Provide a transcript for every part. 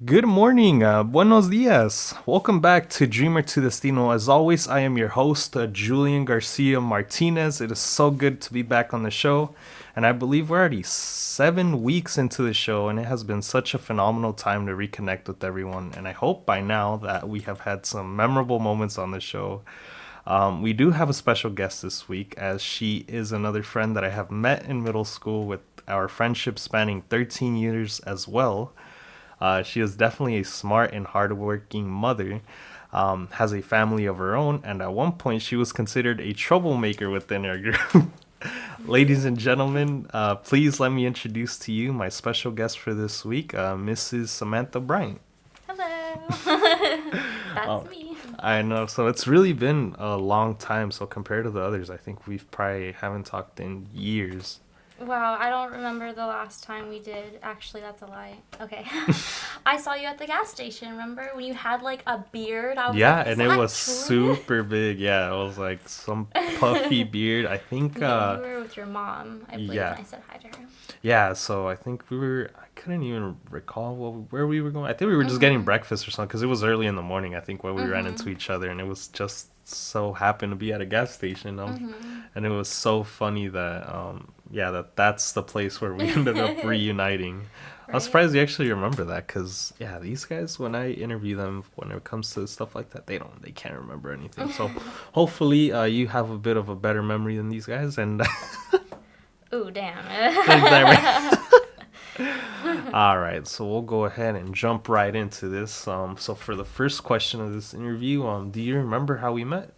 Good morning, buenos dias. Welcome back to Dreamer to Destino. As always, I am your host, Julian Garcia Martinez. It is so good to be back on the show, and I believe we're already 7 weeks into the show, and it has been such a phenomenal time to reconnect with everyone. And I hope by now that we have had some memorable moments on the show. We do have a special guest this week, as she is another friend that I have met in middle school with our friendship spanning 13 years as well. She is definitely a smart and hardworking mother, has a family of her own, and at one point she was considered a troublemaker within her group. Ladies and gentlemen, please let me introduce to you my special guest for this week, Mrs. Samantha Bryant. Hello. That's me. I know, so it's really been a long time. So compared to the others, I think we've probably haven't talked in years. Wow, I don't remember the last time we did. Actually, that's a lie. Okay. I saw you at the gas station, remember? When you had like a beard. I was Yeah, like, is and it that was Julian? super big. Yeah, it was like some puffy beard. I think Yeah, you were with your mom, I believe, yeah. and I said hi to her. Yeah, so I think I couldn't even recall where we were going. I think we were just getting breakfast or something because it was early in the morning, I think, when we ran into each other, and it was just so happened to be at a gas station. And it was so funny that, that's the place where we ended up reuniting. I was Right? surprised you actually remember that because, yeah, these guys, when I interview them, when it comes to stuff like that, they can't remember anything. So hopefully you have a bit of a better memory than these guys, and Ooh, damn. all right, so we'll go ahead and jump right into this. So for the first question of this interview, do you remember how we met?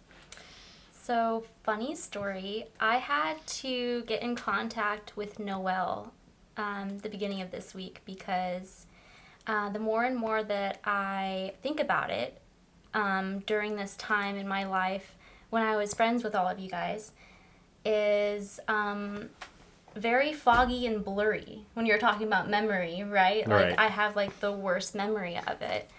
So, funny story. I had to get in contact with Noelle the beginning of this week because the more and more that I think about it during this time in my life when I was friends with all of you guys is very foggy and blurry when you're talking about memory, right? Right. Like, I have like the worst memory of it.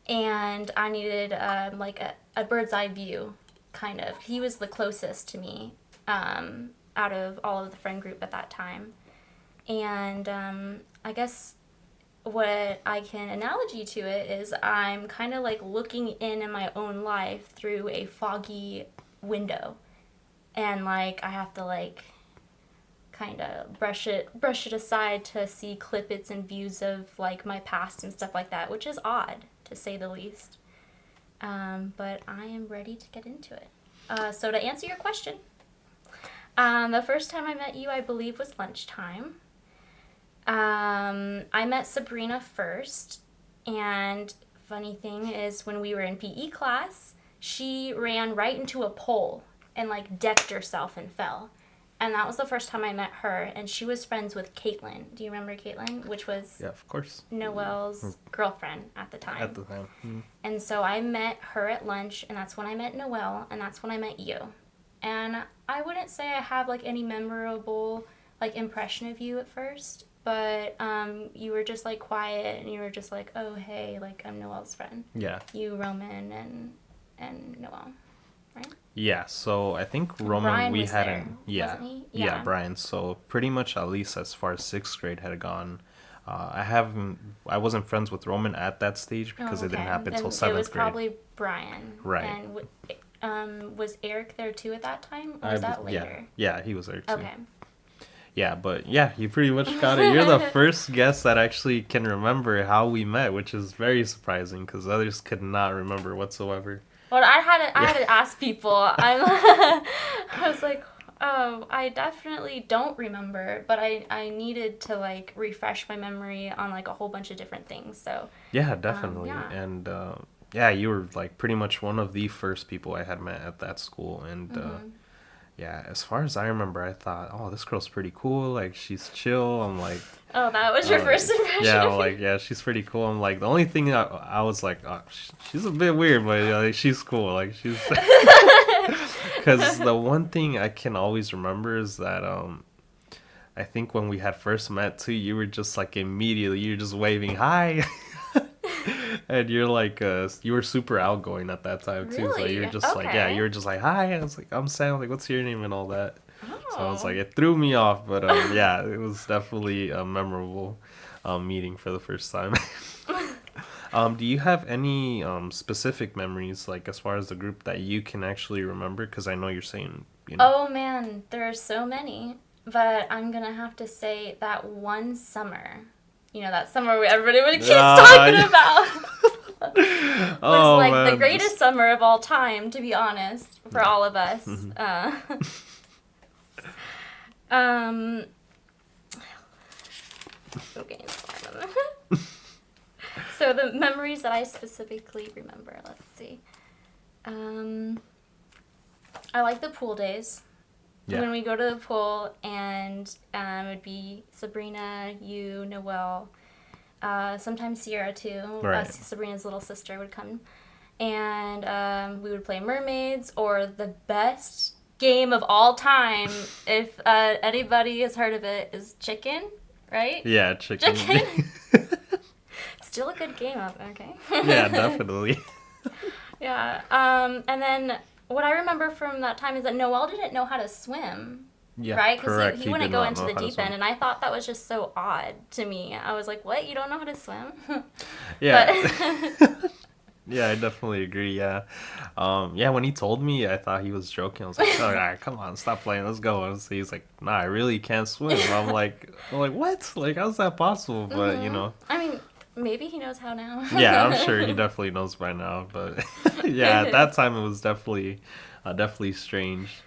And I needed like a bird's eye view, kind of. He was the closest to me out of all of the friend group at that time. And I guess what I can analogy to it is I'm kind of like looking in my own life through a foggy window. And like I have to like kind of brush it aside to see clippets and views of like my past and stuff like that, which is odd to say the least. But I am ready to get into it. So to answer your question, the first time I met you, I believe, was lunchtime. I met Sabrina first, and funny thing is when we were in PE class, she ran right into a pole and like decked herself and fell. And that was the first time I met her, and she was friends with Caitlin. Do you remember Caitlin? Which was Yeah, of course. Noelle's girlfriend at the time. At the time. And so I met her at lunch, and that's when I met Noelle, and that's when I met you. And I wouldn't say I have like any memorable like impression of you at first, but you were just like quiet, and you were just like, oh hey, like I'm Noelle's friend. Yeah. You, Roman, and Noelle, right? Yeah, so I think Roman Brian we was hadn't. there, Yeah. wasn't he? Yeah, Yeah. Brian. So pretty much at least as far as sixth grade had gone, I wasn't friends with Roman at that stage because Oh, it didn't okay. happen until Then seventh it was grade. probably Brian. Right. And was Eric there too at that time, or I was b- that yeah, later? yeah, he was there too. Okay. Yeah, but yeah, you pretty much got it. You're the first guest that actually can remember how we met, which is very surprising because others could not remember whatsoever. Well, I had to ask people. I was like, oh, I definitely don't remember, but I needed to like refresh my memory on like a whole bunch of different things. So Yeah, definitely. yeah. And yeah, you were like pretty much one of the first people I had met at that school. And yeah, as far as I remember, I thought, oh, this girl's pretty cool. Like, she's chill. I'm like, Oh, that was your first impression yeah, of I'm me? like, yeah, she's pretty cool. I'm like, the only thing I was like, oh, she's a bit weird, but like, she's cool. Like, she's. Because the one thing I can always remember is that I think when we had first met too, you were just like immediately you're just waving hi, and you're like you were super outgoing at that time too. So Really? you're just like yeah, Okay. you were just like hi. I was like I'm Sam. Like what's your name and all that. So I was Oh. like it threw me off, but yeah, it was definitely a memorable meeting for the first time. Do you have any specific memories, like as far as the group that you can actually remember? Because I know you're saying, you know. Oh man, there are so many. But I'm gonna have to say that one summer, that summer where everybody keeps talking about, was Oh like the man. greatest summer of all time, to be honest, for all of us. Um, okay, so the memories that I specifically remember, let's see. I like the pool days. Yeah. When we go to the pool, and it would be Sabrina, you, Noelle, sometimes Sierra too. Right. Sabrina's little sister would come, and we would play mermaids, or the best game of all time, if anybody has heard of it, is chicken, right? Yeah, chicken. Still a good game, okay? Yeah, definitely. Yeah, and then what I remember from that time is that Noelle didn't know how to swim. Yeah, right? correct. Because he wouldn't did go not into know the how to deep swim. end, and I thought that was just so odd to me. I was like, what? You don't know how to swim? Yeah. Yeah, I definitely agree. Yeah. Yeah, when he told me, I thought he was joking. I was like, all right, come on, stop playing. Let's go. And so he's like, nah, I really can't swim. I'm like, what? Like, how's that possible? But, I mean, maybe he knows how now. Yeah, I'm sure he definitely knows by now. But yeah, at that time, it was definitely strange.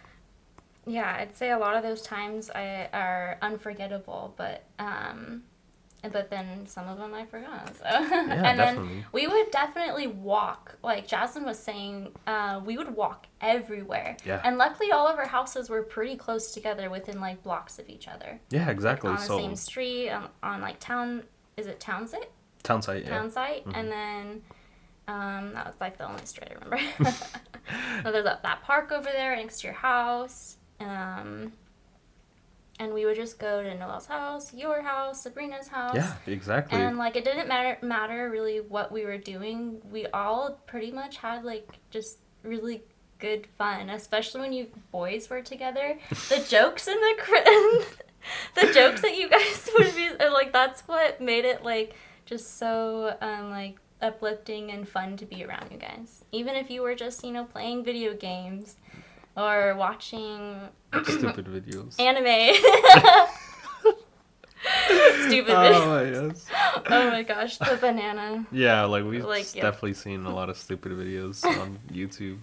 Yeah, I'd say a lot of those times are unforgettable, but then some of them I forgot. So. Yeah, and definitely. then we would definitely walk. Like Jasmine was saying, we would walk everywhere. Yeah. And luckily, all of our houses were pretty close together, within like blocks of each other. Yeah, exactly. Like, on the same street, on like town. Is it town site? Town site. Yeah. Town site, and then. That was like the only street I remember. So there's that park over there next to your house. And we would just go to Noelle's house, your house, Sabrina's house. Yeah, exactly. And like it didn't matter really what we were doing. We all pretty much had like just really good fun, especially when you boys were together. The jokes in the jokes that you guys would be like, that's what made it like just so like uplifting and fun to be around you guys. Even if you were just, playing video games or watching stupid videos. Anime. Stupid videos. Oh, yes. Oh my gosh, the banana. Yeah, like we've yeah. definitely seen a lot of stupid videos on YouTube.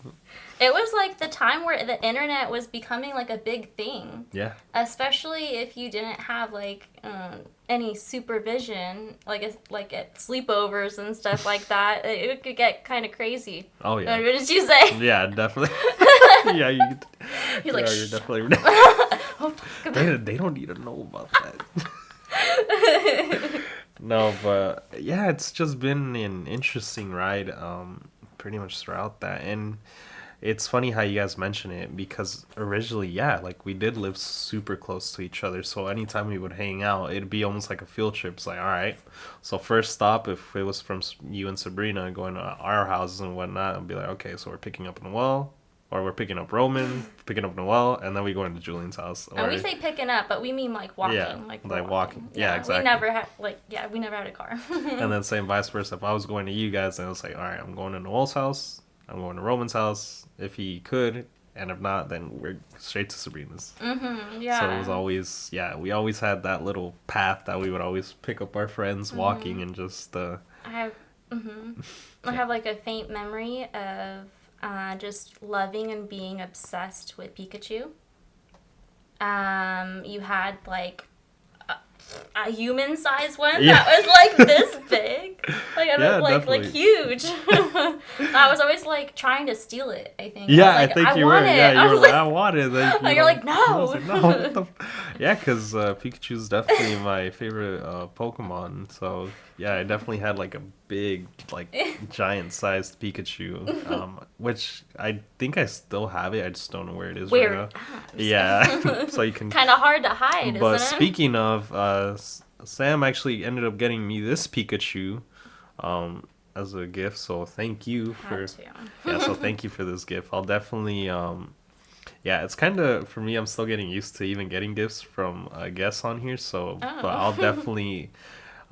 It was like the time where the internet was becoming like a big thing. Yeah. Especially if you didn't have like any supervision, like at sleepovers and stuff like that. It could get kind of crazy. Oh yeah. What did you say? Yeah, definitely. Yeah, He's like, you're definitely. They don't need to know about that. No, but yeah, it's just been an interesting ride, pretty much throughout that. And it's funny how you guys mention it, because originally, yeah, like we did live super close to each other. So anytime we would hang out, it'd be almost like a field trip. It's like, all right, so first stop, if it was from you and Sabrina going to our houses and whatnot, I'd be like, okay, so we're picking up Noelle, or we're picking up Roman, picking up Noelle, and then we go into Julian's house. And we say picking up, but we mean like walking. Yeah, like walking. Yeah, exactly. We never had a car. And then same vice versa. If I was going to you guys, then it was like, all right, I'm going to Noelle's house, I'm going to Roman's house, if he could, and if not, then we're straight to Sabrina's. Mm-hmm, yeah. So it was always, we always had that little path that we would always pick up our friends walking and just... I have like a faint memory of just loving and being obsessed with Pikachu. You had like a human-sized one that was like this big, like huge. I was always like trying to steal it. I think. Yeah, I think you were. Yeah, you were like, I want it. Like, you're like, no. I was like, no. What the yeah, because Pikachu's definitely my favorite Pokemon. So yeah, I definitely had like a big, like giant-sized Pikachu, which I think I still have it. I just don't know where it is right now. Yeah, so you can. Kind of hard to hide, but isn't it? Speaking of, Sam actually ended up getting me this Pikachu, as a gift. So thank you for. So thank you for this gift. I'll definitely it's kind of, for me, I'm still getting used to even getting gifts from guests on here. So, but I'll definitely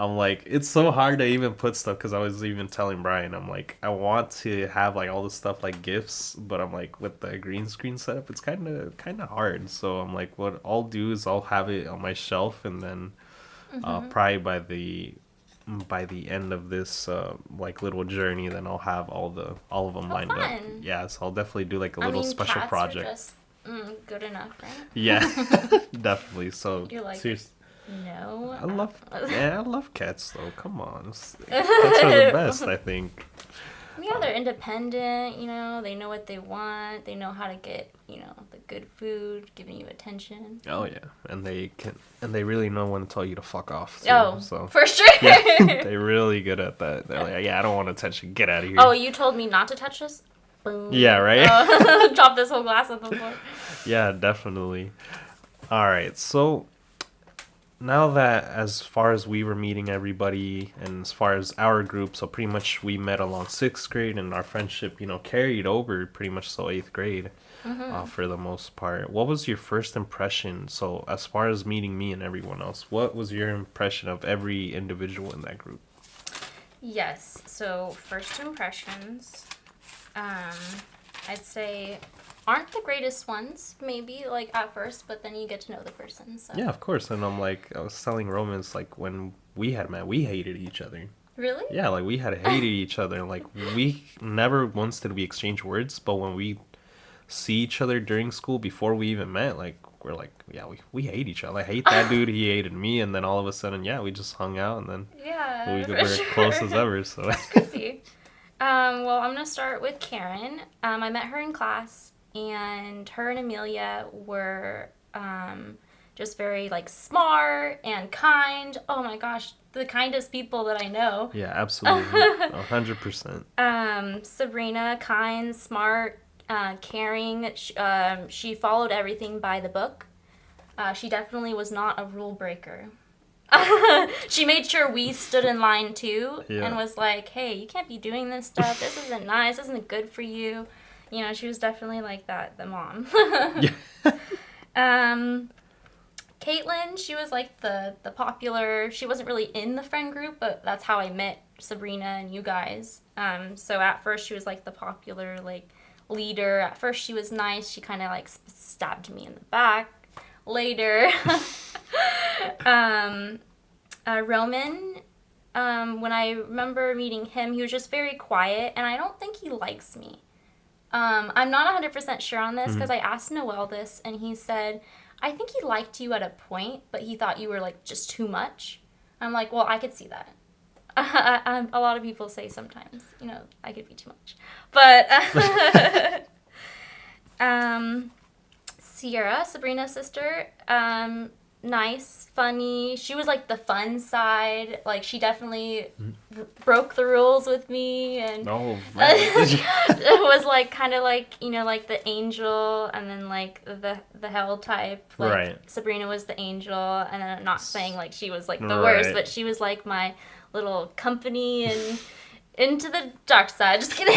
I'm like, it's so hard to even put stuff because I was even telling Brian, I'm like, I want to have like all this stuff like gifts, but I'm like with the green screen setup, it's kind of hard. So I'm like, what I'll do is I'll have it on my shelf, and then probably by the end of this like little journey, then I'll have all of them How lined up. fun. Yeah, so I'll definitely do like a I little mean, special cats project. are just good enough, right? Yeah, definitely. So You're like, seriously. no. I love cats though. Come on, cats are the best. I think. Yeah, they're independent. They know what they want. They know how to get the good food, giving you attention. Oh yeah, and they really know when to tell you to fuck off too. Oh, So for sure. yeah, they're really good at that. They're like, yeah, I don't want attention. Get out of here. Oh, you told me not to touch this. Boom. Yeah, right. Oh, drop this whole glass on the floor. Yeah, definitely. All right, so now that as far as we were meeting everybody and as far as our group, so pretty much we met along sixth grade and our friendship, carried over pretty much so eighth grade for the most part. What was your first impression? So as far as meeting me and everyone else, what was your impression of every individual in that group? Yes, so first impressions, I'd say aren't the greatest ones, maybe, like, at first, but then you get to know the person, so. Yeah, of course. And I'm like, I was telling Romans, like, when we had met, we hated each other. Really? Yeah, like, we had hated each other. Like, we never once did we exchange words, but when we see each other during school before we even met, like, we're like, yeah, we hate each other. I hate that dude, he hated me, and then all of a sudden, yeah, we just hung out, and then we were sure. close as ever, so. That's crazy. Well, I'm going to start with Karen. I met her in class. And her and Amelia were just very, like, smart and kind. Oh, my gosh, the kindest people that I know. Yeah, absolutely. 100%. Sabrina, kind, smart, caring. She followed everything by the book. She definitely was not a rule breaker. She made sure we stood in line, too, and was like, hey, you can't be doing this stuff. This isn't nice. This isn't good for you. She was definitely like that, the mom. Caitlin, she was like the popular, she wasn't really in the friend group, but that's how I met Sabrina and you guys. So at first she was like the popular, like, leader. At first she was nice. She kind of like stabbed me in the back. Later, Roman, when I remember meeting him, he was just very quiet, and I don't think he likes me. I'm not 100% sure on this because I asked Noel this, and he said, I think he liked you at a point, but he thought you were, like, just too much. I'm like, well, I could see that. A lot of people say sometimes, I could be too much. But, Sierra, Sabrina's sister, nice, funny. She was like the fun side. Like, she definitely broke the rules with me, and it was like kind of like like the angel, and then like the hell type. Like, right. Sabrina was the angel, and I'm not saying like she was like the worst, but she was like my little company and into the dark side. Just kidding.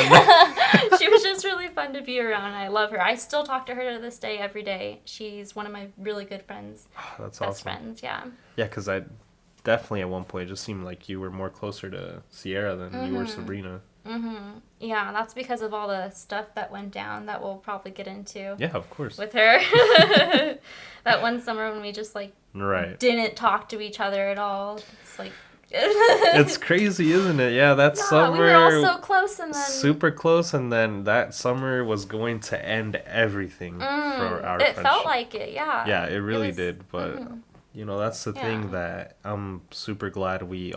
She was just really fun to be around. I love her. I still talk to her to this day every day. She's one of my really good friends. That's Best awesome. friends, yeah. Yeah, because I definitely at one point it just seemed like you were more closer to Sierra than you were Sabrina. Yeah, that's because of all the stuff that went down that we'll probably get into. Yeah, of course. With her. That one summer when we just like didn't talk to each other at all. It's like it's crazy, isn't it? Yeah, that summer we were all so close, and then super close, and then that summer was going to end everything for our friendship. It felt like it, yeah. Yeah, it really did, but that's the thing that I'm super glad we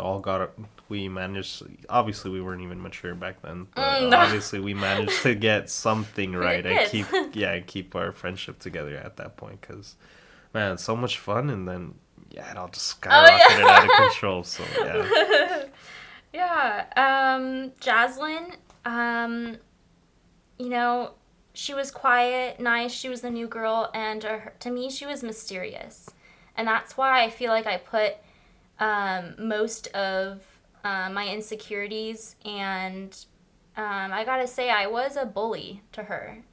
managed. Obviously, we weren't even mature back then, but obviously we managed to get something right and keep our friendship together at that point. Because, man, so much fun, and then it all just skyrocketed out of control. So Jaslyn, she was quiet, nice. She was the new girl, and to me, she was mysterious, and that's why I feel like I put most of my insecurities, and I gotta say, I was a bully to her.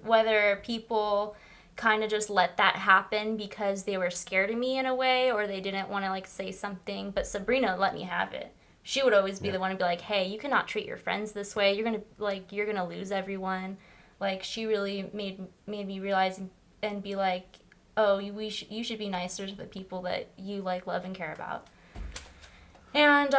Whether people kind of just let that happen because they were scared of me in a way, or they didn't want to like say something. But Sabrina let me have it. She would always be Yeah. the one to be like, "Hey, you cannot treat your friends this way. You're gonna lose everyone." Like she really made me realize and be like, "Oh, you should be nicer to the people that you like, love, and care about." And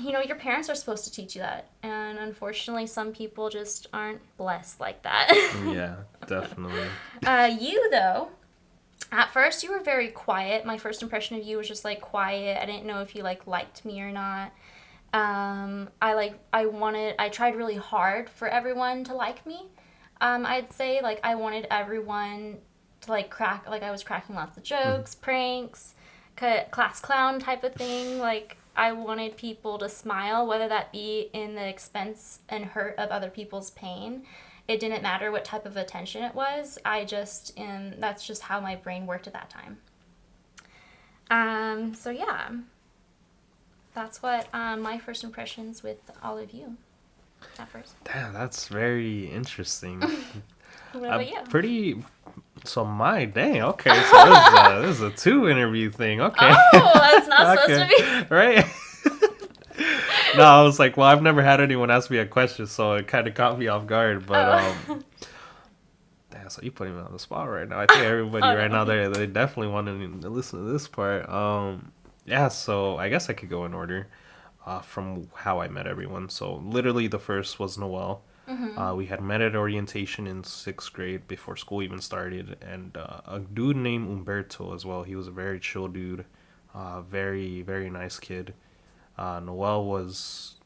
your parents are supposed to teach you that, and unfortunately, some people just aren't blessed like that. Yeah, definitely. You though, at first you were very quiet. My first impression of you was just like quiet. I didn't know if you like liked me or not. I tried really hard for everyone to like me. I'd say like I wanted everyone to like crack, like I was cracking lots of Mhm. jokes, pranks, class clown type of thing. Like I wanted people to smile, whether that be in the expense and hurt of other people's pain. It didn't matter what type of attention it was. That's just how my brain worked at that time. So yeah, that's what my first impressions with all of you at first. Damn, that's very interesting. What I'm about you? pretty. So my dang. Okay, so this is a two interview thing. Okay. Oh, that's not supposed Okay. to be. Right. No, I was like, well, I've never had anyone ask me a question, so it kind of caught me off guard. But Oh. damn, so you putting me on the spot right now. I think everybody Oh right now no. they definitely want to listen to this part. Yeah. So I guess I could go in order, from how I met everyone. So literally, the first was Noel. Mhm. We had met at orientation in sixth grade before school even started, and a dude named Umberto as well. He was a very chill dude, very very nice kid. Noel was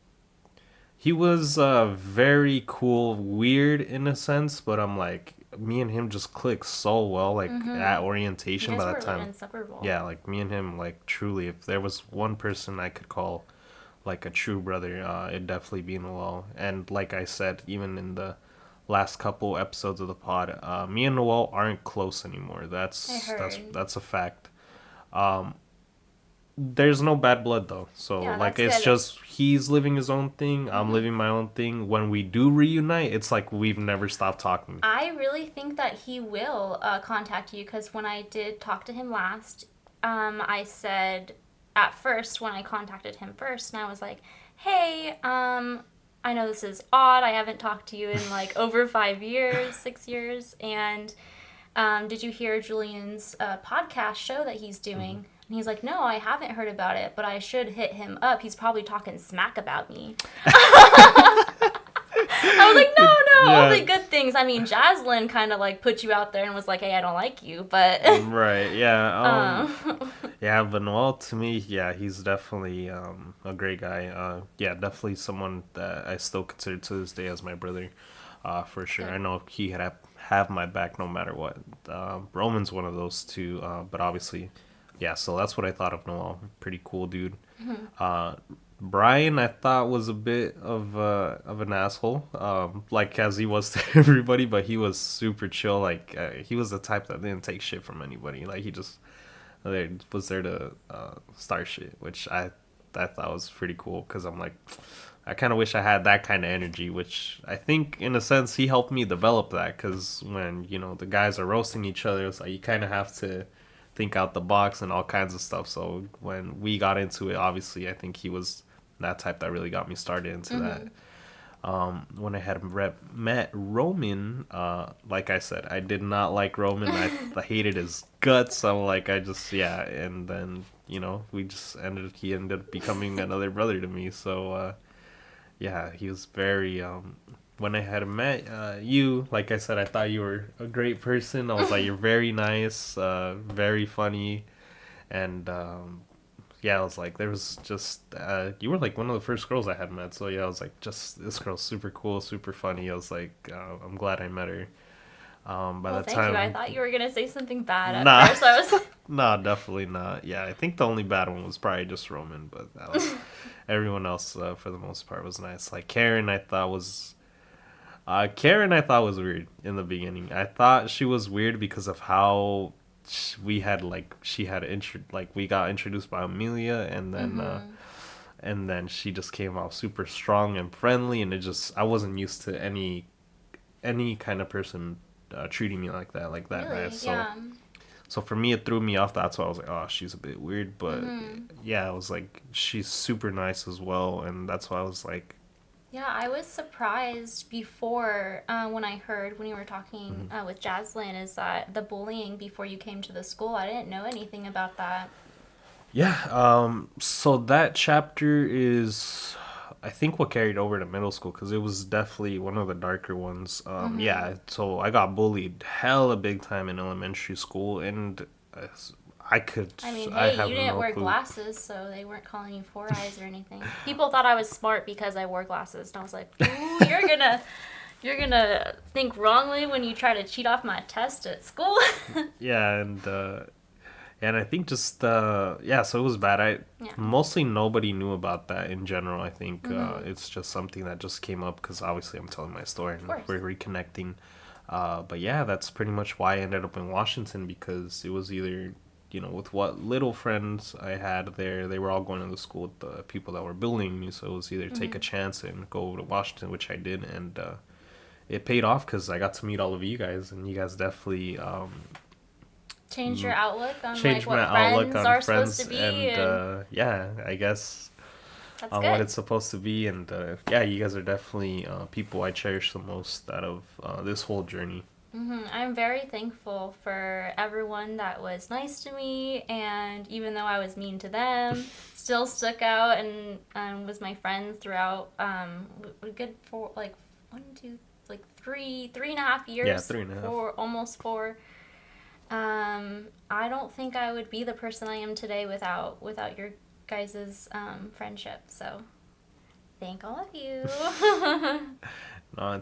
he was very cool, weird in a sense, but I'm like me and him just clicked so well like at Mhm. You orientation guys by were that like time. inseparable. Yeah, like me and him like truly, if there was one person I could call like a true brother, it'd definitely be Noel. And like I said, even in the last couple episodes of the pod, me and Noel aren't close anymore. I heard. That's a fact. Um, there's no bad blood though, so Yeah, like that's it's good. just he's living his own thing, I'm Mhm. living my own thing. When we do reunite, it's like we've never stopped talking. I really think that he will contact you because when I did talk to him last, I said at first when I contacted him first, and I was like, "Hey, I know this is odd. I haven't talked to you in like over 5 years, 6 years, and did you hear Julian's podcast show that he's Hmm. doing?" And he's like, "No, I haven't heard about it, but I should hit him up. He's probably talking smack about me." I was like, "No, no, Yeah. only good things." I mean, Jaslyn kind of like put you out there and was like, "Hey, I don't like you," but Right, yeah. um, Yeah, but Noel to me, yeah, he's definitely a great guy. Yeah, definitely someone that I still consider to this day as my brother, for sure. I good. know he had have my back no matter what. Roman's one of those two, but obviously, yeah. So that's what I thought of Noel. Pretty cool dude. Mhm. Uh, Brian, I thought was a bit of an asshole, like as he was to everybody, but he was super chill. Like he was the type that didn't take shit from anybody. Like he just was there to start shit, which I thought was pretty cool because I'm like, I kind of wish I had that kind of energy, which I think in a sense he helped me develop that because when the guys are roasting each other, it's like you kind of have to think out the box and all kinds of stuff. So when we got into it, obviously I think he was that type that really got me started into that. Mhm. When I had met Roman, like I said, I did not like Roman. I hated his guts. I'm like, I just, yeah. And then, he ended up becoming another brother to me. So, yeah, he was very, when I had met you, like I said, I thought you were a great person. I was like, you're very nice, very funny. And, yeah, I was like, there was just you were like one of the first girls I had met. So yeah, I was like, just this girl's super cool, super funny. I was like, I'm glad I met her. By Well, the thank you. I time, thought you were gonna say something bad at nah, first. I was like, nah, definitely not. Yeah, I think the only bad one was probably just Roman, but that was everyone else for the most part was nice. Like Karen, I thought was weird in the beginning. I thought she was weird because of how we had like she had like we got introduced by Amelia, "Mhm, and then she just came off super strong and friendly, and it just I wasn't used to any kind of person treating me like that, Really? nice. Yeah. So for me, it threw me off. That's why I was like, oh, she's a bit weird. But Mm-hmm. yeah, I was like, she's super nice as well. And that's why I was like, Yeah, I was surprised before when I heard when you were talking with Jaslyn is that the bullying before you came to the school. I didn't know anything about that. yeah. So that chapter is, I think, what carried over to middle school because it was definitely one of the darker ones. Mm-hmm. Yeah. So I got bullied hella big time in elementary school, and uh, I could, I mean, I hey, have you didn't no wear clue. glasses, so they weren't calling you Four Eyes or anything. People thought I was smart because I wore glasses, and I was like, "Ooh, you're gonna think wrongly when you try to cheat off my test at school." Yeah, and I think just yeah, so it was bad. I Yeah. mostly nobody knew about that in general. I think Mm-hmm. it's just something that just came up because obviously I'm telling my story Of and course. we're reconnecting. But yeah, that's pretty much why I ended up in Washington because it was either with what little friends I had there, they were all going to the school with the people that were bullying me. So it was either take a Mm-hmm. chance and go to Washington, which I did, and it paid off because I got to meet all of you guys, and you guys definitely Change your outlook on like changed my what outlook friends on are supposed to friends be, and and yeah, I guess that's on what good. it's supposed to be. And yeah, you guys are definitely people I cherish the most out of this whole journey. I'm very thankful for everyone that was nice to me, and even though I was mean to them, still stuck out and was my friends throughout a good for like one, two, like three and a half Yeah, years, 3.5. for almost four. I don't think I would be the person I am today without your guys' friendship. So thank all of you.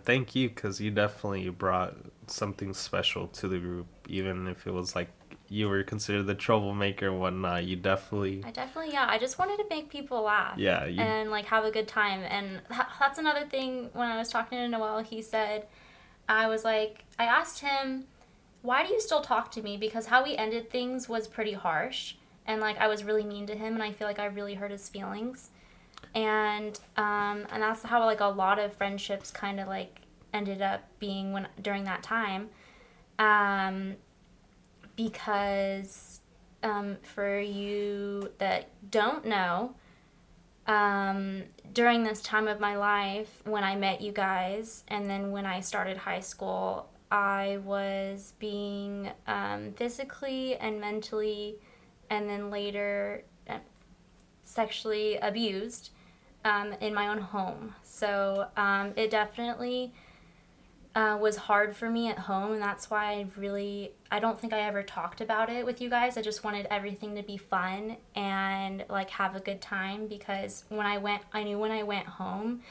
Thank you because you definitely brought something special to the group, even if it was like you were considered the troublemaker and whatnot. You definitely, I definitely, yeah. I just wanted to make people laugh yeah, you, and like have a good time. And that's another thing. When I was talking to Noel, he said, I asked him, why do you still talk to me? Because how we ended things was pretty harsh, and like I was really mean to him, and I feel like I really hurt his feelings. And that's how like a lot of friendships kind of like ended up being when during that time. Um, because for you that don't know, during this time of my life, when I met you guys, and then when I started high school, I was being physically and mentally, and then later sexually abused in my own home. So it definitely was hard for me at home, and that's why I don't think I ever talked about it with you guys. I just wanted everything to be fun and like have a good time, because I knew when I went home,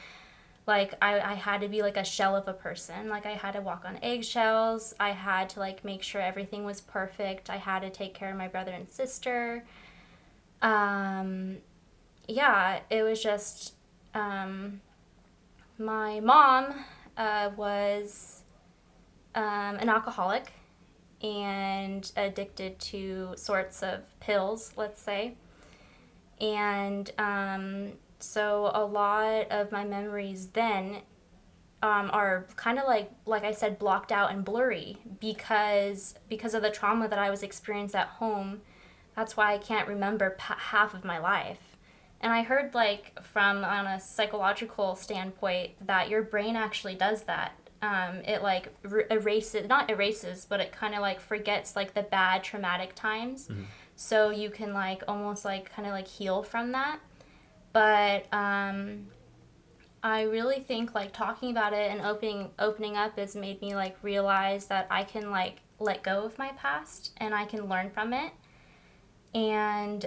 like I had to be like a shell of a person. Like I had to walk on eggshells. I had to like make sure everything was perfect. I had to take care of my brother and sister. Um, yeah, it was just my mom was an alcoholic and addicted to sorts of pills, let's say. And so a lot of my memories then are kind of like I said, blocked out and blurry because of the trauma that I was experienced at home. That's why I can't remember half of my life. And I heard like from on a psychological standpoint that your brain actually does that. It like erases, not erases, but it kind of like forgets like the bad traumatic times, so you can like almost like kind of like heal from that. But I really think like talking about it and opening up has made me like realize that I can like let go of my past and I can learn from it. And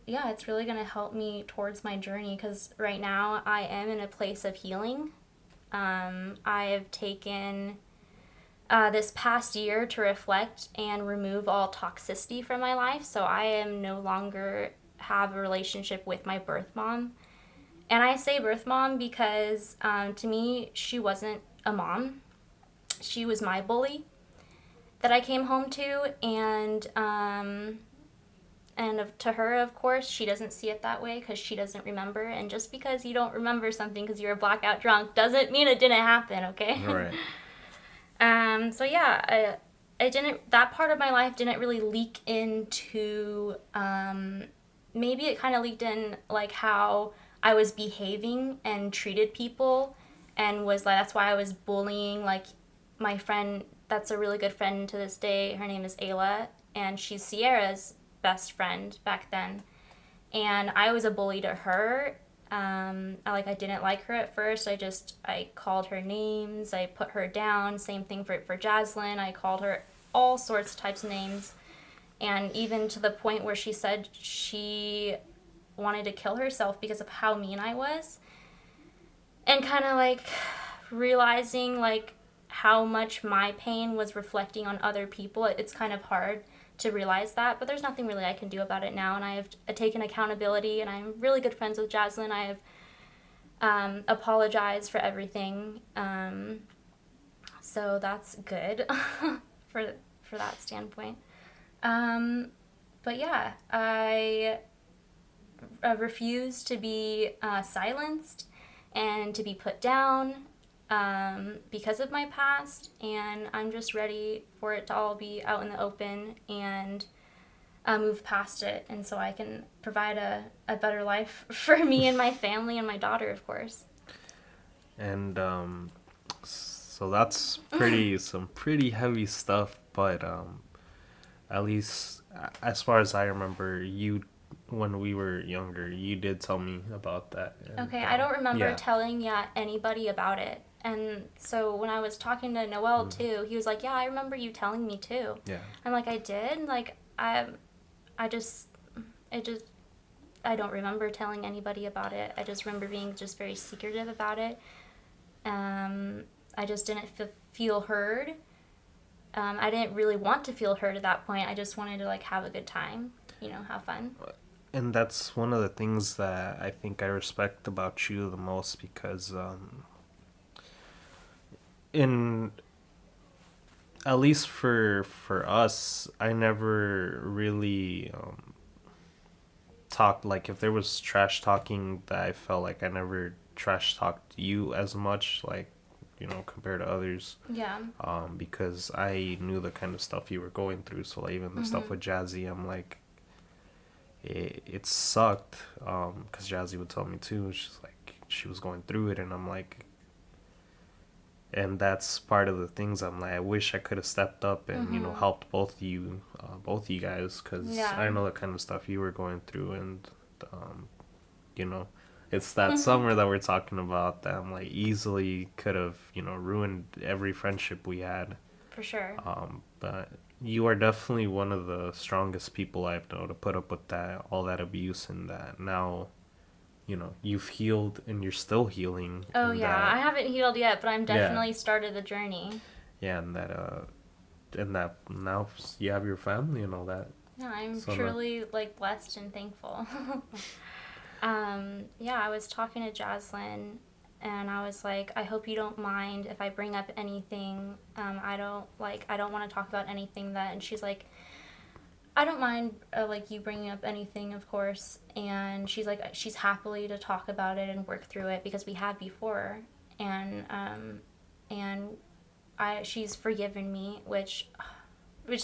yeah, it's really going to help me towards my journey, because right now I am in a place of healing. I have taken this past year to reflect and remove all toxicity from my life, so I am no longer have a relationship with my birth mom. And I say birth mom because to me, she wasn't a mom. She was my bully that I came home to, and to her, of course, she doesn't see it that way because she doesn't remember. And just because you don't remember something because you're a blackout drunk doesn't mean it didn't happen, okay? All right. So yeah, I didn't, that part of my life didn't really leak into, maybe it kind of leaked in like how I was behaving and treated people, and was like, that's why I was bullying like my friend that's a really good friend to this day. Her name is Ayla, and she's Sierra's best friend back then. And I was a bully to her. I didn't like her at first. I called her names. I put her down. Same thing for Jaslyn. I called her all sorts of types of names, and even to the point where she said she wanted to kill herself because of how mean I was. And kind of like realizing like how much my pain was reflecting on other people. It's kind of hard to realize that, but there's nothing really I can do about it now. And I have taken accountability, and I'm really good friends with Jaslyn. I have apologized for everything, so that's good for that standpoint. But yeah, I refuse to be silenced and to be put down, because of my past, and I'm just ready for it to all be out in the open and move past it, and so I can provide a better life for me and my family and my daughter, of course. And so that's pretty some pretty heavy stuff, but at least as far as I remember, you when we were younger, you did tell me about that. And, Okay, I don't remember yeah. telling anybody about it. And so when I was talking to Noel too, he was like, "Yeah, I remember you telling me too." Yeah. I'm like, "I did." Like I just it just I don't remember telling anybody about it. I just remember being just very secretive about it. I just didn't feel heard. I didn't really want to feel heard at that point. I just wanted to like have a good time, have fun. And that's one of the things that I think I respect about you the most, because in at least for us, I never really talked, like if there was trash talking, that I felt like I never trash talked you as much, like compared to others, Yeah. because I knew the kind of stuff you were going through. So like even the stuff with Jazzy, I'm like, it sucked, because Jazzy would tell me too. She's like, she was going through it, and I'm like, and that's part of the things I'm like, I wish I could have stepped up and helped both of you guys, because Yeah. I know the kind of stuff you were going through. And you know it's that summer that we're talking about that I'm like, easily could have ruined every friendship we had. For sure. But you are definitely one of the strongest people I've known to put up with that, all that abuse, and that now you've healed and you're still healing. Oh and yeah, I that, haven't healed yet, but I'm yeah, definitely started the journey. yeah, and that now you have your family and all that. Yeah, I'm So truly like blessed and thankful. Yeah, I was talking to Jaslyn, and I was like, I hope you don't mind if I bring up anything. I don't want to talk about anything that, and she's like, I don't mind like you bringing up anything, of course. And she's like, she's happily to talk about it and work through it because we have before, and she's forgiven me, which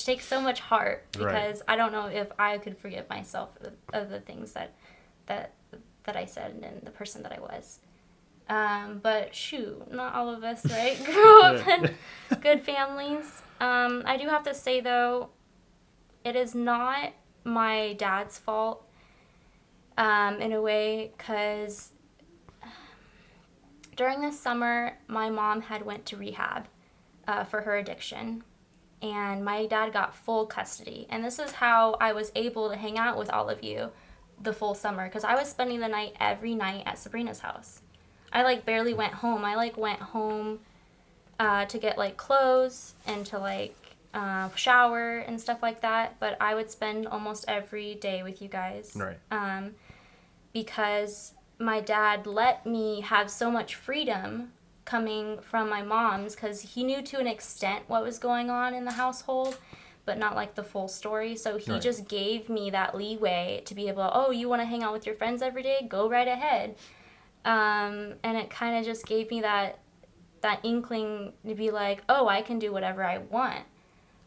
takes so much heart, because Right. I don't know if I could forgive myself of the things that I said and the person that I was. But shoot, not all of us, right, grow up in good families. I do have to say though, it is not my dad's fault, in a way, because during this summer, my mom had went to rehab for her addiction, and my dad got full custody. And this is how I was able to hang out with all of you the full summer, because I was spending the night every night at Sabrina's house. I like barely went home. I like went home to get like clothes and to like shower and stuff like that. But I would spend almost every day with you guys. Right. Because my dad let me have so much freedom coming from my mom's, because he knew to an extent what was going on in the household, but not like the full story. So he Right. just gave me that leeway to be able, oh, you want to hang out with your friends every day? Go right ahead. And it kind of just gave me that inkling to be like, oh, I can do whatever I want.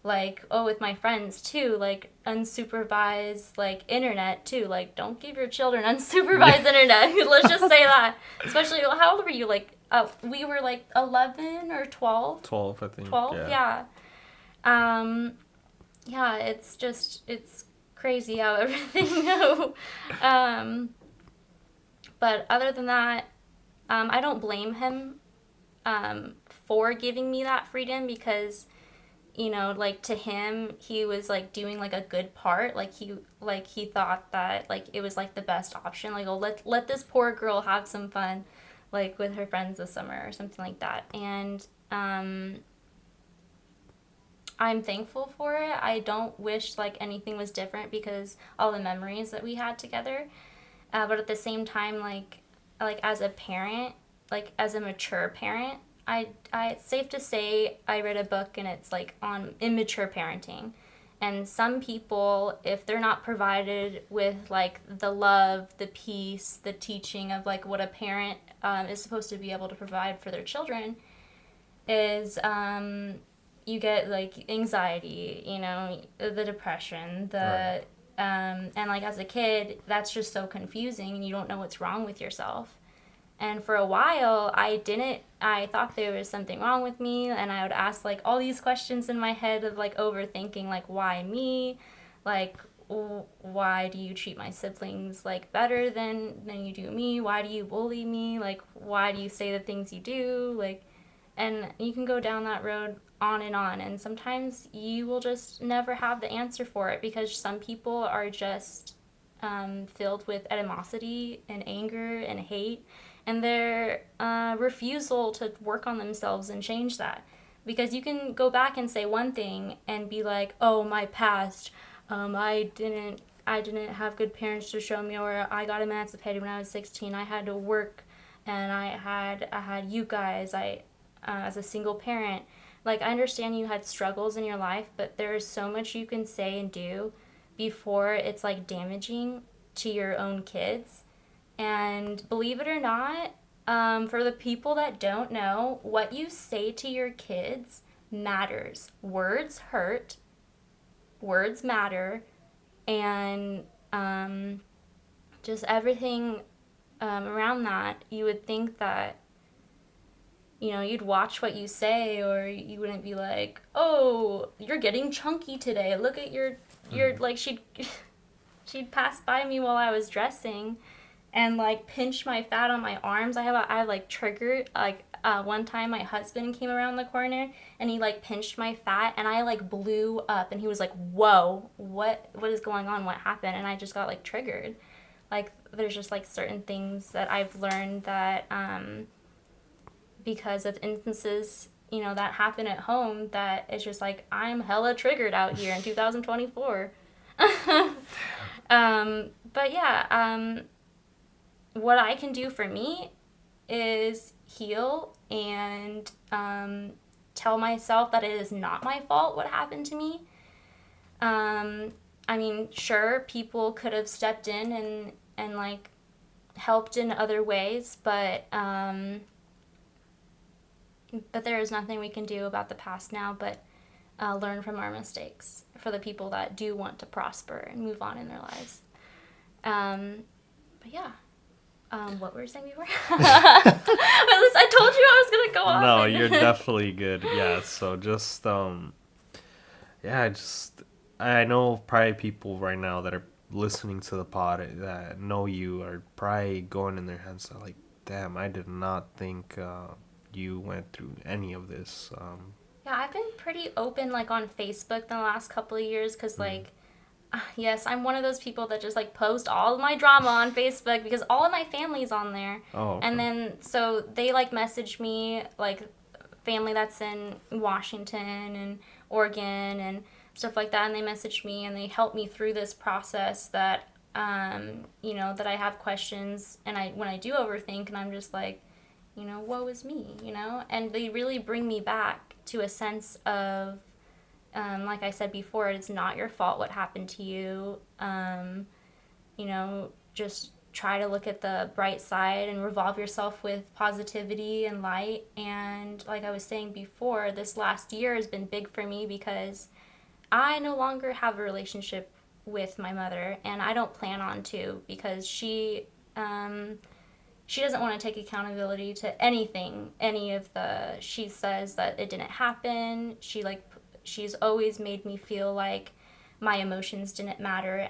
Like, oh, with my friends too, like unsupervised, like internet too. Like, don't give your children unsupervised internet. Let's just say that. Especially, how old were you? Like, we were like 11 or 12. 12, I think. 12, Yeah. yeah. Yeah, it's crazy how everything um, but other than that, I don't blame him for giving me that freedom because, you know, like to him, he was like doing like a good part. Like he thought that like it was like the best option. Like, oh, let this poor girl have some fun, like with her friends this summer or something like that. And I'm thankful for it. I don't wish like anything was different because all the memories that we had together. But at the same time, like as a parent, like as a mature parent, I it's safe to say I read a book and it's like on immature parenting. And some people, if they're not provided with like the love, the peace, the teaching of like what a parent is supposed to be able to provide for their children, is you get like anxiety, you know, the depression, the Right. and like as a kid, that's just so confusing and you don't know what's wrong with yourself. And for a while, I thought there was something wrong with me, and I would ask like all these questions in my head of like overthinking, like, why me? Like, why do you treat my siblings like better than you do me? Why do you bully me? Like, why do you say the things you do? Like, and you can go down that road on, and sometimes you will just never have the answer for it because some people are just filled with animosity and anger and hate, and their refusal to work on themselves and change that. Because you can go back and say one thing and be like, "Oh, my past, I didn't have good parents to show me, or I got emancipated when I was 16. I had to work, and I had you guys. As a single parent, like I understand you had struggles in your life, but there's so much you can say and do before it's like damaging to your own kids. And believe it or not, for the people that don't know, what you say to your kids matters. Words hurt, words matter, and just everything around that. You would think that, you know, you'd watch what you say, or you wouldn't be like, "Oh, you're getting chunky today. Look at your like she'd pass by me while I was dressing and like pinch my fat on my arms. I like triggered like one time my husband came around the corner and he like pinched my fat and I like blew up and he was like, "Whoa, what is going on? What happened?" And I just got like triggered. Like there's just like certain things that I've learned that because of instances, you know, that happen at home, that it's just like I'm hella triggered out here in 2024. But yeah, what I can do for me is heal and tell myself that it is not my fault what happened to me. I mean, sure, people could have stepped in and like helped in other ways, but there is nothing we can do about the past now but learn from our mistakes for the people that do want to prosper and move on in their lives. But yeah, what were you saying before? At least I told you I was gonna go off. No, you're definitely good. Yeah, so just yeah, just I know probably people right now that are listening to the pod that know you are probably going in their heads like, damn, I did not think you went through any of this. Yeah, I've been pretty open like on Facebook the last couple of years because like yes, I'm one of those people that just like post all of my drama on Facebook because all of my family's on there. Oh, And okay. then so they like message me, like family that's in Washington and Oregon and stuff like that, and they message me and they help me through this process that you know, that I have questions and I when I do overthink and I'm just like, you know, woe is me, you know? And they really bring me back to a sense of like I said before, it's not your fault what happened to you. You know, just try to look at the bright side and revolve yourself with positivity and light. And like I was saying before, this last year has been big for me because I no longer have a relationship with my mother, and I don't plan on to, because she doesn't want to take accountability to anything. She says that it didn't happen. She's always made me feel like my emotions didn't matter,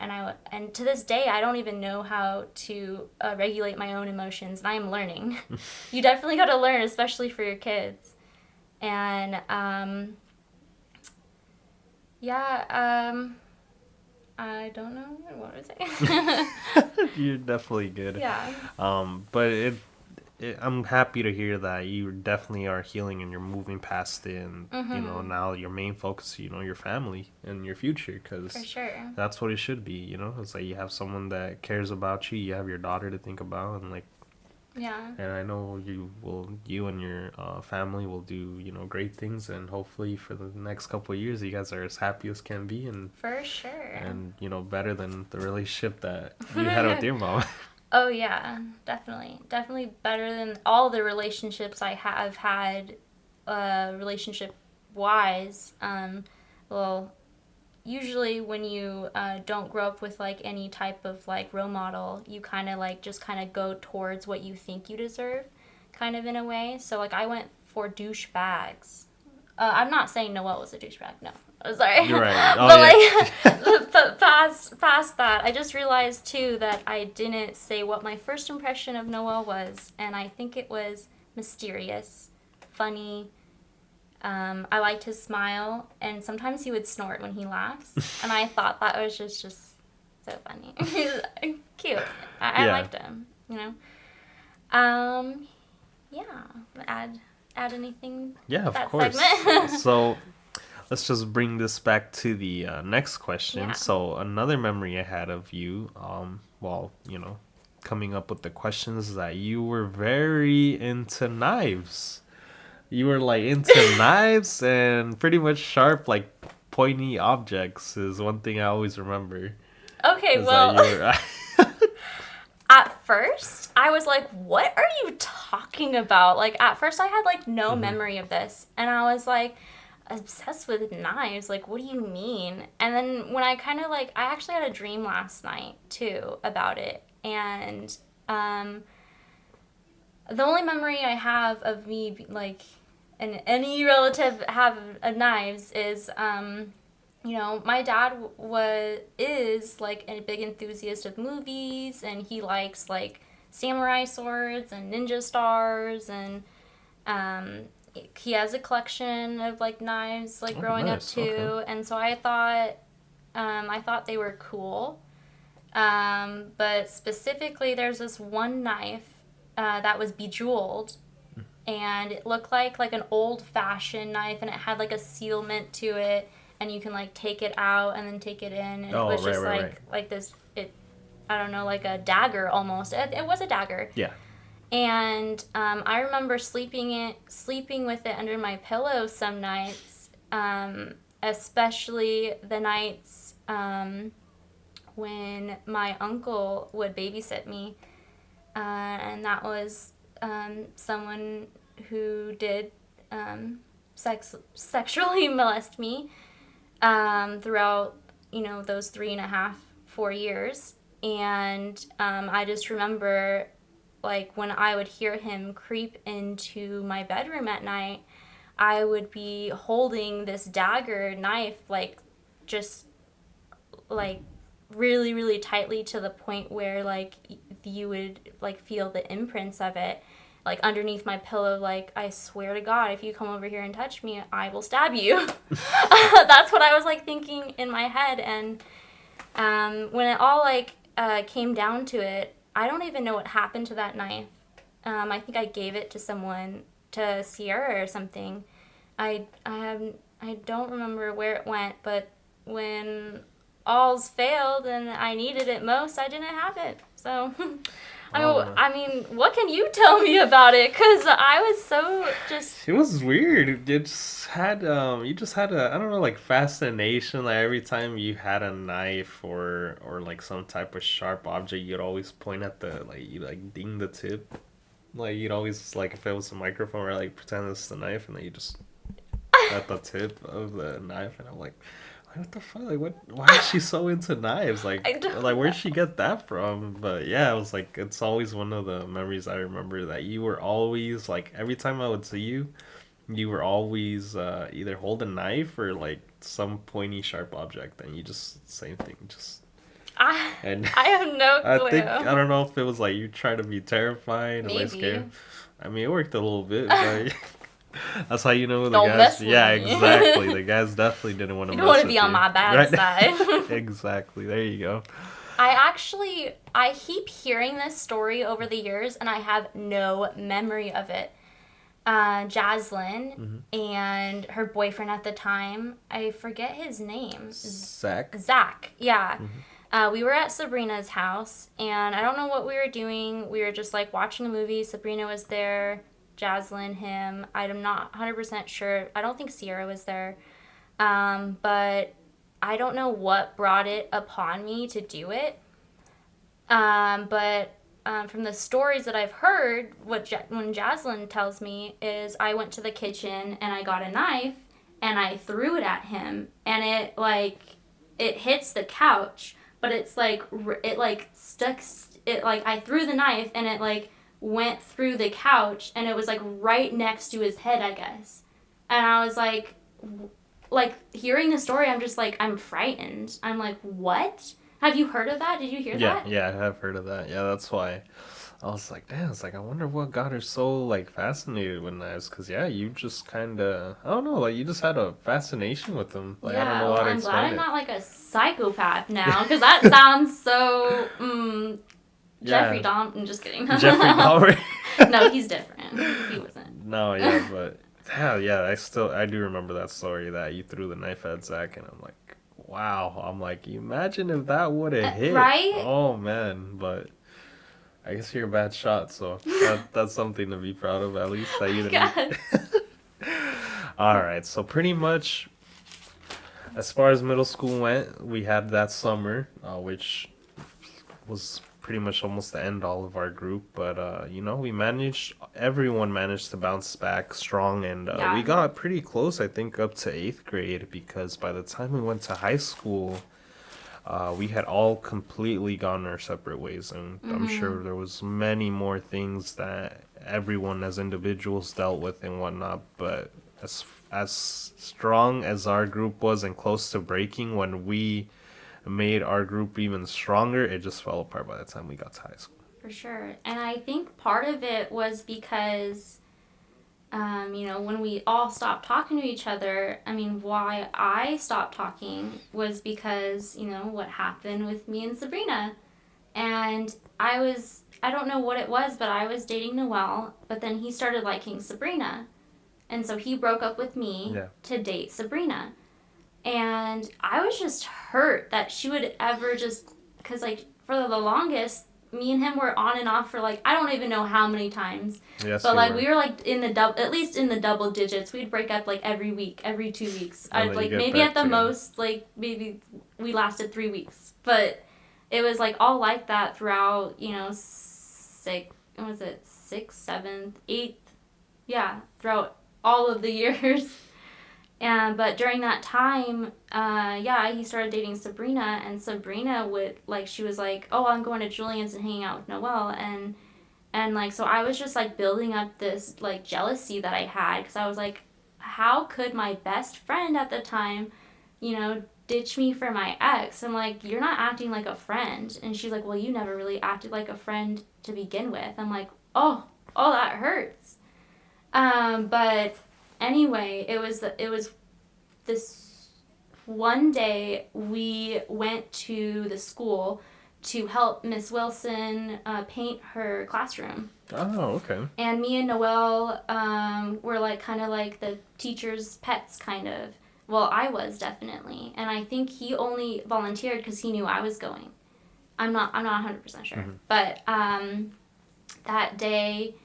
and to this day I don't even know how to regulate my own emotions, and I am learning. You definitely got to learn, especially for your kids. And I don't know what was saying. You're definitely good. Yeah. But I'm happy to hear that you definitely are healing and you're moving past it, and now your main focus, your family and your future, because For sure. that's what it should be. It's like you have someone that cares about you. You have your daughter to think about, and like. Yeah. And I know you and your family will do, great things, and hopefully for the next couple of years, you guys are as happy as can be, and For sure. and better than the relationship that you had with your mom. Oh yeah, definitely better than all the relationships I have had, relationship wise. Well, usually when you don't grow up with like any type of like role model, you kind of like just kind of go towards what you think you deserve, kind of in a way. So like I went for douchebags. I'm not saying Noelle was a douchebag. No, sorry. You're right. Oh, But yeah. like, but past that, I just realized too that I didn't say what my first impression of Noelle was, and I think it was mysterious, funny. I liked his smile, and sometimes he would snort when he laughs, and I thought that was just so funny. He's cute. I liked him. Yeah. Add anything? Yeah, of that course. segment? So let's just bring this back to the next question. Yeah. So another memory I had of you, coming up with the questions, is that you were very into knives. You were like into knives and pretty much sharp, like pointy objects is one thing I always remember. Okay, Is well, that at first, I was like, what are you talking about? Like, at first, I had, like, no memory of this. And I was, like, obsessed with knives. Like, what do you mean? And then when I kind of, like, I actually had a dream last night, too, about it. And the only memory I have of me, like, and any relative have knives is, my dad is like a big enthusiast of movies, and he likes like samurai swords and ninja stars, and he has a collection of like knives like growing up too. Okay. And so I thought they were cool. But specifically, there's this one knife that was bejeweled, and it looked like an old-fashioned knife, and it had like a sealment to it, and you can like take it out and then take it in, and it was just like this, I don't know, like a dagger almost. It was a dagger. Yeah. And I remember sleeping with it under my pillow some nights, especially the nights when my uncle would babysit me, and that was someone who did sexually molest me throughout, those 3.5, 4 years. And I just remember, like, when I would hear him creep into my bedroom at night, I would be holding this dagger knife, like, just, like, really, really tightly, to the point where, like, you would, like, feel the imprints of it, like, underneath my pillow. Like, I swear to God, if you come over here and touch me, I will stab you. That's what I was, like, thinking in my head. And when it all, like, came down to it, I don't even know what happened to that knife. I think I gave it to someone, to Sierra or something. I don't remember where it went, but when all's failed and I needed it most, I didn't have it. So Oh no. I mean, what can you tell me about it? Cause I was so just. It was weird. You just had a, I don't know, like fascination. Like every time you had a knife or like some type of sharp object, you'd always point at the, like, you like ding the tip. Like you'd always, like, if it was a microphone, or like pretend it's the knife, and then you just at the tip of the knife, and I'm like, what the fuck? Like, what? Why is she so into knives? I don't Like, where'd know. she get that from? But yeah, it was like, it's always one of the memories I remember, that you were always like, every time I would see you, you were always either hold a knife or like some pointy sharp object, and you just same thing, just I and I have no I clue. don't know if it was like you trying to be terrified or like Maybe. scared. I mean, it worked a little bit, but that's how you know the Don't guys. mess with Yeah, me. exactly. The guys definitely didn't want to You don't want mess to be with on you, my bad right? side. Exactly. There you go. I keep hearing this story over the years, and I have no memory of it. Jaslyn Hmm. and her boyfriend at the time, I forget his name. Zach. Zach, yeah. Hmm. We were at Sabrina's house, and I don't know what we were doing. We were just like watching a movie. Sabrina was there, Jaslyn, him. I'm not 100% sure. I don't think Sierra was there. But I don't know what brought it upon me to do it. But from the stories that I've heard, when Jaslyn tells me is I went to the kitchen and I got a knife and I threw it at him, and it hits the couch, but it's like it like stuck. It like I threw the knife and it like went through the couch, and it was like right next to his head, I guess. And I was like hearing the story, I'm just like I'm frightened. I'm like, what? Have you heard of that? Did you hear Yeah, that? yeah, I have heard of that. Yeah, that's why I was like, damn. It's like, I wonder what got her so like fascinated with knives. Cause yeah, you just kind of, I don't know, like you just had a fascination with them. Like I don't Yeah, know well, how to I'm glad explain I'm it. not like a psychopath now, because that sounds so. Jeffrey Yeah, Dahmer. I'm just kidding. Jeffrey Dahmer. No, he's different. He wasn't. No, yeah, but yeah, I do remember that story that you threw the knife at Zach, and I'm like, wow. I'm like, imagine if that would have hit. Right? Oh man, but I guess you're a bad shot, so that's something to be proud of, at least that you I didn't. guess. All right, so pretty much as far as middle school went, we had that summer, which was pretty much almost the end all of our group, but we managed, everyone managed to bounce back strong, and we Yeah. got pretty close, I think, up to eighth grade, because by the time we went to high school, we had all completely gone our separate ways, and I'm Mm-hmm. sure there was many more things that everyone as individuals dealt with and whatnot, but as strong as our group was and close to breaking, when we made our group even stronger, it just fell apart by the time we got to high school. For sure. And I think part of it was because, when we all stopped talking to each other, I mean, why I stopped talking was because, what happened with me and Sabrina. And I don't know what it was, but I was dating Noel, but then he started liking Sabrina. And so he broke up with me Yeah. to date Sabrina. And I was just hurt that she would ever just, because, like, for the longest, me and him were on and off for, like, I don't even know how many times. Yes, But, you like, were. we were, like, at least in the double digits. We'd break up, like, every week, every 2 weeks. And I'd, then you like, get maybe back at the together. most, like, maybe we lasted 3 weeks. But it was, like, all like that throughout, was it, sixth, seventh, eighth? Yeah, throughout all of the years. And but during that time, yeah, he started dating Sabrina, and Sabrina would like she was like, "Oh, I'm going to Julian's and hanging out with Noel," and like so I was just like building up this like jealousy that I had because I was like, how could my best friend at the time, ditch me for my ex? I'm like, you're not acting like a friend, and she's like, well, you never really acted like a friend to begin with. I'm like, oh, that hurts. But anyway, it was this one day we went to the school to help Miss Wilson paint her classroom. Oh, okay. And me and Noelle were like kind of like the teacher's pets, kind of. Well, I was definitely, and I think he only volunteered because he knew I was going. I'm not 100% sure, Hmm. but that day,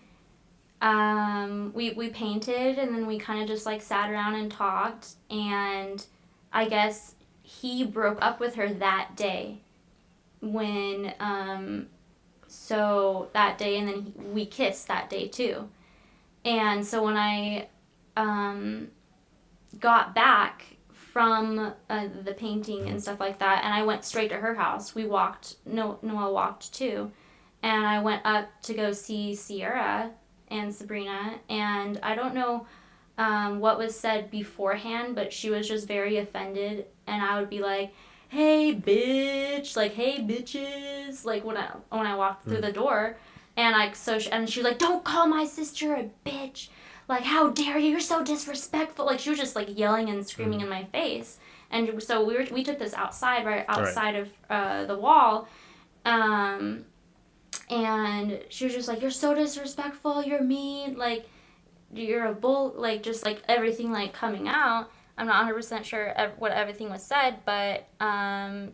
we painted, and then we kind of just like sat around and talked, and I guess he broke up with her that day when so that day, and then we kissed that day too. And so when I got back from the painting and stuff like that, and I went straight to her house. We walked. Noah walked too, and I went up to go see Sierra and Sabrina. And I don't know what was said beforehand, but she was just very offended, and I would be like, "Hey, bitch!" Like, "Hey, bitches!" Like when I walked through the door, and and she was like, "Don't call my sister a bitch." Like, how dare you? You're so disrespectful. Like, she was just like yelling and screaming in my face. And so we took this outside, right outside of the wall. And she was just like, "You're so disrespectful. You're mean. Like, you're a bull." Like, just like everything like coming out. I'm not 100% sure what everything was said, but I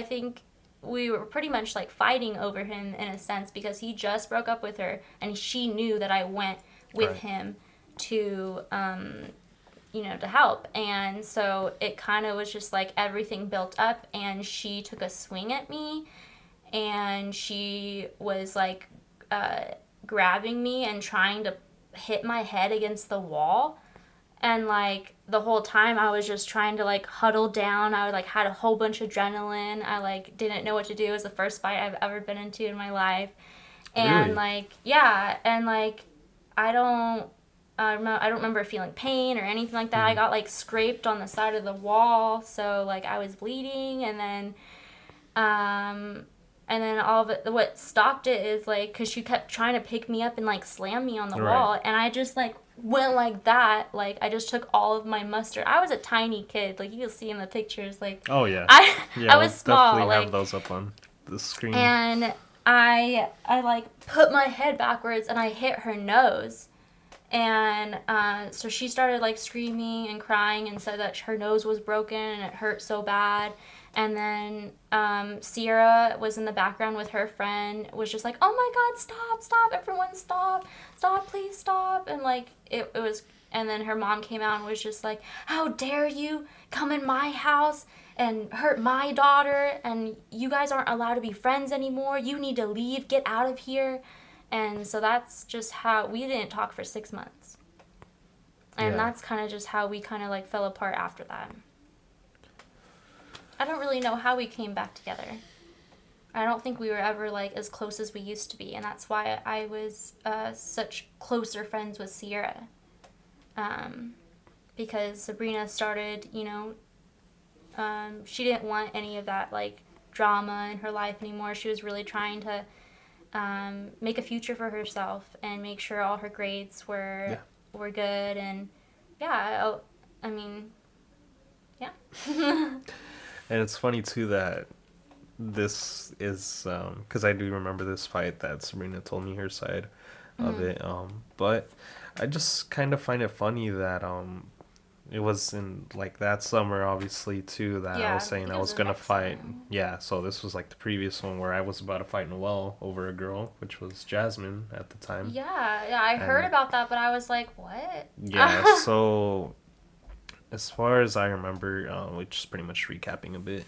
think we were pretty much like fighting over him in a sense, because he just broke up with her, and she knew that I went with him to to help. And so it kind of was just like everything built up, and she took a swing at me, and she was like grabbing me and trying to hit my head against the wall. And like the whole time I was just trying to like huddle down. I like had a whole bunch of adrenaline. I like didn't know what to do. It was the first fight I've ever been into in my life. And Really? like, yeah, and like I don't I don't remember feeling pain or anything like that. I got like scraped on the side of the wall, so like I was bleeding. And then all of it, what stopped it is like, because she kept trying to pick me up and like slam me on the wall, and I just like went like that. Like, I just took all of my mustard. I was a tiny kid, like you can see in the pictures. Like, Oh yeah. I was small. Definitely like, have those up on the screen. and I like put my head backwards and I hit her nose. And so she started like screaming and crying and said that her nose was broken and it hurt so bad. And then Sierra was in the background with her friend, was just like, "Oh my God, stop, everyone stop, please stop." And like it was, and then her mom came out and was just like, "How dare you come in my house and hurt my daughter, and you guys aren't allowed to be friends anymore. You need to leave, get out of here." And so that's just how we didn't talk for 6 months. And that's kind of just how we kind of like fell apart after that. I don't really know how we came back together. I don't think we were ever like as close as we used to be, and that's why I was such closer friends with Sierra. Because Sabrina started, she didn't want any of that like drama in her life anymore. She was really trying to make a future for herself and make sure all her grades were good. And I mean, yeah. And it's funny too that this is because I do remember this fight that Sabrina told me her side of it. But I just kind of find it funny that it was in like that summer, obviously too, that I was saying I was gonna fight. Summer. Yeah, so this was like the previous one where I was about to fight Noelle over a girl, which was Jasmine at the time. Yeah, I heard about that, but I was like, what? Yeah, so as far as I remember, which is pretty much recapping a bit,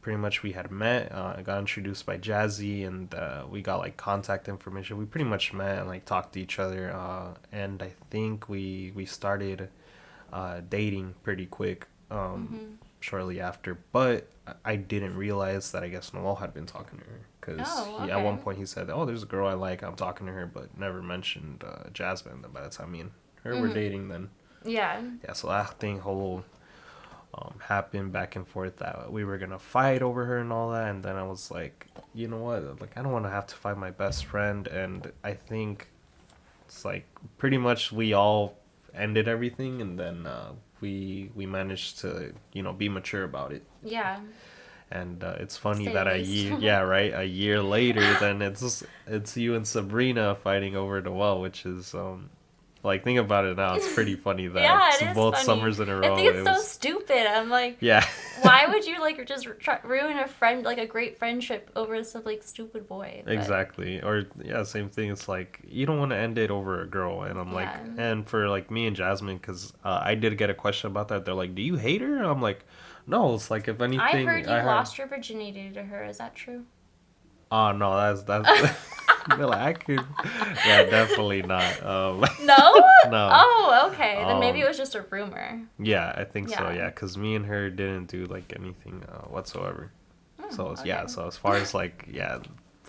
pretty much we had met, I got introduced by Jazzy, and we got like contact information. We pretty much met and like talked to each other, and I think we started dating pretty quick shortly after. But I didn't realize that I guess Noel had been talking to her, because at one point he said, "Oh, there's a girl I like, I'm talking to her," but never mentioned Jasmine. By the time me and her were dating, then Yeah, so that thing whole happened back and forth that we were gonna fight over her and all that. And then I was like, you know what, like I don't want to have to fight my best friend. And I think it's like pretty much we all ended everything, and then we managed to be mature about it. yeah. And it's funny Stay that a least. year a year later then it's you and Sabrina fighting over Noelle, which is like, think about it now, it's pretty funny that Yeah, it's it is both funny. summers in a row. I think it's it so was stupid. I'm like, yeah Why would you like just ruin a friend, like a great friendship, over some like stupid boy? But Exactly. Or yeah, same thing. It's like you don't want to end it over a girl, and I'm like, yeah, and for like me and Jasmine, because I did get a question about that. They're like, "Do you hate her?" I'm like, "No." It's like if I anything, heard you I have. lost your virginity to her. Is that true? Oh no, that's. They're like, I could. Yeah, definitely not. No? No. Oh, okay. Then maybe it Um. was just a rumor. Yeah, I think so. Yeah. Yeah, because me and her didn't do like anything whatsoever. Oh, So okay. yeah. So as far as like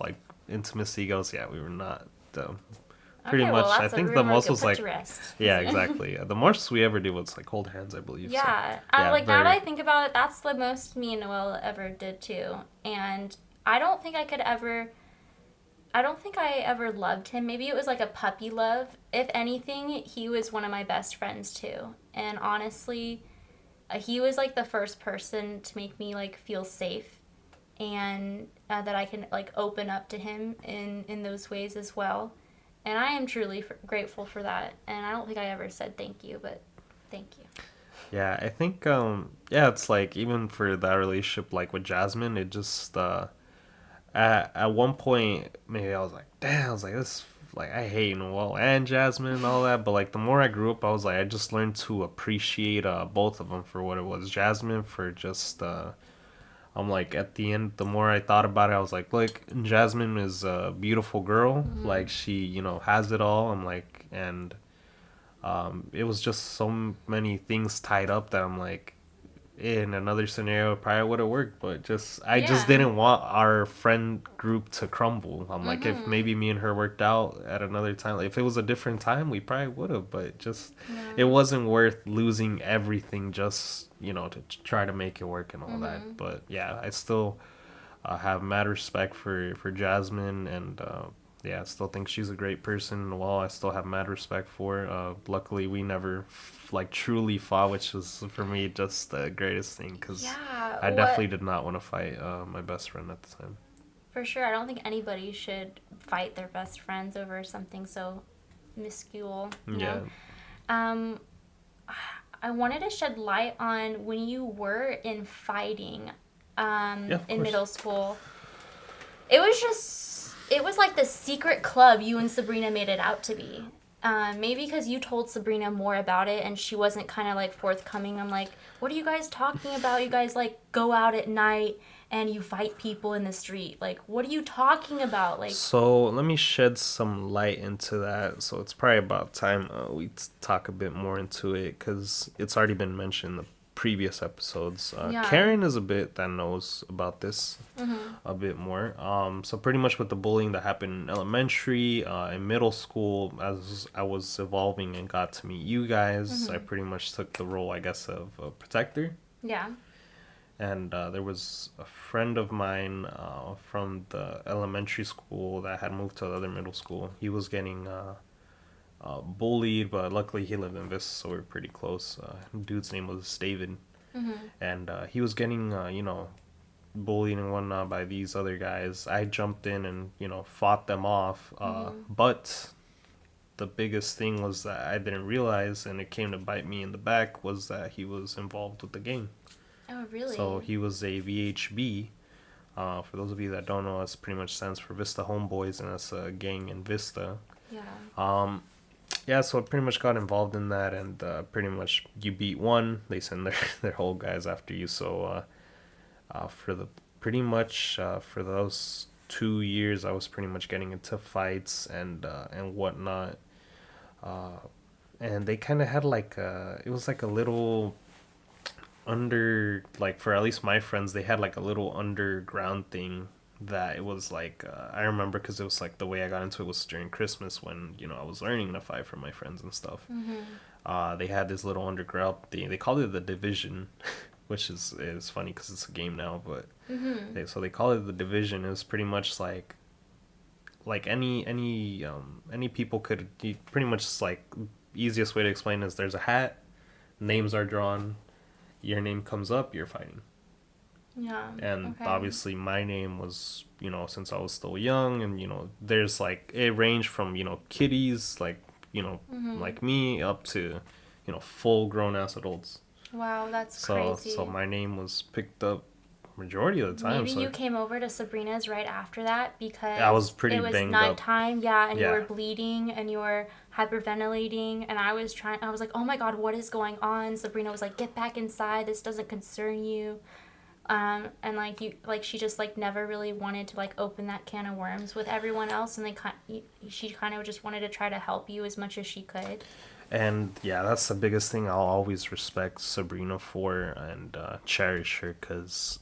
like intimacy goes, yeah, we were not. Pretty Okay, well, much, I that's a think the rumor we most could was put to like, rest. yeah, exactly. The most we ever did was like hold hands, I believe. So Yeah. yeah, Like, now that very. I think about it, that's the most me and Noel ever did, too. And I don't think I could ever. I don't think I ever loved him. Maybe it was like a puppy love. If anything, he was one of my best friends, too. And honestly, he was like the first person to make me like feel safe, and that I can like open up to him in those ways as well. And I am truly grateful for that. And I don't think I ever said thank you, but thank you. Yeah, I think yeah, it's like even for that relationship, like with Jasmine, it just at one point maybe I was like, damn, I was like this. Like I hate Noel and Jasmine and all that, but like the more I grew up, I was like I just learned to appreciate both of them for what it was. Jasmine for just I'm like at the end, the more I thought about it, I was like, look, Jasmine is a beautiful girl. Mm-hmm. Like she, has it all. I'm like, and it was just so many things tied up that I'm like, in another scenario, it probably would have worked, but I just Yeah. didn't want our friend group to crumble. I'm like, if Mm-hmm. maybe me and her worked out at another time, like if it was a different time, we probably would have, but it Yeah. wasn't worth losing everything just, to try to make it work and all Mm-hmm. that. But yeah, I still have mad respect for Jasmine, and yeah, I still think she's a great person. Well, I still have mad respect for her. Luckily, we never like truly fought, which was for me just the greatest thing because Yeah. I definitely What? did not want to fight my best friend at the time. For sure. I don't think anybody should fight their best friends over something so minuscule, you know? Yeah, Um, I wanted to shed light on when you were in fighting yeah, of in course. middle school. It was like the secret club you and Sabrina made it out to be. Maybe because you told Sabrina more about it and she wasn't kind of like forthcoming. I'm like, what are you guys talking about? You guys like go out at night and you fight people in the street. Like, what are you talking about? Like, So let me shed some light into that. So it's probably about time we talk a bit more into it because it's already been mentioned in the previous episodes. yeah. Karen is a bit that knows about this Mm-hmm. a bit more. So pretty much with the bullying that happened in elementary, in middle school, as I was evolving and got to meet you guys, I Mm-hmm. pretty much took the role, I guess, of a protector. Yeah. And there was a friend of mine from the elementary school that had moved to the other middle school. He was getting bullied, but luckily he lived in Vista, so we were pretty close. Dude's name was David, Mm-hmm. and he was getting, bullied and whatnot by these other guys. I jumped in and fought them off. Mm-hmm. But the biggest thing was that I didn't realize, and it came to bite me in the back, was that he was involved with the gang. Oh, really? So he was a VHB. For those of you that don't know, that's pretty much stands for Vista Homeboys, and that's a gang in Vista. Yeah. Um, yeah, so I pretty much got involved in that, and pretty much you beat one, they send their whole guys after you. So for the pretty much for those 2 years, I was pretty much getting into fights and whatnot. Uh, and they kind of had like it was like a little under like for at least my friends they had like a little underground thing that it was like I remember because it was like the way I got into it was during Christmas when I was learning to fight for my friends and stuff. Mm-hmm. They had this little underground thing. They called it the Division, which is funny because it's a game now. But Mm-hmm. so they call it the Division. It was pretty much like any people could pretty much just like easiest way to explain is there's a hat, names are drawn, your name comes up, you're fighting. Yeah. And Okay. obviously my name was since I was still young, and there's like it ranged from kiddies like Mm-hmm. like me up to full grown ass adults. Wow, that's So crazy. my name was picked up majority of the time. Maybe So you came over to Sabrina's right after that I was because pretty it was banged up. nighttime, yeah, and you Yeah. were bleeding and you were hyperventilating. And I was like, oh my God, what is going on? Sabrina was like, get back inside. This doesn't concern you. And like she just like never really wanted to like open that can of worms with everyone else. And she kind of just wanted to try to help you as much as she could. And yeah, that's the biggest thing I'll always respect Sabrina for and cherish her because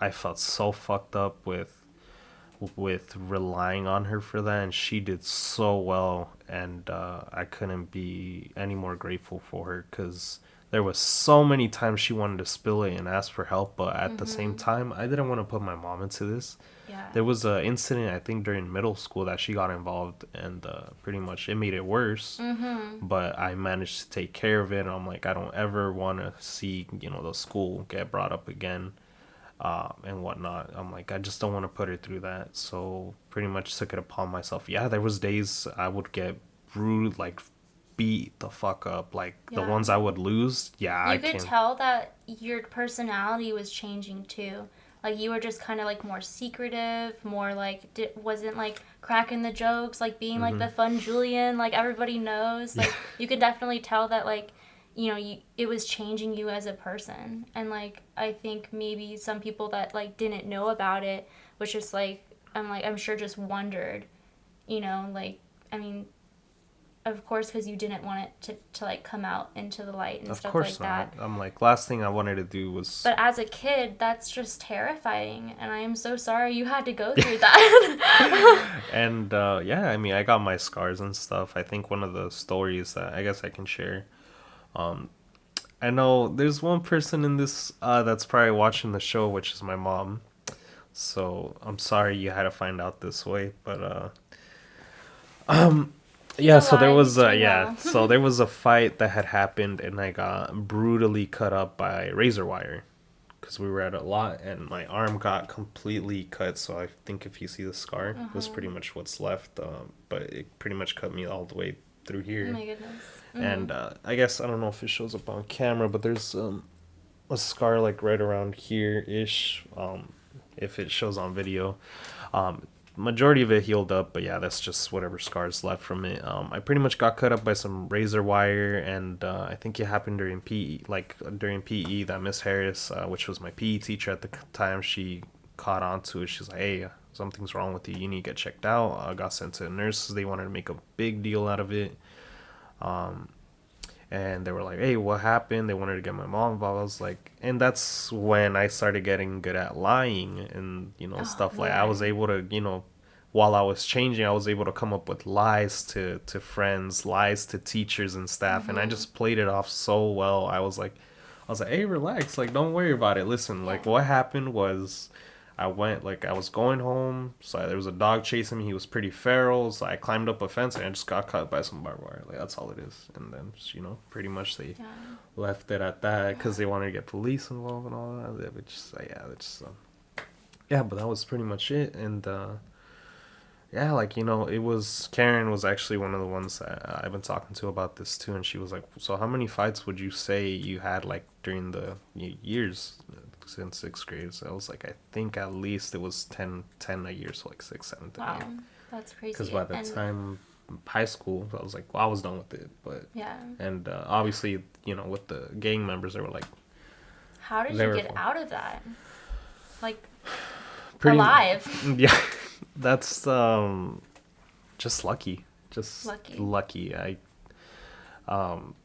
I felt so fucked up with relying on her for that, and she did so well, and I couldn't be any more grateful for her because there was so many times she wanted to spill it and ask for help, but at the same Mm-hmm. time, I didn't want to put my mom into this. Yeah. There was an incident I think during middle school that she got involved, and pretty much it made it worse. Mm-hmm. But I managed to take care of it. I'm like, I don't ever want to see the school get brought up again, and whatnot. I'm like, I just don't want to put her through that. So pretty much took it upon myself. Yeah, there was days I would get bruised, like beat the fuck up, like the Yeah. ones I would lose. Yeah, I You could can. tell that your personality was changing too. Like you were just kind of like more secretive, more like wasn't like cracking the jokes, like being like Hmm. the fun Julian, like everybody knows. Yeah, Like you could definitely tell that like it was changing you as a person. And like I think maybe some people that like didn't know about it was just I'm sure just wondered, like I mean of course because you didn't want it to like come out into the light and of stuff course like not. that. I'm like, last thing I wanted to do was. But as a kid, that's just terrifying, and I am so sorry you had to go through that. And yeah, I mean, I got my scars and stuff. I think one of the stories that I guess I can share. Um, I know there's one person in this that's probably watching the show, which is my mom. So I'm sorry you had to find out this way, but He's yeah. So there alive, he's was doing yeah. well. So there was a fight that had happened, and I got brutally cut up by razor wire because we were at a lot, and my arm got completely cut. So I think if you see the scar, that's Uh-huh. pretty much what's left. But it pretty much cut me all the way through Oh here. my goodness. Mm-hmm. And I guess I don't know if it shows up on camera, but there's a scar like right around here ish. If it shows on video, um, majority of it healed up, but yeah, that's just whatever scars left from it. I pretty much got cut up by some razor wire, and I think it happened during PE, like during PE. That Miss Harris, which was my PE teacher at the time, she caught on to it. She's like, "Hey, something's wrong with you. You need to get checked out." I got sent to the nurses. They wanted to make a big deal out of it. Um, and they were like, "Hey, what happened?" They wanted to get my mom involved. I was like, and that's when I started getting good at lying and Oh stuff like I was man. able to while I was changing, I was able to come up with lies to friends, lies to teachers and staff, and I Mm-hmm. just played it off so well. I was like, "Hey, relax, like don't worry about it. Listen, Yeah. like what happened was." I was going home, so there was a dog chasing me. He was pretty feral, so I climbed up a fence and I just got cut by some barbed wire. Like that's all it is. And then, pretty much they Yeah. left it at that because they wanted to get police involved and all that. Which, yeah, that's yeah. But that was pretty much it. And yeah, like it was Karen was actually one of the ones that I've been talking to about this too, and she was like, "So how many fights would you say you had like during the years since sixth grade?" So I was like, I think at least it was 10 a year, so like six, seventh a Wow. year. That's Because crazy. by the And time high school, I was like, well, I was done with it. But yeah. and obviously, with the gang members, they were like, How did they you were get out of that? Like pretty, alive. yeah. That's just lucky, just Lucky. lucky.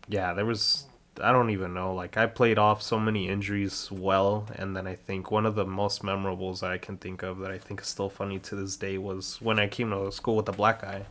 Yeah, there was I don't even know. Like I played off so many injuries well, and then I think one of the most memorables I can think of that I think is still funny to this day was when I came to school with the black eye.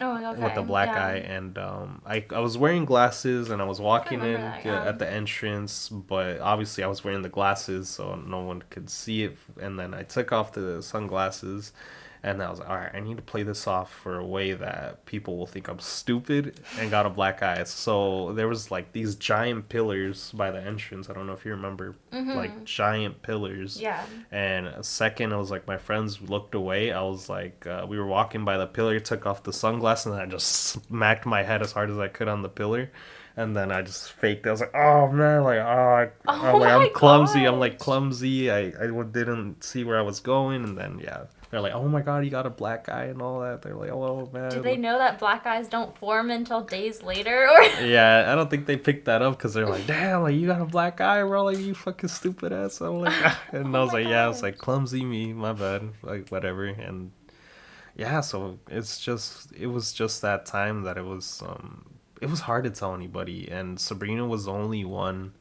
Oh, With the okay. black Yeah. eye, and I was wearing glasses and I was I walking remember in that, yeah. at the entrance, but obviously I was wearing the glasses so no one could see it. And then I took off the sunglasses, and I was like, all right, I need to play this off for a way that people will think I'm stupid, and got a black eye. So there was like these giant pillars by the entrance. I don't know if you remember, like Mm-hmm. giant pillars. Yeah. And a second, I was like, my friends looked away. I was like, we were walking by the pillar, took off the sunglasses, and I just smacked my head as hard as I could on the pillar. And then I just faked it. I was like, oh man, like, Oh I'm my clumsy. I'm like gosh. clumsy. I didn't see where I was going. And then, yeah, they're like, oh my God, you got a black eye and all that. They're like, oh Do they man. know that black eyes don't form until days later? Or Yeah, I don't think they picked that up because they're like, damn, like, you got a black eye, bro. Like, you fucking stupid ass. I'm like, ah. And I oh was my like, yeah, I was gosh. like, clumsy me, my bad. Like, whatever. And yeah, so it was just that time that it was hard to tell anybody. And Sabrina was the only one.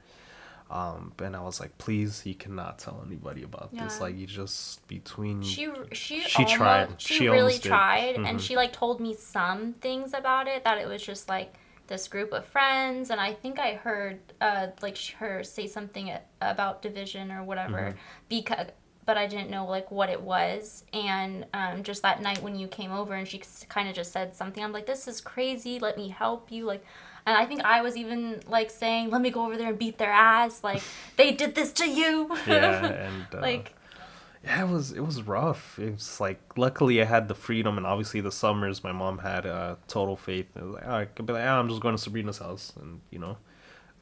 And I was like, please, you cannot tell anybody about this. Yeah. Like, you just between. She She tried. almost she She really almost did. tried, and Hmm. she like told me some things about it, that it was just like this group of friends, and I think I heard like her say something about division or Hmm. whatever, because but I didn't know like what it was. And just that night when you came over and she kind of just said something, I'm like, this is crazy, let me help you, like. And I think I was even like saying, let me go over there and beat their ass, like they did this to you. Yeah, and Like, yeah, it was rough. It's like luckily I had the freedom, and obviously the summers my mom had total faith. It was like, oh, I could be like, oh, I'm just going to Sabrina's house, and for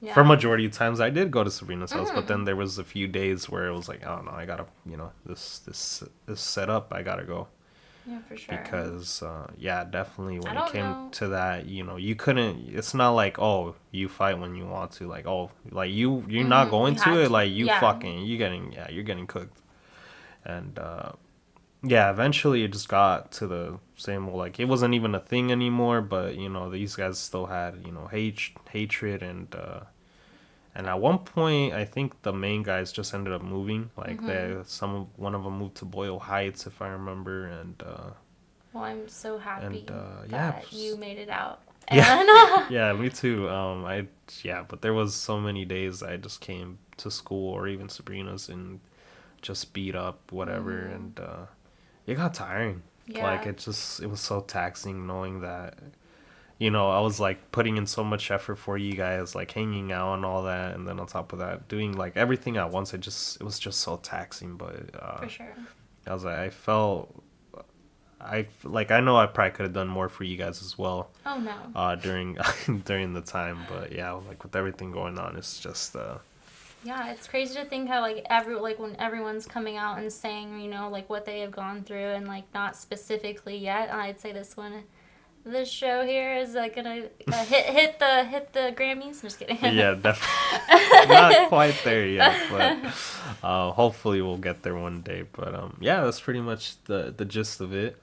yeah. majority of times I did go to Sabrina's house, but Mm-hmm. then there was a few days where it was like, oh no, I gotta, this set up, I gotta go Yeah, for sure. because yeah, definitely I when it don't came know. to that, you couldn't. It's not like, oh, you fight when you want to, like, oh, like you're not Mm-hmm. going You to had it, to. like Yeah. you're getting cooked. And yeah, eventually it just got to the same, like, it wasn't even a thing anymore, but these guys still had hatred. And at one point I think the main guys just ended up moving, like Mm-hmm. one of them moved to Boyle Heights, if I remember. Well, I'm so And happy yeah. that you made it out. Yeah. And Yeah, me too. Yeah, but there was so many days I just came to school or even Sabrina's and just beat up whatever. mm-hmm. And it got tiring. Like, Yeah. it was so taxing knowing that I was like putting in so much effort for you guys, like hanging out and all that, and then on top of that doing like everything at once. It was just so taxing. But For sure. I was like, I felt I know I probably could have done more for you guys as well Oh no. during during the time. But yeah, like with everything going on, it's just Yeah, it's crazy to think how like when everyone's coming out and saying, like what they have gone through, and like not specifically yet. I'd say this show here is like gonna hit the Grammys. I'm just kidding. yeah, definitely not quite there yet, but hopefully we'll get there one day. But yeah, that's pretty much the gist of it.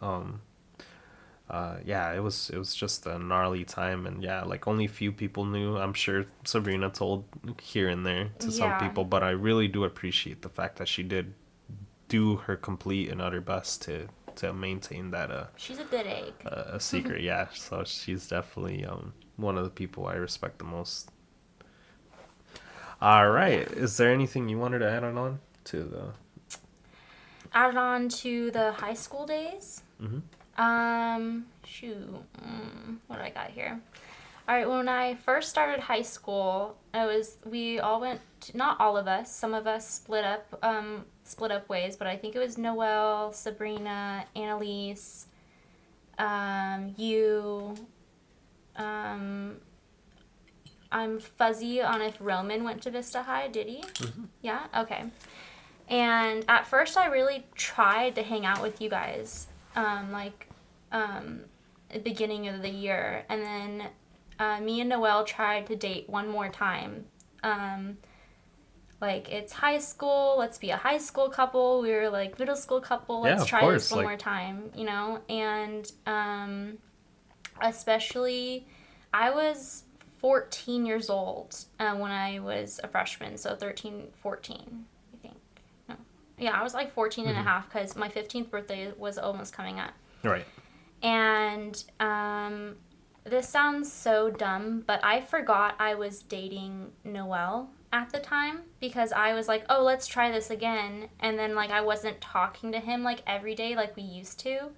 Yeah, it was just a gnarly time, and yeah, like only few people knew. I'm sure Sabrina told here and there to some Yeah, people, but I really do appreciate the fact that she did do her complete and utter best to maintain that she's a good egg. a secret. Yeah, so she's definitely one of the people I respect the most. All Yeah. right, is there anything you wanted to add on to the? Added on to the high school days. Mm-hmm. Shoot. What do I got here? All right, when I first started high school, we all went not all of us, some of us split up ways, but I think it was Noelle, Sabrina, Annalise, you, um, I'm fuzzy on if Roman went to Vista High. Did he? Mm-hmm. Yeah? Okay. And at first, I really tried to hang out with you guys, at the beginning of the year. And then me and Noelle tried to date one more time. Like, it's high school, let's be a high school couple. We were like middle school couple, Yeah, let's of try this course. one Like, more time, And especially, I was 14 years old when I was a freshman, so 13, 14, I think. No. Yeah, I was like 14 and a mm-hmm. half because my 15th birthday was almost coming up. Right. And this sounds so dumb, but I forgot I was dating Noelle at the time because I was like, oh, let's try this again. And then, like, I wasn't talking to him, like, every day like we used to.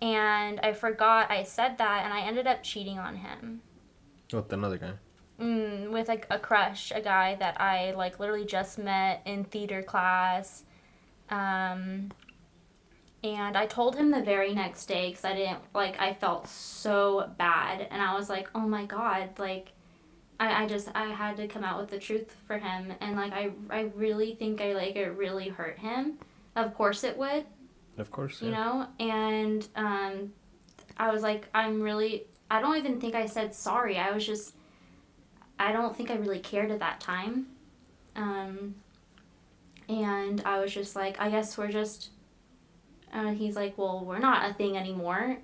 And I forgot I said that, and I ended up cheating on him. With another guy. With, like, a crush, a guy that I, like, literally just met in theater class. And I told him the very next day because I didn't, like, I felt so bad. And I was like, oh my God, like, I had to come out with the truth for him, and like I really think it really hurt him. Of course it would. Of course, you know, and I was like, I don't even think I said sorry. I don't think I really cared at that time. And I was just like, I guess we're just, he's like, well, we're not a thing anymore.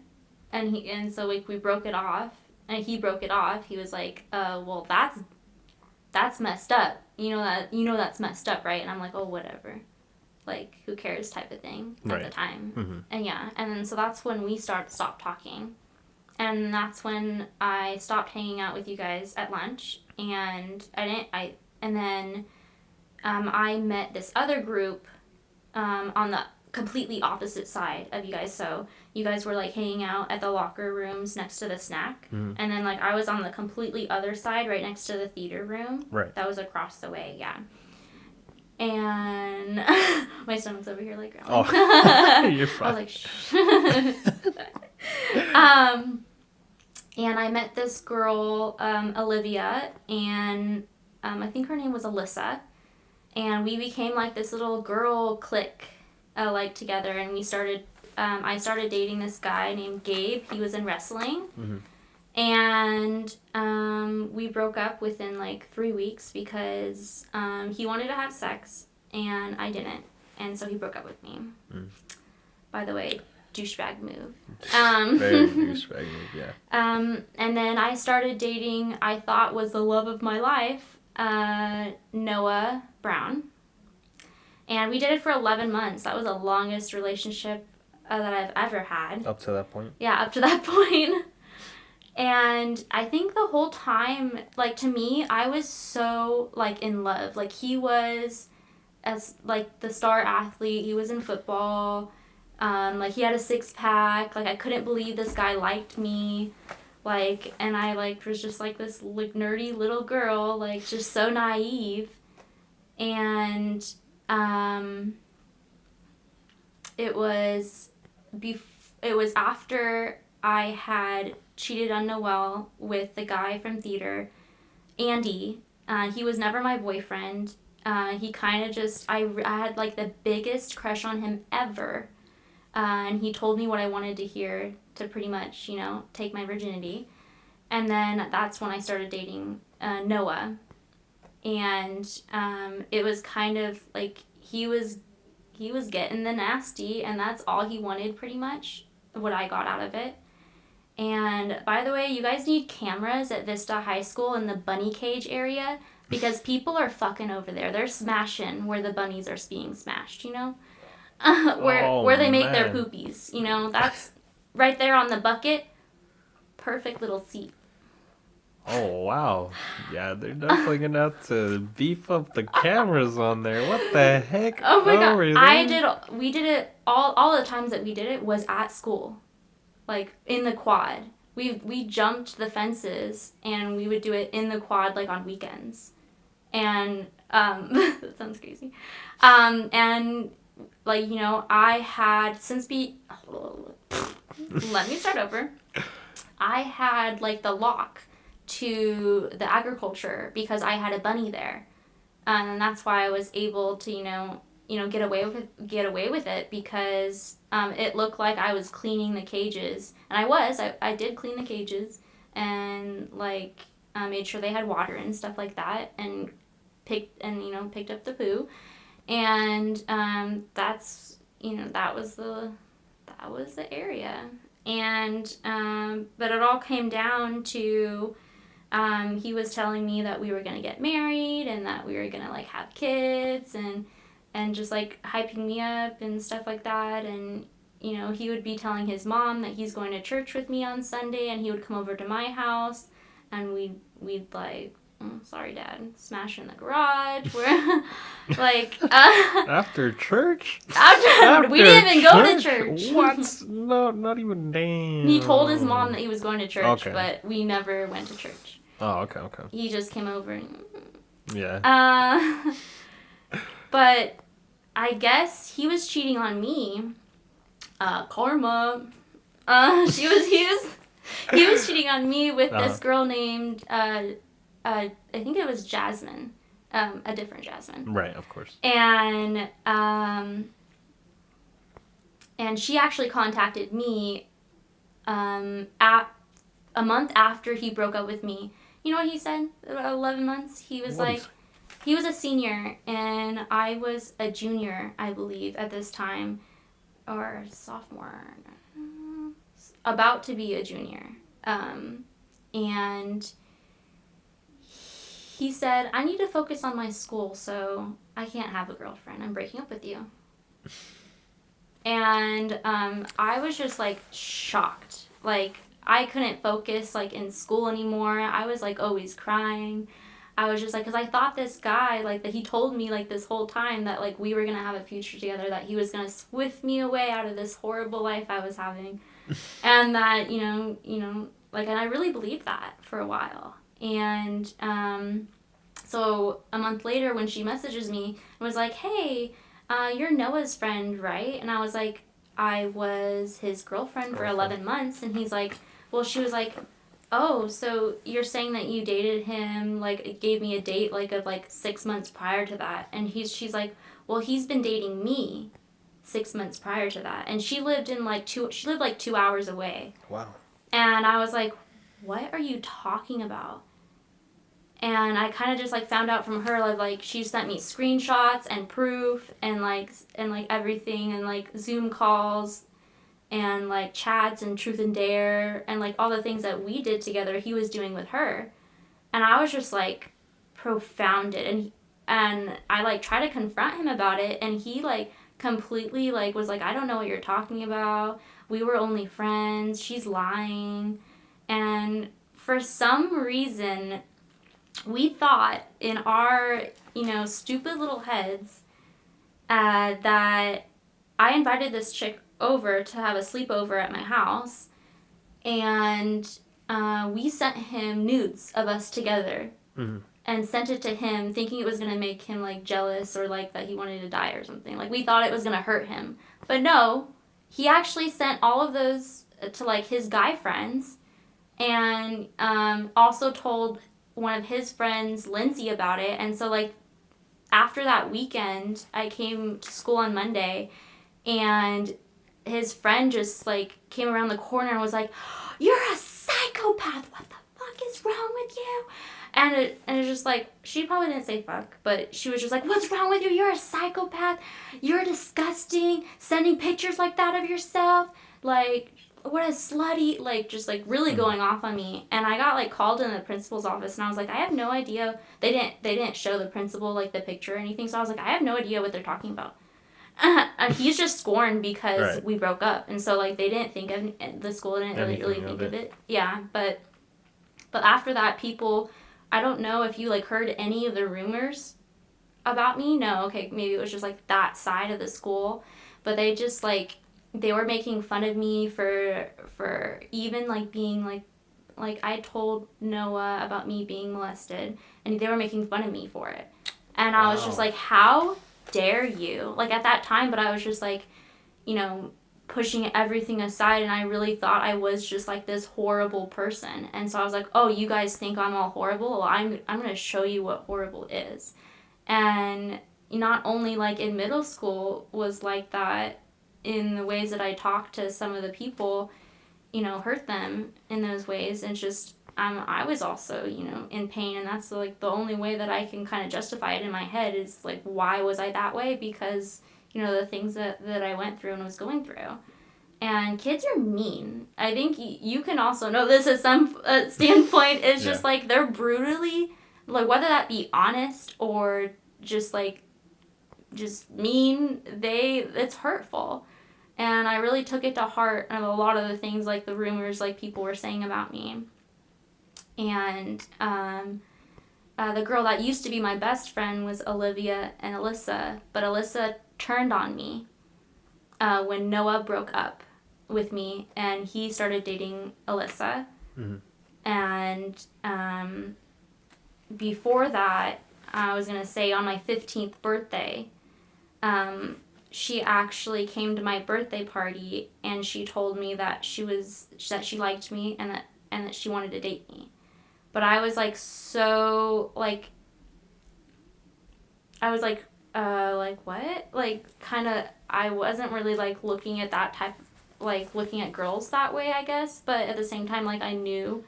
And so like we broke it off, and he broke it off. He was like, well, that's messed up. That's messed up, right? And I'm like, oh, whatever. Like, who cares type of thing at the time. Mm-hmm. And yeah, and then so that's when we stopped talking. And that's when I stopped hanging out with you guys at lunch. And then I met this other group on the completely opposite side of you guys. So you guys were like hanging out at the locker rooms next to the snack. Mm-hmm. And then like I was on the completely other side right next to the theater room. Right. That was across the way, yeah. And my stomach's over here like growling. Oh, you're fine. I was like, shh. And I met this girl, Olivia, and I think her name was Alyssa. And we became like this little girl clique, like together. And we started, I started dating this guy named Gabe. He was in wrestling. Mm-hmm. And we broke up within like 3 weeks because he wanted to have sex and I didn't. And so he broke up with me. Mm. By the way, douchebag move. Very douchebag move, yeah. And then I started dating, I thought was the love of my life, Noah Brown. And we did it for 11 months. That was the longest relationship that I've ever had. Up to that point? Yeah, up to that point. And I think the whole time, like, to me, I was so, like, in love. Like, he was, as, like, the star athlete. He was in football. Like, he had a six-pack. Like, I couldn't believe this guy liked me. Like, and I, like, was just, like, this, like, nerdy little girl. Like, just so naive. And, it was after I had cheated on Noelle with the guy from theater, Andy. He was never my boyfriend. He kind of just, I had like the biggest crush on him ever. And he told me what I wanted to hear to pretty much, take my virginity. And then that's when I started dating Noah. And it was kind of like he was getting the nasty, and that's all he wanted pretty much, what I got out of it. And by the way, you guys need cameras at Vista High School in the bunny cage area because people are fucking over there. They're smashing where the bunnies are being smashed, where they make their poopies, That's right there on the bucket. Perfect little seat. Oh, wow. Yeah, they're definitely going to have to beef up the cameras on there. What the heck? Oh my God. We did it, all the times that we did it was at school. Like, in the quad. We jumped the fences, and we would do it in the quad, like, on weekends. And, that sounds crazy. And, like, I had, let me start over. I had, like, the lock to the agriculture because I had a bunny there. And that's why I was able to, get away with it because it looked like I was cleaning the cages, and I did clean the cages and like made sure they had water and stuff like that, and picked up the poo, and that's that was the area, and but it all came down to he was telling me that we were gonna get married and that we were gonna like have kids and just like hyping me up and stuff like that. And he would be telling his mom that he's going to church with me on Sunday, and he would come over to my house, and we'd like, sorry Dad, smash in the garage. We're like after church? After we didn't even go to church. What? No, not even. Damn. He told his mom that he was going to church, okay. But we never went to church. Oh, okay. He just came over and yeah. But I guess he was cheating on me. Karma. He was cheating on me with this girl named I think it was Jasmine, a different Jasmine. Right, of course. And she actually contacted me at a month after he broke up with me. You know what he said? About 11 months. He was like, he was a senior and I was a junior, I believe, at this time, or sophomore, about to be a junior. And he said, I need to focus on my school, so I can't have a girlfriend. I'm breaking up with you. And I was just like shocked. Like, I couldn't focus like in school anymore. I was like always crying. I was just like, because I thought this guy, like, that he told me like this whole time that like we were gonna have a future together, that he was gonna swift me away out of this horrible life I was having, and that like, and I really believed that for a while. And so a month later, when she messages me and was like, hey, you're Noah's friend, right? And I was like, I was his girlfriend for 11 months. And he's like, well, she was like, oh, so you're saying that you dated him, like, it gave me a date, like, of, like, 6 months prior to that. And she's like, well, he's been dating me 6 months prior to that. And she lived like 2 hours away. Wow. And I was like, what are you talking about? And I kind of just like found out from her, like she sent me screenshots and proof and like everything, and like Zoom calls and like chats and Truth and Dare and like all the things that we did together he was doing with her. And I was just like profounded, and I like tried to confront him about it, and he like completely like was like, I don't know what you're talking about. We were only friends. She's lying. And for some reason, we thought in our, stupid little heads that I invited this chick over to have a sleepover at my house, and we sent him nudes of us together. Mm-hmm. And sent it to him thinking it was going to make him like jealous, or like that he wanted to die or something. Like, we thought it was going to hurt him. But no, he actually sent all of those to like his guy friends, and also told one of his friends, Lindsay, about it. And so like after that weekend, I came to school on Monday, and his friend just like came around the corner and was like, you're a psychopath, what the fuck is wrong with you? And it's just like, she probably didn't say fuck, but she was just like, what's wrong with you? You're a psychopath. You're disgusting. Sending pictures like that of yourself. Like, what a slutty, like, just like really going off on me. And I got like called in the principal's office, and I was like, I have no idea. They didn't show the principal like the picture or anything. So I was like, I have no idea what they're talking about. And he's just scorned because we broke up. And so like they didn't think of, the school didn't really think of it. Yeah. But after that, people, I don't know if you like heard any of the rumors about me. No, okay, maybe it was just like that side of the school, but they just like, they were making fun of me for even like being like I told Noah about me being molested, and they were making fun of me for it. And I was just like, how dare you? Like at that time, but I was just like, pushing everything aside, and I really thought I was just like this horrible person. And so I was like, oh, you guys think I'm all horrible? Well, I'm going to show you what horrible is. And not only like in middle school was like that, in the ways that I talked to some of the people, hurt them in those ways. And just I was also, in pain, and that's like the only way that I can kind of justify it in my head is like, why was I that way? Because the things that I went through and was going through. And kids are mean. I think you can also know this at some standpoint. Is just like, they're brutally, like, whether that be honest or just like, just mean, it's hurtful. And I really took it to heart of a lot of the things, like the rumors, like people were saying about me. And the girl that used to be my best friend was Olivia and Alyssa, but Alyssa turned on me when Noah broke up with me, and he started dating Alyssa. Mm-hmm. And before that, I was going to say on my 15th birthday, she actually came to my birthday party, and she told me that she liked me, and that she wanted to date me. But I was like so like what? Like kind of I wasn't really like looking at that type like looking at girls that way, I guess, but at the same time like I knew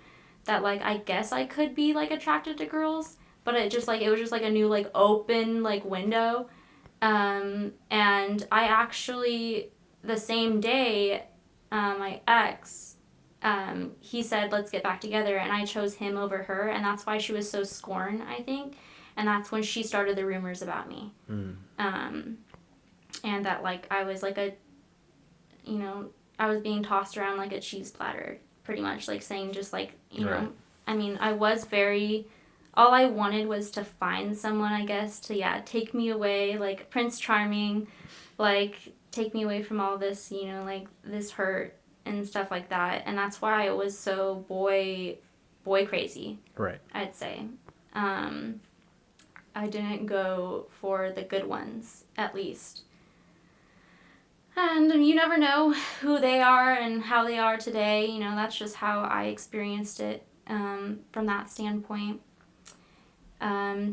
that like I guess I could be like attracted to girls, but it was just like a new like open like window. And I actually the same day my ex he said let's get back together and I chose him over her and that's why she was so scorned, I think. And that's when she started the rumors about me. Um, and that like I was like a, you know, I was being tossed around like a cheese platter, pretty much like saying just like Right. I mean I was very. All I wanted was to find someone, I guess, to take me away, like Prince Charming, like take me away from all this, like this hurt and stuff like that. And that's why I was so boy crazy. Right. I'd say. Um, I didn't go for the good ones, at least. And you never know who they are and how they are today. That's just how I experienced it from that standpoint.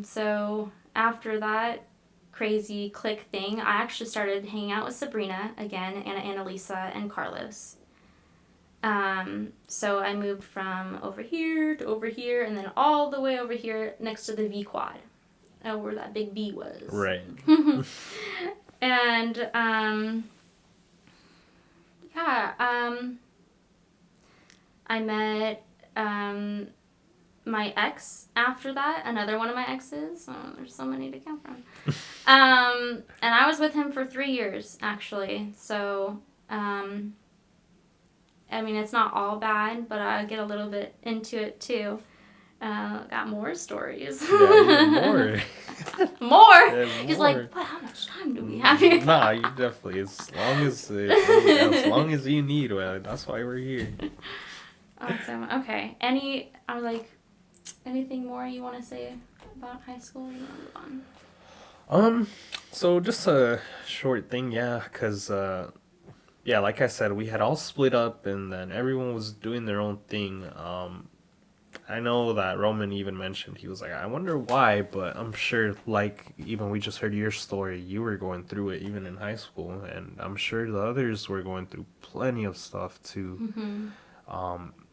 So after that crazy click thing, I actually started hanging out with Sabrina again, and Annalisa, and Carlos. So I moved from over here to over here, and then all the way over here next to the V quad, where that big B was. Right. And I met my ex after that, another one of my exes. Oh, there's so many to count from. And I was with him for 3 years, actually. So, I mean, it's not all bad, but I get a little bit into it, too. Got more stories. Yeah, more. More? Yeah, He's more. like, what? How much time do we have here? Nah, you definitely, as long as you need, well, that's why we're here. Awesome. Okay. Anything more you want to say about high school? You want to move on? So just a short thing, yeah, because, yeah, like I said, we had all split up and then everyone was doing their own thing. I know that Roman even mentioned, he was like, I wonder why, but I'm sure, like, even we just heard your story, you were going through it even in high school, and I'm sure the others were going through plenty of stuff too. Mm-hmm.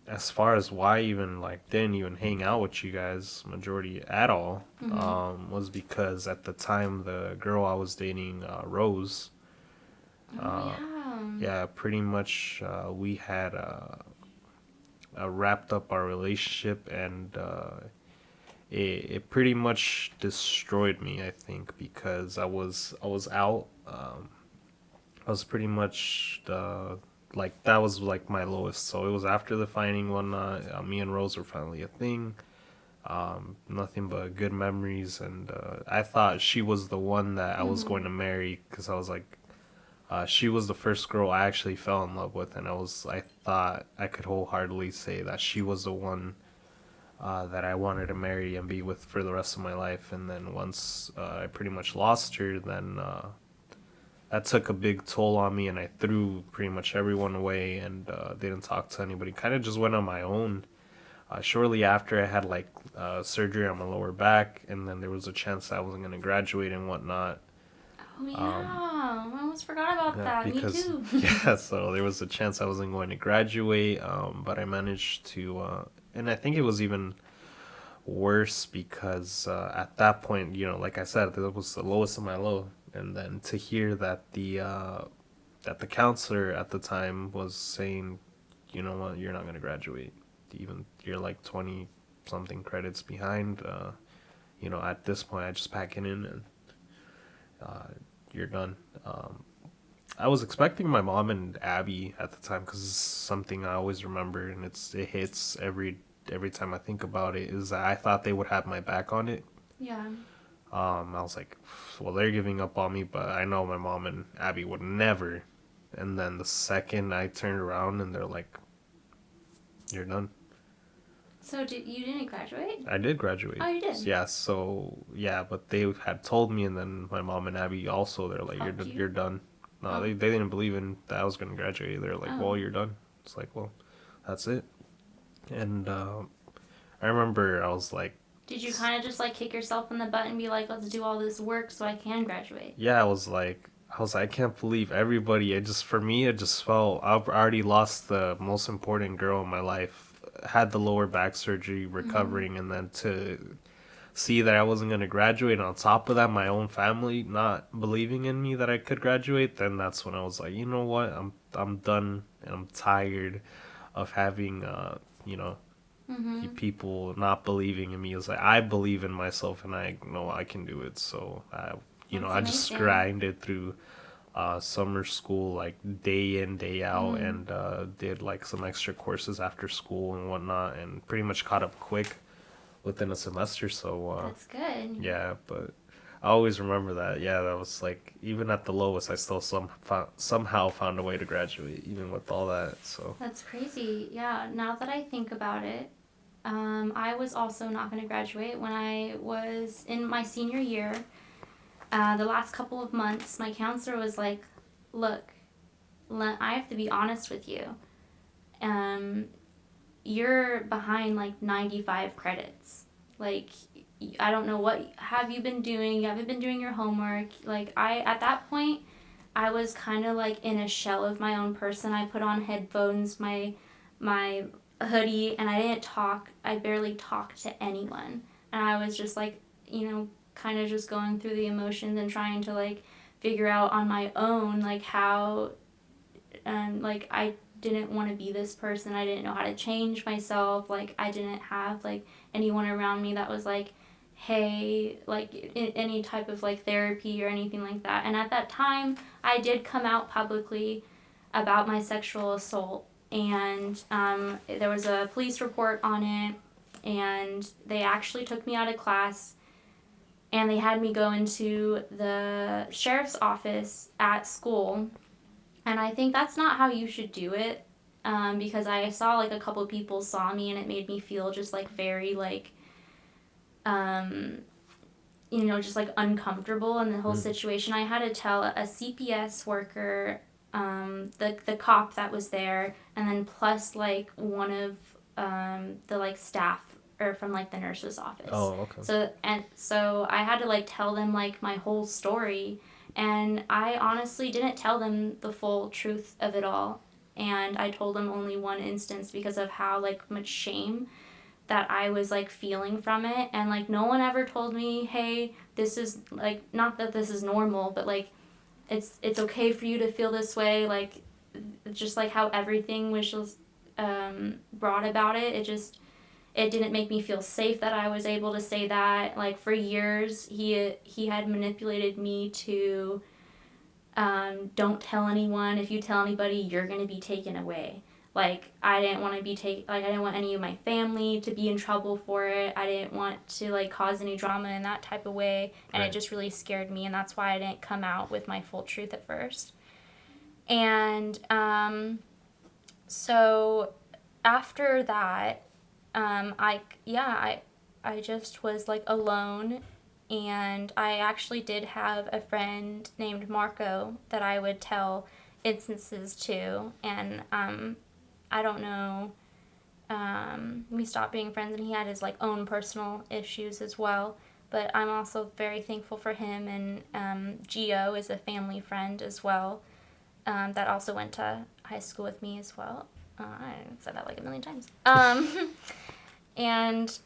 As far as why even, like, didn't even hang out with you guys, majority at all, was because at the time the girl I was dating, Rose, Oh, yeah, pretty much we had wrapped up our relationship, and it pretty much destroyed me, I think, because I was out. I was pretty much like that was like my lowest. So it was after the fighting one. Me and Rose were finally a thing. Nothing but good memories, and I thought she was the one that I was going to marry because I was like, she was the first girl I actually fell in love with, and I thought I could wholeheartedly say that she was the one that I wanted to marry and be with for the rest of my life. And then once I pretty much lost her, then that took a big toll on me, and I threw pretty much everyone away and didn't talk to anybody. Kind of just went on my own. Shortly after, I had like surgery on my lower back, and then there was a chance that I wasn't going to graduate and whatnot. Oh, yeah. I almost forgot about that. Because, Me too. yeah, so there was a chance I wasn't going to graduate, but I managed to, and I think it was even worse because at that point, like I said, that was the lowest of my low, and then to hear that the counselor at the time was saying, you know what, you're not going to graduate, even you're like 20 something credits behind, at this point I just pack it in and you're done. I was expecting my mom and Abby at the time because it's something I always remember, and it hits every time I think about it, is that I thought they would have my back on it. Yeah. I was like, well, they're giving up on me, but I know my mom and Abby would never. And then the second I turned around and they're like, you're done. So you didn't graduate? I did graduate. Oh, you did? Yeah, so, yeah, but they had told me, and then my mom and Abby also, they're like, you're done. No, they didn't believe in that I was going to graduate. They're like, well, you're done. It's like, well, that's it. And I I remember I was like, Did you kind of just like kick yourself in the butt and be like, let's do all this work so I can graduate? yeah, I can't believe everybody. For me, it just felt I've already lost the most important girl in my life. Had the lower back surgery, Mm-hmm. recovering, and then to see that I wasn't going to graduate, and on top of that, my own family not believing in me that I could graduate, then that's when I was like, you know what, I'm done, and I'm tired of having, Mm-hmm. people not believing in me. It's like I believe in myself, and I know I can do it. So That's I just amazing. grinded through summer school like day in day out, Mm-hmm. and did like some extra courses after school and whatnot, and pretty much caught up quick within a semester. So That's good. yeah, but I always remember that. Yeah, that was like even at the lowest, I still somehow found a way to graduate, even with all that. So That's crazy. Yeah, now that I think about it, I was also not going to graduate when I was in my senior year. The last couple of months, my counselor was like, look, I have to be honest with you. Um, you're behind like 95 credits. Like, I don't know what have you been doing. You haven't been doing your homework. Like, at that point, I was kind of like in a shell of my own person. I put on headphones, my hoodie, and I didn't talk. I barely talked to anyone. And I was just like, kind of just going through the emotions and trying to like figure out on my own like how like I didn't want to be this person. I didn't know how to change myself. Like I didn't have like anyone around me that was like, hey, like any type of like therapy or anything like that. And at that time, I did come out publicly about my sexual assault, and there was a police report on it, and they actually took me out of class. And they had me go into the sheriff's office at school, and I think that's not how you should do it, because I saw like a couple people saw me and it made me feel just like very like, um, just like uncomfortable in the whole mm. situation. I had to tell a CPS worker, the cop that was there, and then plus like one of the like staff or from like the nurse's office. Oh, okay. So I had to like tell them like my whole story, and I honestly didn't tell them the full truth of it all. And I told them only one instance because of how like much shame that I was like feeling from it. And like no one ever told me, hey, this is like not that this is normal, but like it's okay for you to feel this way. Like just like how everything was just brought about it. It didn't make me feel safe that I was able to say that. Like for years, he had manipulated me to, don't tell anyone. If you tell anybody, you're gonna be taken away. Like I didn't want to be I didn't want any of my family to be in trouble for it. I didn't want to like cause any drama in that type of way, and it Right. just really scared me, and that's why I didn't come out with my full truth at first. And so after that, I just was like alone, and I actually did have a friend named Marco that I would tell instances to, and I don't know. We stopped being friends, and he had his like own personal issues as well. But I'm also very thankful for him, and Gio is a family friend as well, that also went to high school with me as well. I said that like a million times. And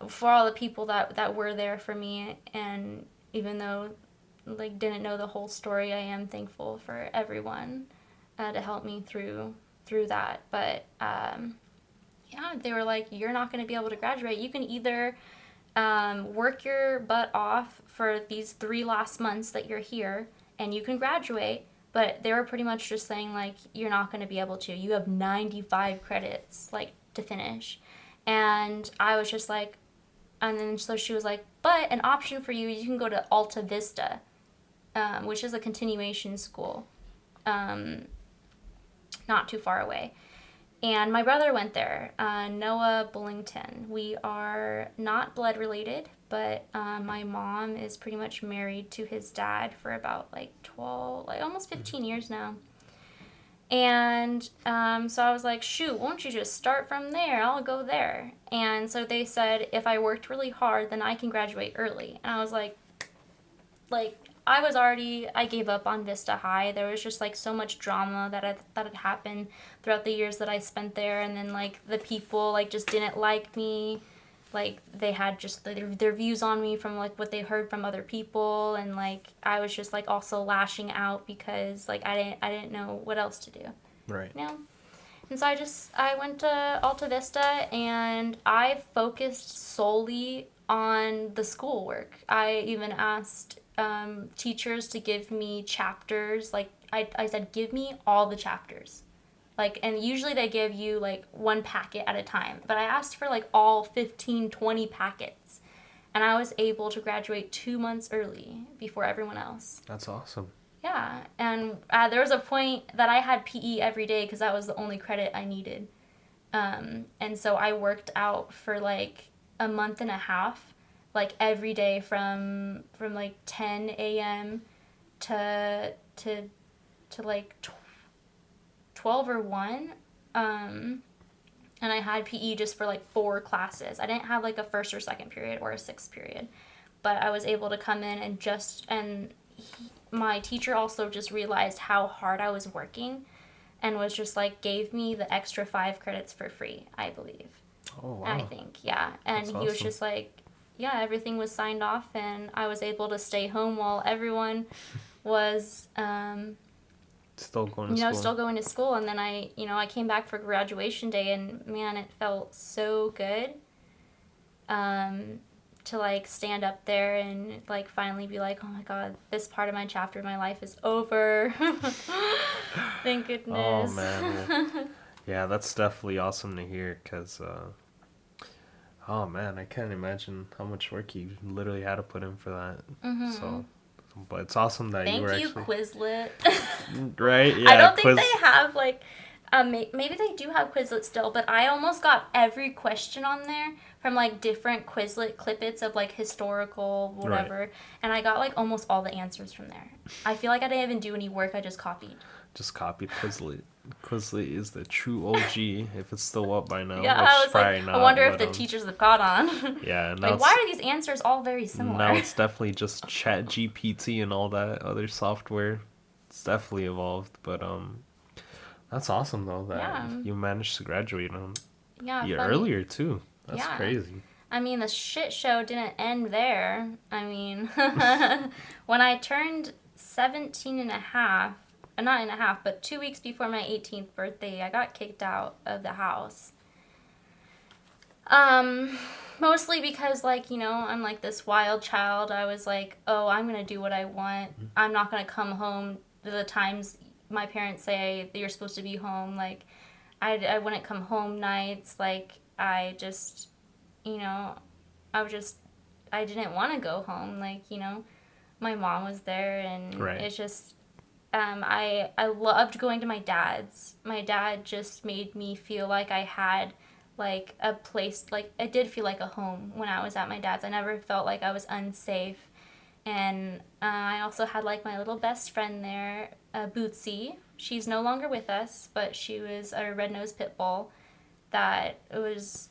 for all the people that were there for me, and even though like didn't know the whole story, I am thankful for everyone to help me through that. But yeah, they were like, you're not going to be able to graduate. You can either work your butt off for these 3 last months that you're here, and you can graduate. But they were pretty much just saying like, you're not going to be able to. You have 95 credits like to finish, and I was just like, and then so she was like, but an option for you, you can go to Alta Vista, which is a continuation school, um, not too far away. And my brother went there, Noah Bullington. We are not blood related, but my mom is pretty much married to his dad for about like 12, like almost 15 years now. And so I was like, shoot, won't you just start from there? I'll go there. And so they said if I worked really hard, then I can graduate early. And I was like I gave up on Vista High. There was just like so much drama that had happened throughout the years that I spent there, and then like the people like just didn't like me. Like they had just their views on me from like what they heard from other people, and like I was just like also lashing out because like I didn't know what else to do. Right. You know? And so I went to Alta Vista and I focused solely on the schoolwork. I even asked teachers to give me chapters. Like I said, give me all the chapters. Like, and usually they give you like one packet at a time. But I asked for like all 15, 20 packets. And I was able to graduate 2 months early before everyone else. That's awesome. Yeah, and there was a point that I had PE every day because that was the only credit I needed. And so I worked out for like a month and a half, like every day from like 10 a.m. to like 12 or 1. And I had PE just for like 4 classes. I didn't have like a first or second period or a sixth period, but I was able to come in and my teacher also just realized how hard I was working and was just like gave me the extra 5 credits for free, I believe. Oh, wow. I think, yeah. And That's he was awesome. just like, yeah, everything was signed off and I was able to stay home while everyone was Still going to you know, school. still going to school. And then I came back for graduation day and man, it felt so good. To like stand up there and like finally be like, oh my god, this part of my chapter of my life is over. Thank Oh, goodness. man. Well, yeah, that's definitely awesome to hear because, oh, man, I can't imagine how much work you literally had to put in for that. Mm-hmm. So, but it's awesome that you Thank were you, actually... Quizlet. Right? I Yeah, don't think quiz... they have like maybe they do have Quizlet still, but I almost got every question on there from like different Quizlet clippets of like historical whatever, Right. and I got like almost all the answers from there. I feel like I didn't even do any work, I just copied. Just copied Quizlet. Quizlet is the true OG, if it's still up by now, Yeah, which I is was like, probably I not, wonder if but, the teachers have caught on. yeah, now Like, it's... why are these answers all very Now similar? it's definitely just Chat GPT and all that other software. It's definitely evolved, but that's awesome though that Yeah. you managed to graduate Yeah, yeah, funny. earlier too. That's Yeah. crazy. I mean, the shit show didn't end there. I mean, when I turned 17 and a half, not and a half, but 2 weeks before my 18th birthday, I got kicked out of the house. Mostly because, like, I'm like this wild child. I was like, oh, I'm going to do what I want. I'm not going to come home the times my parents say that you're supposed to be home. Like, I wouldn't come home nights. Like, I just, you know, I was just, I didn't want to go home. Like, my mom was there and Right. it's just, I loved going to my dad's. My dad just made me feel like I had like a place, like it did feel like a home when I was at my dad's. I never felt like I was unsafe. And I also had like my little best friend there, Bootsy. She's no longer with us, but she was a red-nosed pit bull that was,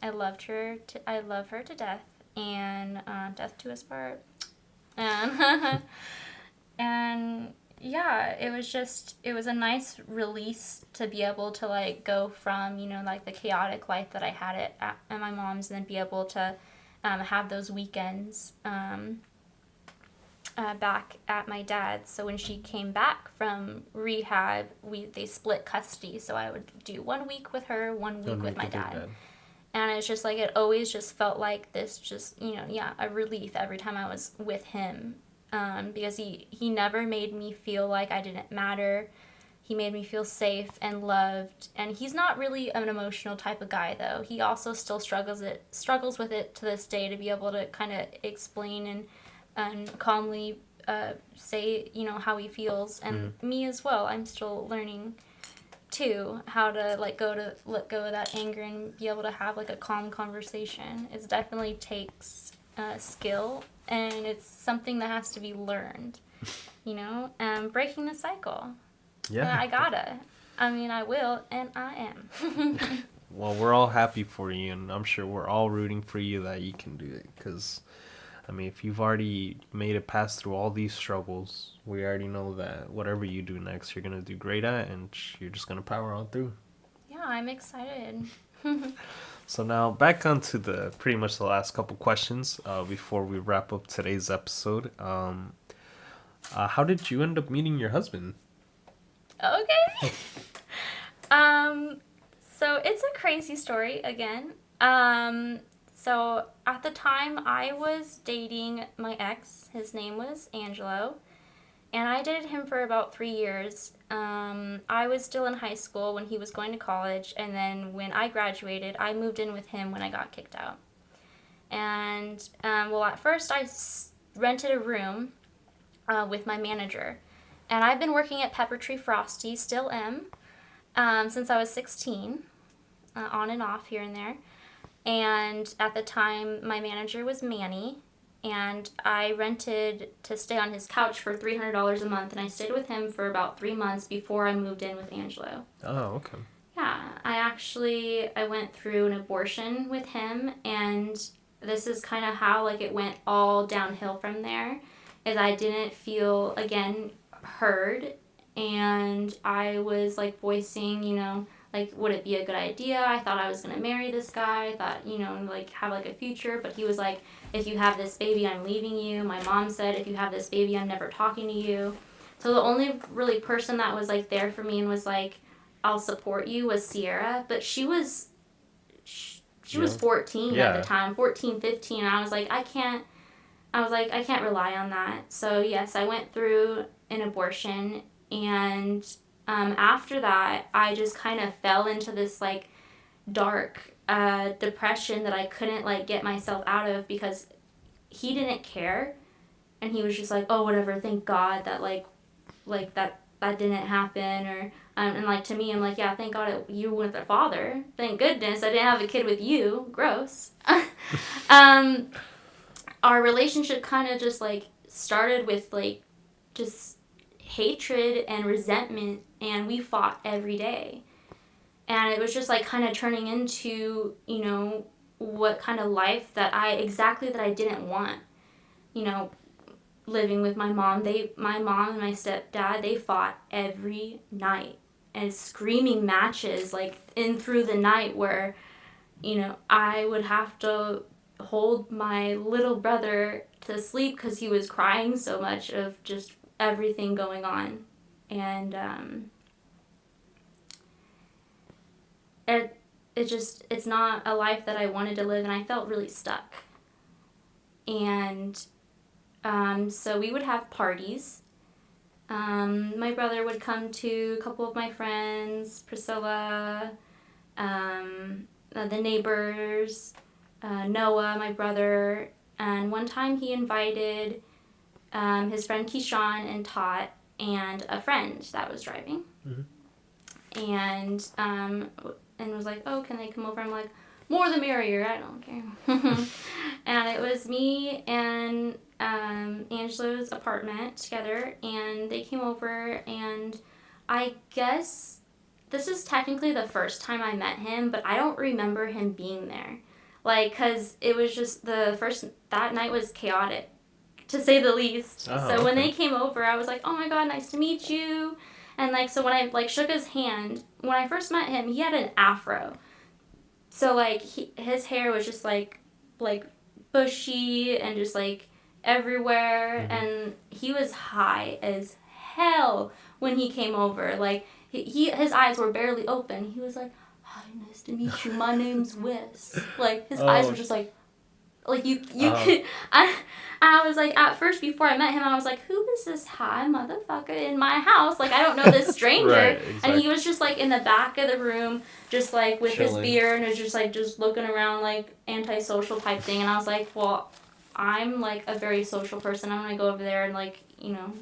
I love her to death, and death to us part. And and yeah, it was a nice release to be able to like go from like the chaotic life that I had at my mom's, and then be able to have those weekends back at my dad's. So when she came back from rehab, they split custody, so I would do 1 week with her, 1 week with my dad. And it's just like, it always just felt like this, just, a relief every time I was with him. Because he never made me feel like I didn't matter. He made me feel safe and loved. And he's not really an emotional type of guy, though. He also still struggles with it to this day, to be able to kind of explain and calmly say, how he feels. And me as well. I'm still learning too, how to let go of that anger and be able to have like a calm conversation. It definitely takes skill, and it's something that has to be learned, breaking the cycle. And Yeah. I gotta. I mean, I will, and I am. Well, we're all happy for you, and I'm sure we're all rooting for you that you can do it. Because, I mean, if you've already made it past through all these struggles, we already know that whatever you do next, you're going to do great at, and you're just going to power on through. Yeah, I'm excited. So now back onto the pretty much the last couple questions before we wrap up today's episode. How did you end up meeting your husband? Okay. Um, so it's a crazy story again. So at the time I was dating my ex, his name was Angelo, and I dated him for about 3 years. I was still in high school when he was going to college, and then when I graduated, I moved in with him when I got kicked out. And well, at first rented a room with my manager, and I've been working at Pepper Tree Frosty, still am, since I was 16, on and off here and there. And at the time, my manager was Manny, and I rented to stay on his couch for $300 a month, and I stayed with him for about 3 months before I moved in with Angelo. Oh, okay. Yeah, I went through an abortion with him, and this is kind of how like it went all downhill from there. Is I didn't feel again heard, and I was like voicing, like would it be a good idea? I thought I was gonna marry this guy. I thought like have like a future, but he was like, if you have this baby, I'm leaving you. My mom said, if you have this baby, I'm never talking to you. So the only really person that was like there for me and was like, I'll support you was Sierra, but she was 14 at the time, 14, 15. And I was like, I can't rely on that. So yes, I went through an abortion, and after that, I just kind of fell into this like dark depression that I couldn't like get myself out of because he didn't care, and he was just like, oh whatever, thank God that like that didn't happen, or and like to me I'm like, yeah, thank God you were the father, thank goodness I didn't have a kid with you, gross. Our relationship kind of just like started with like just hatred and resentment, and we fought every day, and it was just like kind of turning into what kind of life that I didn't want, you know living with my mom. My mom and my stepdad, they fought every night, and screaming matches like in through the night where I would have to hold my little brother to sleep because he was crying so much of just everything going on. And it's not a life that I wanted to live, and I felt really stuck. And so we would have parties. My brother would come to a couple of my friends, Priscilla, the neighbors, Noah, my brother, and one time he invited his friend Keyshawn and Tot and a friend that was driving. Mm-hmm. And was like, oh, can they come over? I'm like, more the merrier, I don't care. And it was me and Angelo's apartment together, and they came over, and I guess this is technically the first time I met him, but I don't remember him being there. Like, because it was just that night was chaotic, to say the least. Oh, so when okay. they came over, I was like, oh my God, nice to meet you. And like, so when I like shook his hand, when I first met him, he had an afro. So like his hair was just like bushy and just like everywhere, mm-hmm. And he was high as hell when he came over. Like his eyes were barely open. He was like, hi, nice to meet you. My name's Wes. Like his eyes were just like you could. I was like, at first before I met him, I was like, who is this high motherfucker in my house? Like I don't know this stranger. Right, exactly. And he was just like in the back of the room, just like with chilling. his beer, and was just looking around like antisocial type thing. And I was like, well, I'm like a very social person. I'm gonna go over there and like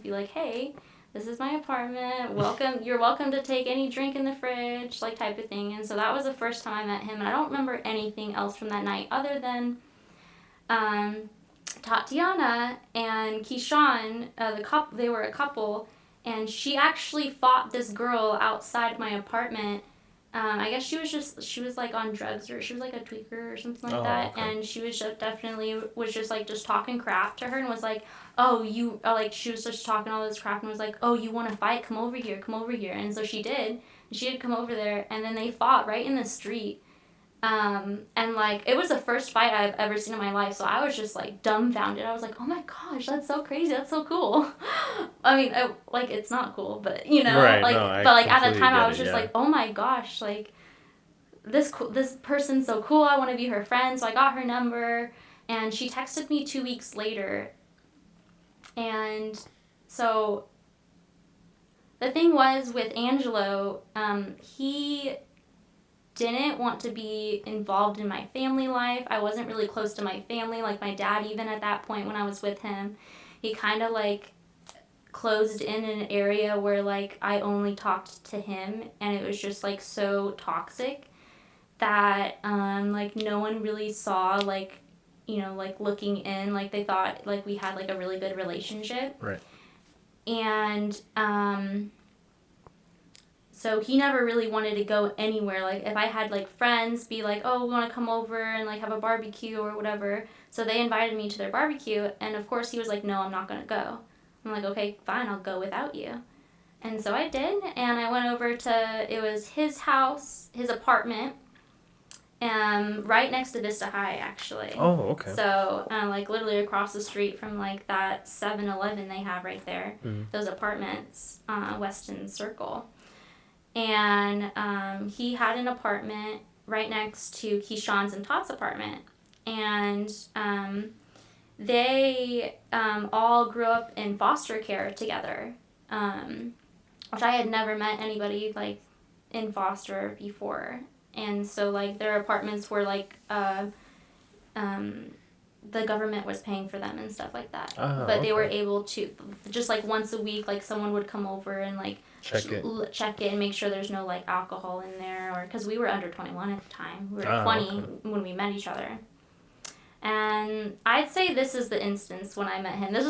be like, hey, this is my apartment. Welcome. You're welcome to take any drink in the fridge, like type of thing. And so that was the first time I met him, and I don't remember anything else from that night other than Tatiana and Keyshawn, they were a couple, and she actually fought this girl outside my apartment. I guess she was like on drugs, or she was like a tweaker or something like that. Okay. And she was just definitely was just like just talking crap to her, and was like, oh, you, like, she was just talking all this crap and was like, oh, you want to fight? Come over here, come over here. And so she did. She had come over there, and then they fought right in the street. And like, it was the first fight I've ever seen in my life, so I was just like dumbfounded. I was like, oh my gosh, that's so crazy, that's so cool. I mean, like, it's not cool, but you know, Right, like, no, I but like at the completely time I get was it, just yeah. like, oh my gosh, like, this person's so cool, I want to be her friend. So I got her number, and she texted me 2 weeks later. And so the thing was with Angelo, he didn't want to be involved in my family life. I wasn't really close to my family, like my dad, even at that point when I was with him. He kind of like closed in an area where like I only talked to him, and it was just like so toxic that like no one really saw, like, you know, like looking in, like they thought like we had like a really good relationship. Right. And so he never really wanted to go anywhere. Like if I had like friends be like, oh, we want to come over and like have a barbecue or whatever. So they invited me to their barbecue, and of course he was like, no, I'm not going to go. I'm like, okay, fine, I'll go without you. And so I did, and I went over to, it was his house, his apartment, right next to Vista High, actually. Oh, okay. So, like, literally across the street from, like, that 7-Eleven they have right there. Mm-hmm. Those apartments, Weston Circle. And he had an apartment right next to Keyshawn's and Todd's apartment. And they all grew up in foster care together, which I had never met anybody, like, in foster before. And so, like, their apartments were, like, the government was paying for them and stuff like that. But they were able to, just, like, once a week, like, someone would come over and, like, check it and make sure there's no, like, alcohol in there. Or because we were under 21 at the time. We were 20 when we met each other. And I'd say this is the instance when I met him. This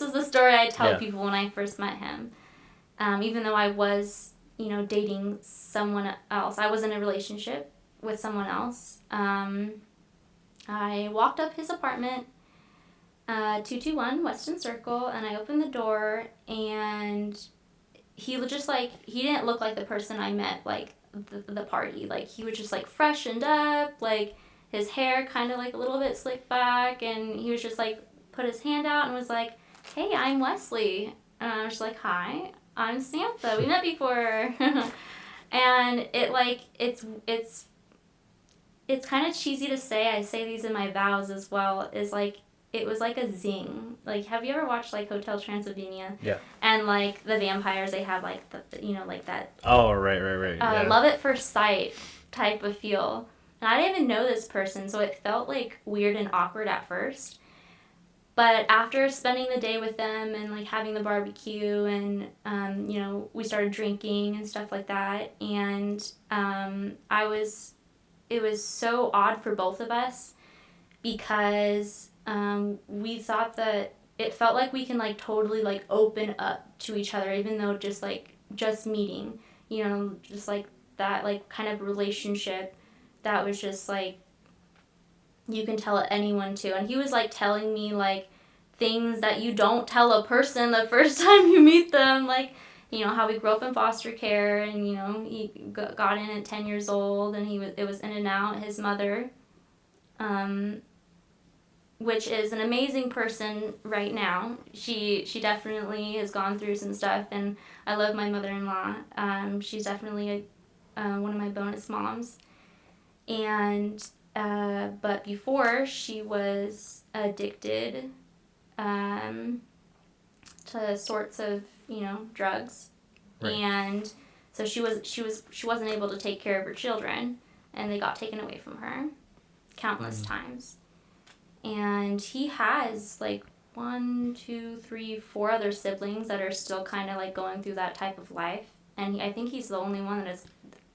is the story I tell people when I first met him. Even though I was, you know, dating someone else. I was in a relationship with someone else. I walked up his apartment, 221 Weston Circle, and I opened the door, and he was just like, he didn't look like the person I met, like, the party. Like, he was just, like, freshened up, like, his hair kind of, like, a little bit slicked back, and he was just, like, put his hand out and was like, hey, I'm Wesley. And I was just like, hi, I'm Samantha. We met before. And it, like, it's kind of cheesy to say. I say these in my vows as well. Is like, it was like a zing. Like, have you ever watched like Hotel Transylvania? Yeah. And like the vampires, they have like the you know, like that. Oh, right. Yeah. Love at first sight type of feel. And I didn't even know this person, so it felt like weird and awkward at first. But after spending the day with them and, like, having the barbecue and, you know, we started drinking and stuff like that. And it was so odd for both of us because we thought that it felt like we can, like, totally, like, open up to each other, even though just meeting, you know, just, like, that, like, kind of relationship that was just, like, you can tell anyone to. And he was like telling me like things that you don't tell a person the first time you meet them, like, you know, how we grew up in foster care, and, you know, he got in at 10 years old, and it was in and out. His mother, which is an amazing person right now. She definitely has gone through some stuff, and I love my mother-in-law. She's definitely one of my bonus moms. And but before, she was addicted to sorts of, you know, drugs. Right. And so she wasn't able to take care of her children, and they got taken away from her countless times. And he has like 1, 2, 3, 4 other siblings that are still kind of like going through that type of life. And I think he's the only one that is,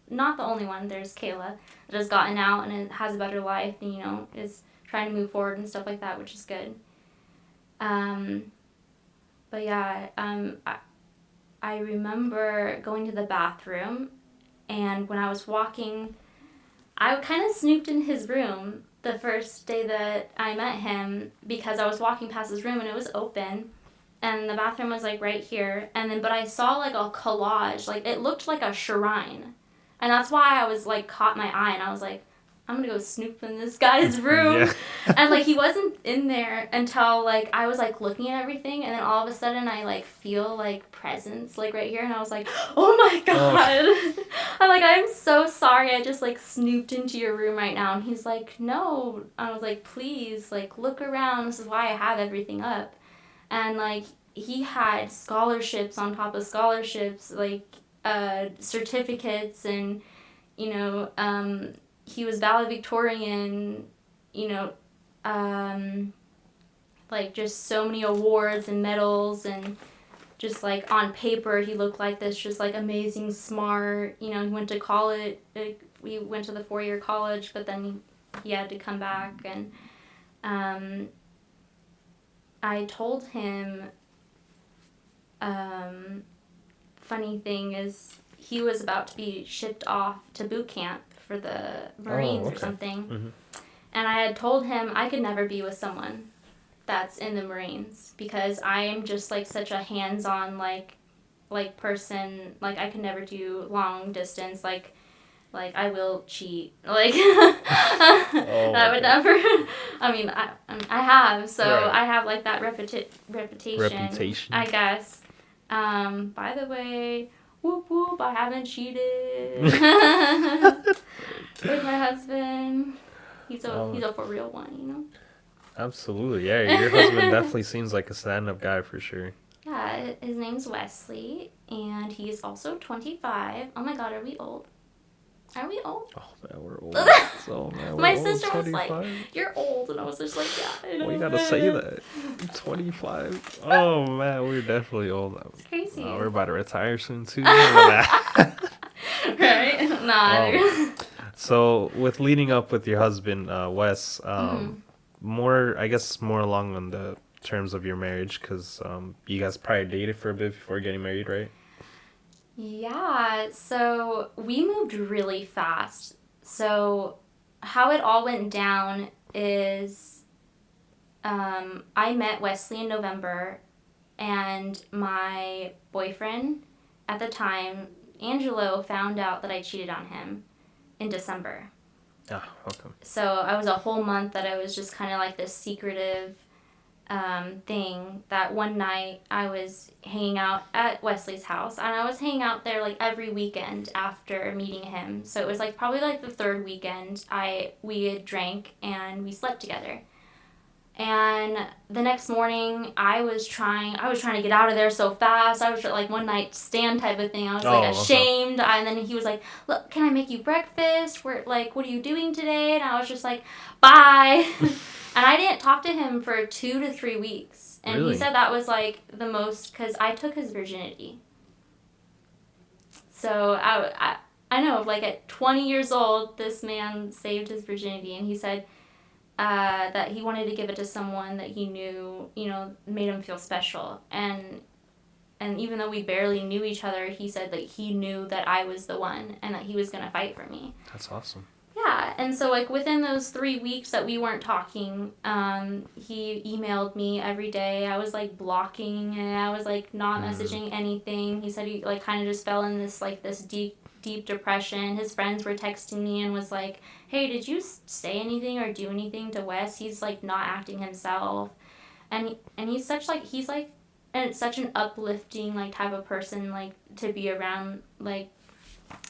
not the only one, there's Kayla, that has gotten out and has a better life and, you know, is trying to move forward and stuff like that, which is good. But yeah, I remember going to the bathroom, and when I was walking, I kind of snooped in his room the first day that I met him because I was walking past his room and it was open. And the bathroom was like right here. And then, but I saw like a collage, like it looked like a shrine. And that's why I was like, caught my eye and I was like, I'm gonna go snoop in this guy's room. Yeah. And like he wasn't in there until like I was like looking at everything, and then all of a sudden I like feel like presence like right here, and I was like, oh my god. I'm like, I'm so sorry, I just like snooped into your room right now. And he's like, no. I was like, please, like look around, this is why I have everything up. And like he had scholarships on top of scholarships, like certificates, and you know, he was valedictorian, you know, like just so many awards and medals, and just like on paper he looked like this just like amazing smart, you know. He went to college, we went to the 4-year college, but then he had to come back. And I told him, funny thing is he was about to be shipped off to boot camp for the Marines or something. Mm-hmm. And I had told him I could never be with someone that's in the Marines because I am just like such a hands-on like person. Like I could never do long distance. Like I will cheat. Like I would never. I mean, I have, so right. I have like that reputation. I guess. By the way, whoop whoop, I haven't cheated with my husband. He's a for real one, you know. Absolutely, yeah. Your husband definitely seems like a stand-up guy for sure. Yeah, his name's Wesley, and he's also 25. Oh my God, are we old? Are we old? Oh man, we're old. So man, my sister was like, "You're old," and I was just like, "Yeah, I know." Well, you gotta say that. 25. Oh man, we're definitely old. It's crazy. We're about to retire soon too. Right? Nah. So with leading up with your husband, Wes, more along on the terms of your marriage, because you guys probably dated for a bit before getting married, right? Yeah, so we moved really fast. So how it all went down is I met Wesley in November, and my boyfriend at the time, Angelo, found out that I cheated on him in December. Ah, okay. So I was a whole month that I was just kind of like this secretive thing. That one night I was hanging out at Wesley's house, and I was hanging out there like every weekend after meeting him. So it was like probably like the third weekend we had drank and we slept together. And the next morning I was trying to get out of there so fast. I was like one night stand type of thing. I was like ashamed. Okay. And then he was like, "Look, can I make you breakfast? What are you doing today?" And I was just like, "Bye." And I didn't talk to him for 2 to 3 weeks. And really? He said that was like the most, because I took his virginity. So I know, like at 20 years old, this man saved his virginity. And he said that he wanted to give it to someone that he knew, you know, made him feel special. And even though we barely knew each other, he said that he knew that I was the one and that he was going to fight for me. That's awesome. Yeah, and so like within those 3 weeks that we weren't talking, he emailed me every day. I was like blocking, and I was like not messaging anything. He said he like kind of just fell in this deep depression. His friends were texting me and was like, "Hey, did you say anything or do anything to Wes? He's like not acting himself," and he's such an uplifting like type of person like to be around, like,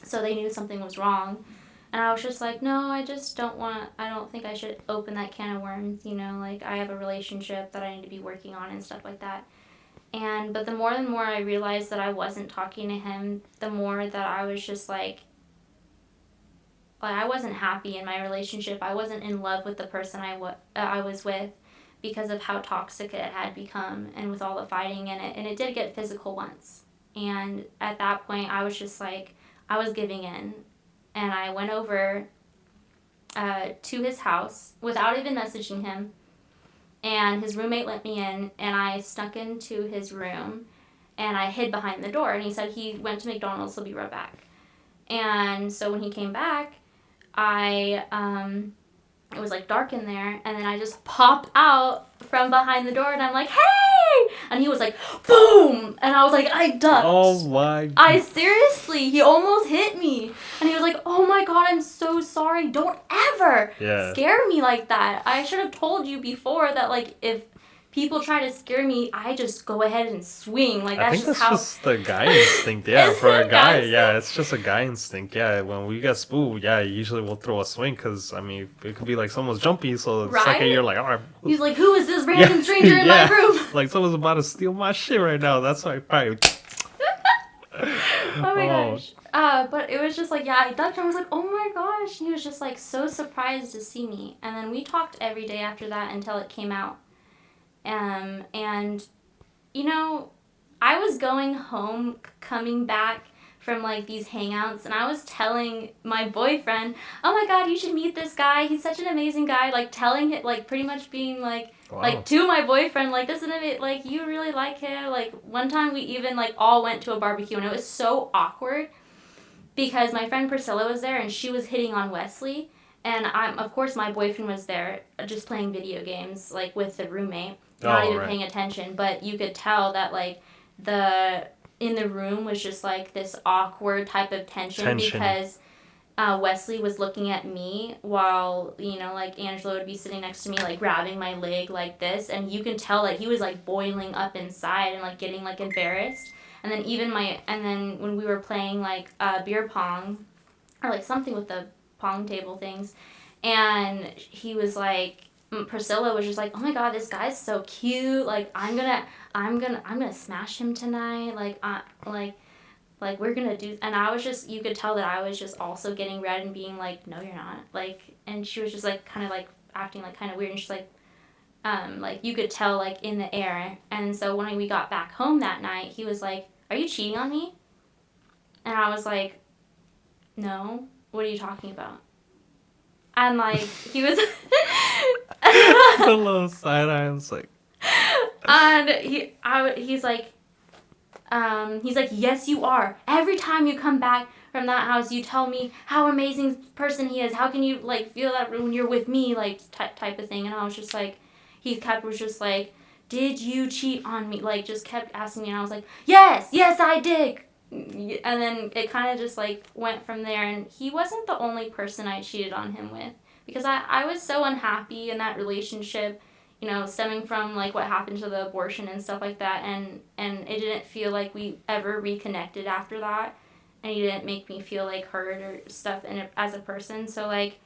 so they knew something was wrong. And I was just like, no, I don't think I should open that can of worms, you know, like I have a relationship that I need to be working on and stuff like that. But the more and more I realized that I wasn't talking to him, the more that I was just like I wasn't happy in my relationship. I wasn't in love with the person I was with because of how toxic it had become and with all the fighting in it. And it did get physical once. And at that point, I was just like, I was giving in. And I went over to his house without even messaging him. And his roommate let me in, and I snuck into his room. and I hid behind the door. And he said he went to McDonald's, he'll be right back. And so when he came back, it was like dark in there, and then I just pop out from behind the door, and I'm like, hey! And he was like, boom! And I was like, I ducked. Oh my. I seriously, he almost hit me. And he was like, oh my god, I'm so sorry. Don't ever scare me like that. I should have told you before that, like, if people try to scare me, I just go ahead and swing. Like, that's just a guy instinct. Yeah, for a guy. Yeah, it's just a guy instinct. Yeah, when we get spooked, yeah, usually we'll throw a swing because, I mean, it could be like someone's jumpy, so the second you're like, all right. He's like, who is this random stranger in my room? Like, someone's about to steal my shit right now. That's why I probably... Oh my gosh. But it was just like, yeah, I ducked and I was like, oh my gosh. He was just like so surprised to see me. And then we talked every day after that until it came out. And, you know, I was going home, coming back from, like, these hangouts, and I was telling my boyfriend, oh my god, you should meet this guy, he's such an amazing guy, like, telling it, like, pretty much being, like, like, to my boyfriend, like, this is it, like, you really like him, like, one time we even, like, all went to a barbecue, and it was so awkward, because my friend Priscilla was there, and she was hitting on Wesley, and of course, my boyfriend was there, just playing video games, like, with the roommate, not even paying attention, but you could tell that, like, in the room was just, like, this awkward type of tension. Because Wesley was looking at me while, you know, like, Angela would be sitting next to me, like, grabbing my leg like this, and you can tell, like, he was, like, boiling up inside and, like, getting, like, embarrassed. And then then when we were playing, like, beer pong, or, like, something with the pong table things, and he was, like, Priscilla was just like, oh my god, this guy's so cute, like, I'm gonna smash him tonight, like we're gonna do, and I was just, you could tell that I was just also getting red and being like, no you're not, like, and she was just like kind of like acting like kind of weird, and she's like you could tell, like, in the air. And so when we got back home that night, he was like, are you cheating on me? And I was like, no, what are you talking about? And, like, he was... A little side eye, I was like... And he's like, yes, you are. Every time you come back from that house, you tell me how amazing person he is. How can you, like, feel that when you're with me, like, type of thing. And I was just like, was just like, did you cheat on me? Like, just kept asking me, and I was like, yes, I did. And then it kind of just, like, went from there, and he wasn't the only person I cheated on him with, because I was so unhappy in that relationship, you know, stemming from, like, what happened to the abortion and stuff like that, and it didn't feel like we ever reconnected after that, and he didn't make me feel, like, hurt or stuff as a person. So, like,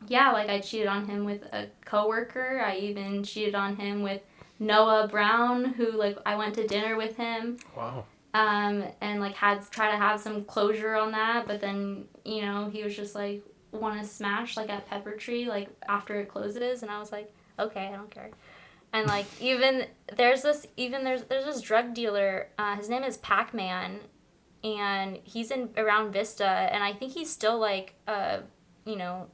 yeah, like, I cheated on him with a coworker. I even cheated on him with Noah Brown, who, like, I went to dinner with him. Wow. And, like, try to have some closure on that, but then, you know, he was just like, want to smash, like, at Pepper Tree, like, after it closes, and I was like, okay, I don't care. And, like, there's this drug dealer, his name is Pac-Man, and he's around Vista, and I think he's still, like, you know,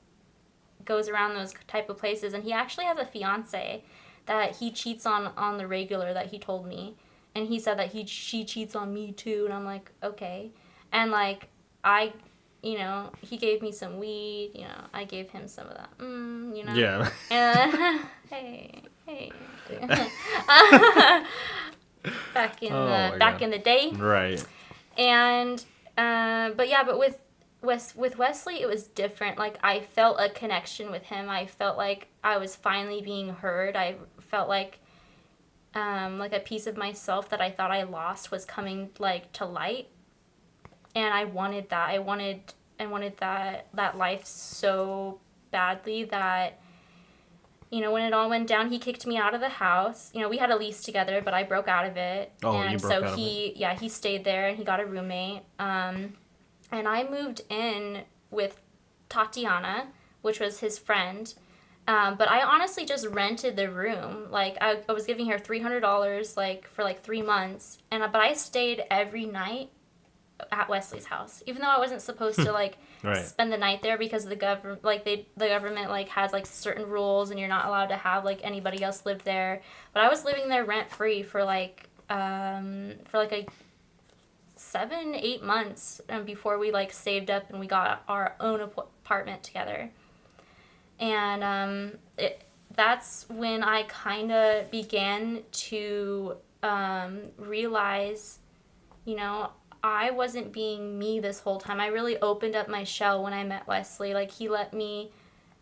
goes around those type of places, and he actually has a fiance that he cheats on the regular, that he told me. And he said that she cheats on me too, and I'm like, okay. And, like, you know, he gave me some weed, you know, I gave him some of that, you know. Yeah. And, hey. back in the day. Right. And, but with Wesley, it was different. Like, I felt a connection with him. I felt like I was finally being heard. I felt like a piece of myself that I thought I lost was coming, like, to light, and I wanted that. I wanted that life so badly that, you know, when it all went down, he kicked me out of the house. You know, we had a lease together, but I broke out of it. Oh, and you broke so out of it. Yeah, he stayed there, and he got a roommate. And I moved in with Tatiana, which was his friend. But I honestly just rented the room. Like, I was giving her $300, like, for, like, 3 months. But I stayed every night at Wesley's house, even though I wasn't supposed to, like, spend the night there, because the government, like, has, like, certain rules, and you're not allowed to have, like, anybody else live there. But I was living there rent free for, like, for like a 7-8 months before we like saved up and we got our own apartment together. And that's when I kind of began to realize, you know, I wasn't being me this whole time. I really opened up my shell when I met Wesley. Like, he let me,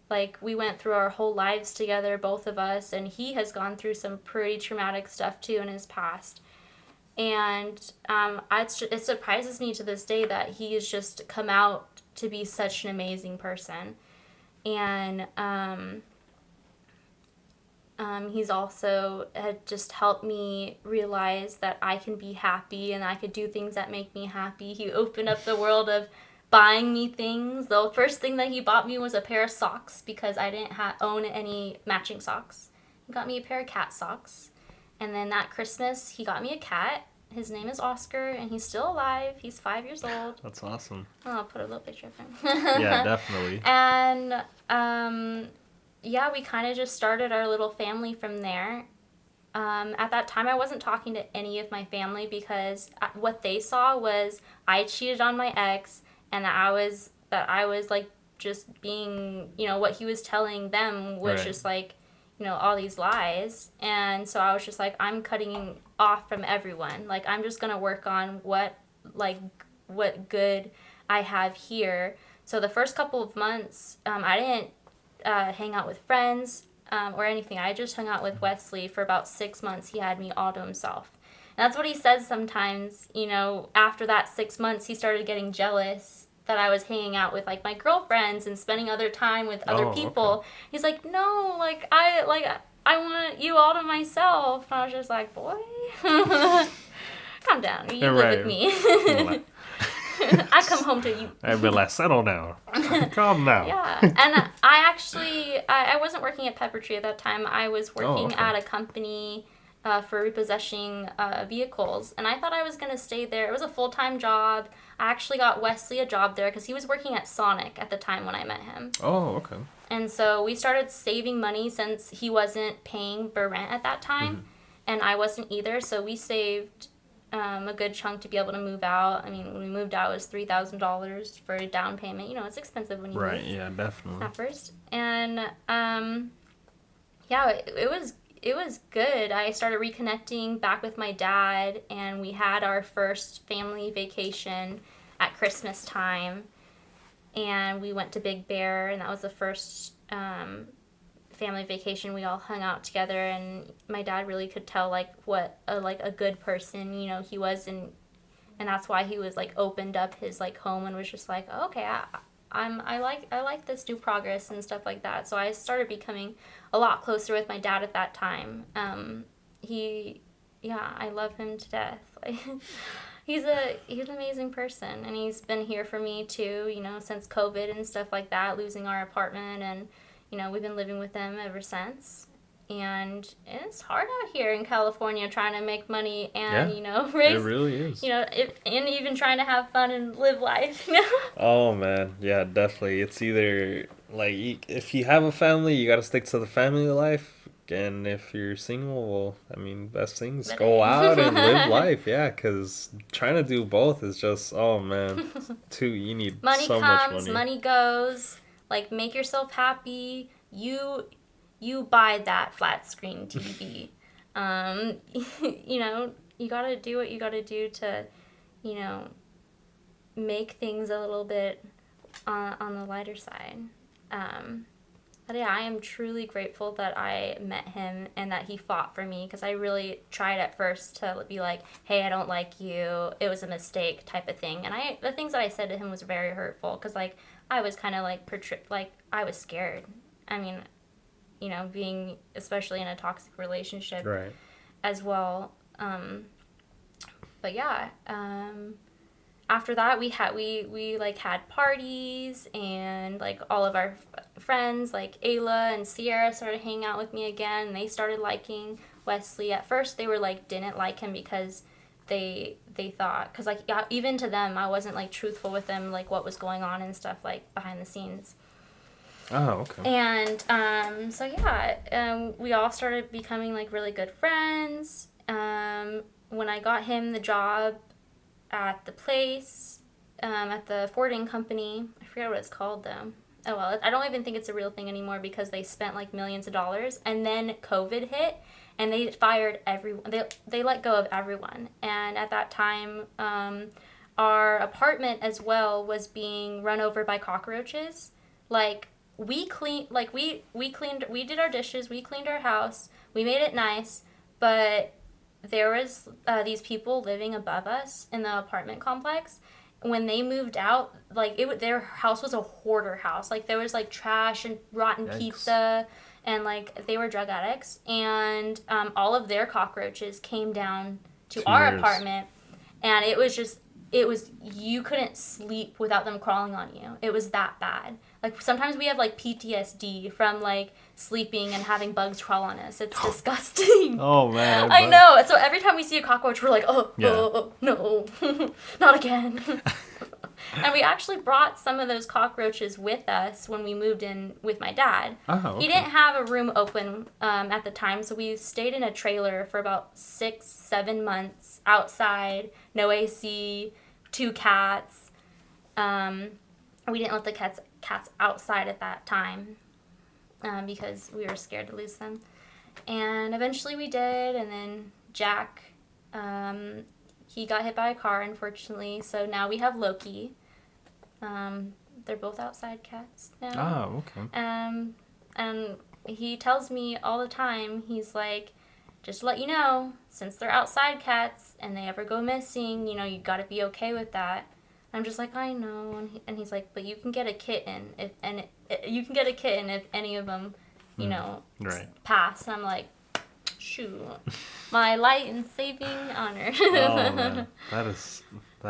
like, we went through our whole lives together, both of us, and he has gone through some pretty traumatic stuff too in his past. And it surprises me to this day that he has just come out to be such an amazing person. And he's also had just helped me realize that I can be happy and I could do things that make me happy. He opened up the world of buying me things. The first thing that he bought me was a pair of socks because I didn't own any matching socks. He got me a pair of cat socks. And then that Christmas, he got me a cat. His name is Oscar, and he's still alive. He's 5 years old. That's awesome. Oh, I'll put a little picture of him. Yeah, definitely. And yeah, we kind of just started our little family from there. At that time, I wasn't talking to any of my family because what they saw was I cheated on my ex, and that I was like just being, you know, what he was telling them was Right. just like, you know, all these lies. And so I was just like, I'm cutting off from everyone. Like, I'm just gonna work on what good I have here. So the first couple of months, I didn't hang out with friends or anything. I just hung out with Wesley for about 6 months. He had me all to himself. And that's what he says sometimes, you know, after that 6 months, he started getting jealous that I was hanging out with like my girlfriends and spending other time with other people. Okay. He's like, no, I want you all to myself. And I was just like, boy, calm down. You live with me. I come home to you. I'd be like, settle down. Calm down. Yeah. And I wasn't working at Pepper Tree at that time. I was working okay. at a company for repossessing vehicles. And I thought I was going to stay there. It was a full-time job. I actually got Wesley a job there because he was working at Sonic at the time when I met him. Oh, okay. And so we started saving money since he wasn't paying for rent at that time. Mm-hmm. And I wasn't either. So we saved a good chunk to be able to move out. I mean, when we moved out, it was $3,000 for a down payment. You know, it's expensive when you move. Right, yeah, definitely. At first. And yeah, it was good. I started reconnecting back with my dad, and we had our first family vacation at Christmas time. And we went to Big Bear, and that was the first family vacation. We all hung out together, and my dad really could tell like what a good person, you know, he was, and that's why he was like opened up his like home and was just like, oh, okay, I like this new progress and stuff like that. So I started becoming a lot closer with my dad at that time. I love him to death. Like, he's an amazing person, and he's been here for me too, you know, since COVID and stuff like that, losing our apartment, and you know, we've been living with him ever since. And it's hard out here in California trying to make money and, Yeah, you know, raise, it really is. you know, and even trying to have fun and live life, you know? Oh man, yeah, definitely. It's either like if you have a family, you gotta stick to the family life, and if you're single, well, I mean, best things But go out and live life. Yeah, because trying to do both is just oh man, you need Money so comes, much money. money goes. Like, make yourself happy. You buy that flat screen TV. You know, you gotta do what you gotta do to, you know, make things a little bit on the lighter side. But yeah, I am truly grateful that I met him and that he fought for me, because I really tried at first to be like, hey, I don't like you, it was a mistake type of thing. And the things that I said to him was very hurtful, because like I was kind of like I was scared. I mean, you know, being especially in a toxic relationship Right. as well. But yeah, after that we like had parties, and like all of our friends like Ayla and Sierra started hanging out with me again, and they started liking Wesley. At first they were like didn't like him because they thought, because like even to them I wasn't like truthful with them, like what was going on and stuff like behind the scenes. Oh, okay. And so yeah, we all started becoming like really good friends. when I got him the job at the place, at the forwarding company, I forget what it's called though. Oh well, I don't even think it's a real thing anymore because they spent like millions of dollars, and then COVID hit, and they fired everyone. They let go of everyone, and at that time, our apartment as well was being run over by cockroaches. Like we did our dishes, we cleaned our house, we made it nice, but there was these people living above us in the apartment complex. When they moved out, like their house was a hoarder house. Like there was like trash and rotten Yikes. pizza, and like they were drug addicts, and all of their cockroaches came down to our apartment, and it was you couldn't sleep without them crawling on you. It was that bad. Like sometimes we have like PTSD from like sleeping and having bugs crawl on us. It's disgusting. Oh man, I know. So every time we see a cockroach, we're like, oh no, not again. And we actually brought some of those cockroaches with us when we moved in with my dad. Oh, okay. He didn't have a room open at the time, so we stayed in a trailer for about 6-7 months outside, no AC, 2 cats. We didn't let the cats outside at that time because we were scared to lose them. And eventually we did, and then Jack, he got hit by a car, unfortunately, so now we have Loki. They're both outside cats now. Oh, okay. And he tells me all the time, he's like, just to let you know, since they're outside cats and they ever go missing, you know, you gotta be okay with that. I'm just like, I know, and he's like, but you can get a kitten if any of them, you know, pass. And I'm like, shoot, my light and saving honor. Oh man, that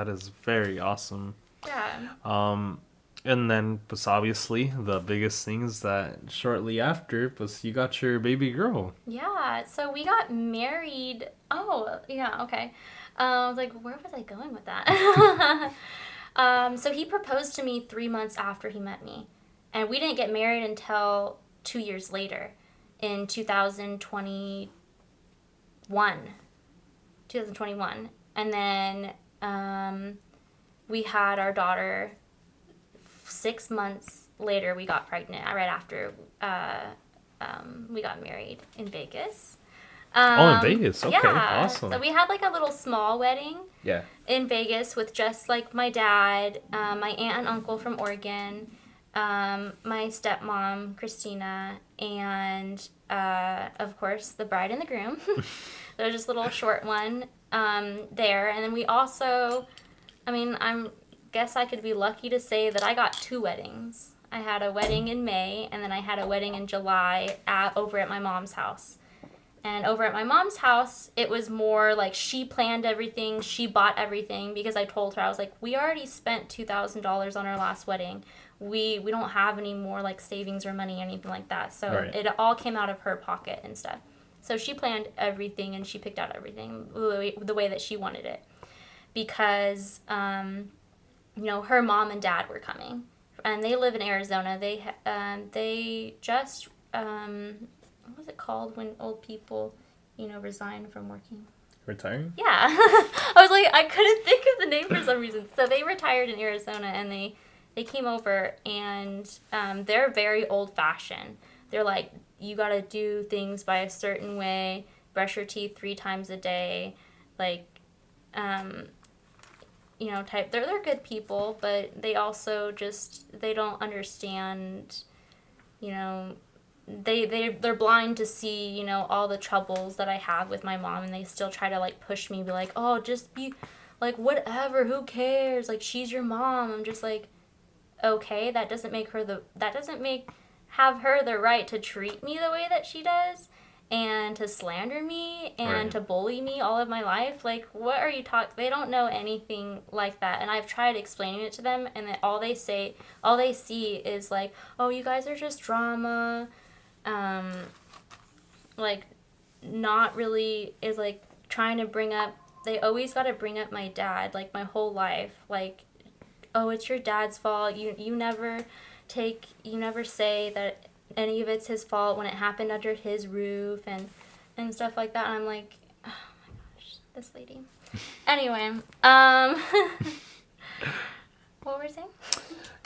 is very awesome. Yeah. And then, but obviously, the biggest thing is that shortly after, was you got your baby girl. Yeah. So we got married. Oh, yeah. Okay. I was like, where was I going with that? So he proposed to me 3 months after he met me, and we didn't get married until 2 years later, in 2021. And then we had our daughter 6 months later. We got pregnant right after we got married in Vegas. In Vegas. Okay, yeah. awesome. So we had like a little small wedding. Yeah. In Vegas with just like my dad, my aunt and uncle from Oregon, my stepmom Christina, and of course the bride and the groom. There was just a little short one there, and then we also, guess I could be lucky to say that I got 2 weddings. I had a wedding in May, and then I had a wedding in July over at my mom's house. And over at my mom's house, it was more like she planned everything, she bought everything, because I told her, I was like, we already spent $2,000 on our last wedding. We don't have any more like savings or money or anything like that. So It all came out of her pocket and stuff. So she planned everything and she picked out everything the way that she wanted it. Because, her mom and dad were coming. And they live in Arizona. They just... what was it called when old people, resign from working? Retiring? Yeah. I was like, I couldn't think of the name for some reason. So they retired in Arizona, and they came over, and they're very old-fashioned. They're like, you got to do things by a certain way, brush your teeth 3 times a day, like, type. They're good people, but they also they don't understand, they're blind to see, all the troubles that I have with my mom, and they still try to like push me, be like, oh, just be like, whatever, who cares, like, she's your mom. I'm just like, okay, that doesn't have her the right to treat me the way that she does, and to slander me, and to bully me all of my life. Like, what are you talking? They don't know anything like that. And I've tried explaining it to them, and then all they see is like, oh, you guys are just drama. Like, not really is like trying to bring up, they always got to bring up my dad, like, my whole life. Like, oh, it's your dad's fault. You never say that any of it's his fault when it happened under his roof and stuff like that. And I'm like, oh my gosh, this lady. Anyway, what were we saying?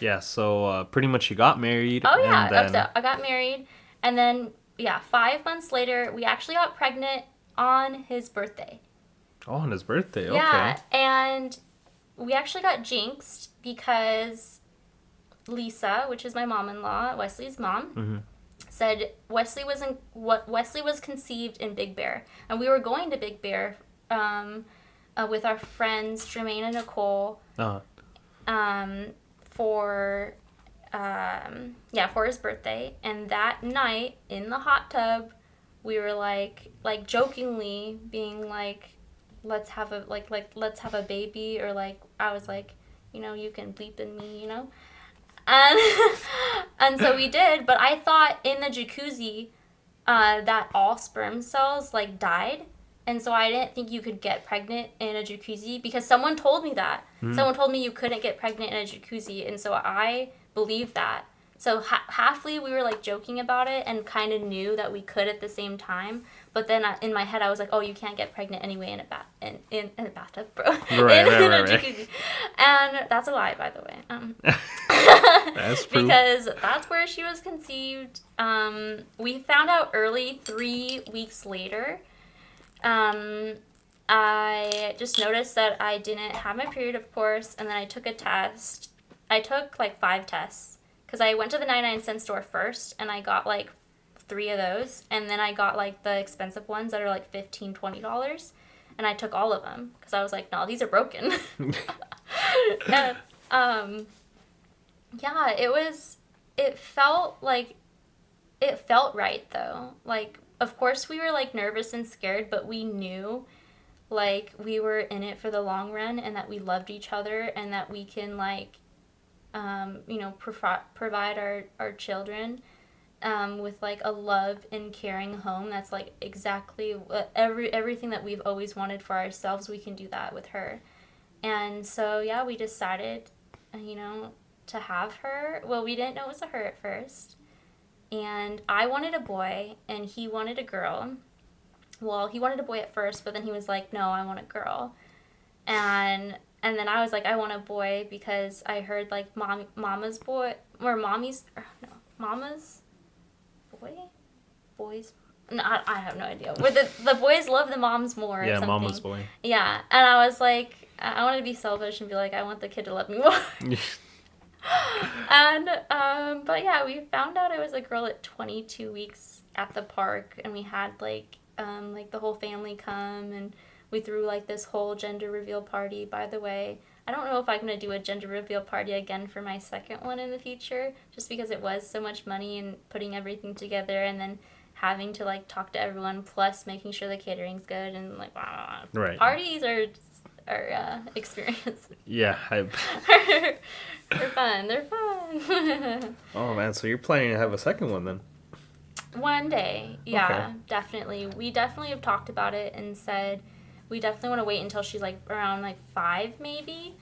Yeah, so pretty much you got married. Oh yeah, and then... so I got married, and then 5 months later, we actually got pregnant on his birthday. Oh, on his birthday, Yeah, okay. and we actually got jinxed because Lisa, which is my mom-in-law, Wesley's mom, said Wesley was conceived in Big Bear, and we were going to Big Bear with our friends Jermaine and Nicole for his birthday. And that night in the hot tub, we were like jokingly being like, let's have a baby, or like I was like, you can bleep in me, and and so we did. But I thought in the jacuzzi that all sperm cells like died, and so I didn't think you could get pregnant in a jacuzzi, because someone told me that. Someone told me you couldn't get pregnant in a jacuzzi, and so I believed that. So halfly we were like joking about it and kind of knew that we could at the same time. But then in my head I was like, oh, you can't get pregnant anyway in a bathtub, bro. Right. Jacuzzi. And that's a lie, by the way. That's proof. Because that's where she was conceived. We found out early, 3 weeks later. I just noticed that I didn't have my period, of course, and then I took a test. I took like 5 tests. Because I went to the 99-cent store first, and I got like 3 of those. And then I got like the expensive ones that are like $15, $20. And I took all of them. Because I was like, no, these are broken. And, yeah, it felt right though. Like, of course we were like nervous and scared, but we knew like we were in it for the long run, and that we loved each other, and that we can like, provide our children with like a love and caring home that's like exactly what everything that we've always wanted for ourselves. We can do that with her. And so yeah, we decided to have her. Well, we didn't know it was a her at first, and I wanted a boy and he wanted a girl. Well, he wanted a boy at first, but then he was like, no, I want a girl. And then I was like, I want a boy, because I heard like mama's boy, or mommy's, or no, mama's boy? Boys? No, I have no idea. Where the boys love the moms more, or something. Mama's boy. Yeah, and I was like, I wanted to be selfish and be like, I want the kid to love me more. And, but yeah, we found out it was a girl at 22 weeks at the park, and we had like the whole family come, and we threw like this whole gender reveal party. By the way, I don't know if I'm going to do a gender reveal party again for my second one in the future, just because it was so much money and putting everything together, and then having to like talk to everyone, plus making sure the catering's good, and like right. Parties are experience. Yeah, They're fun. They're fun. Oh man, so you're planning to have a second one then? One day, yeah, Okay. definitely. We definitely have talked about it and said we definitely want to wait until she's like around like 5 maybe,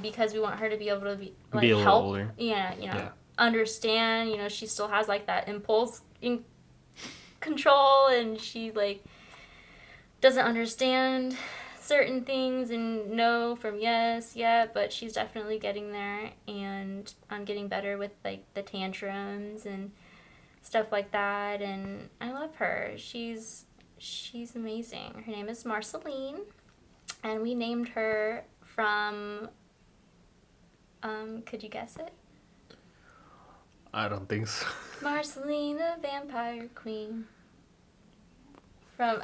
because we want her to be able to be a little help. older. Yeah, understand. She still has like that impulse in control, and she like doesn't understand certain things and no from yes yet, but she's definitely getting there, and I'm getting better with like the tantrums and stuff like that, and I love her. She's amazing. Her name is Marceline, and we named her from could you guess it? I don't think so. Marceline the Vampire Queen. From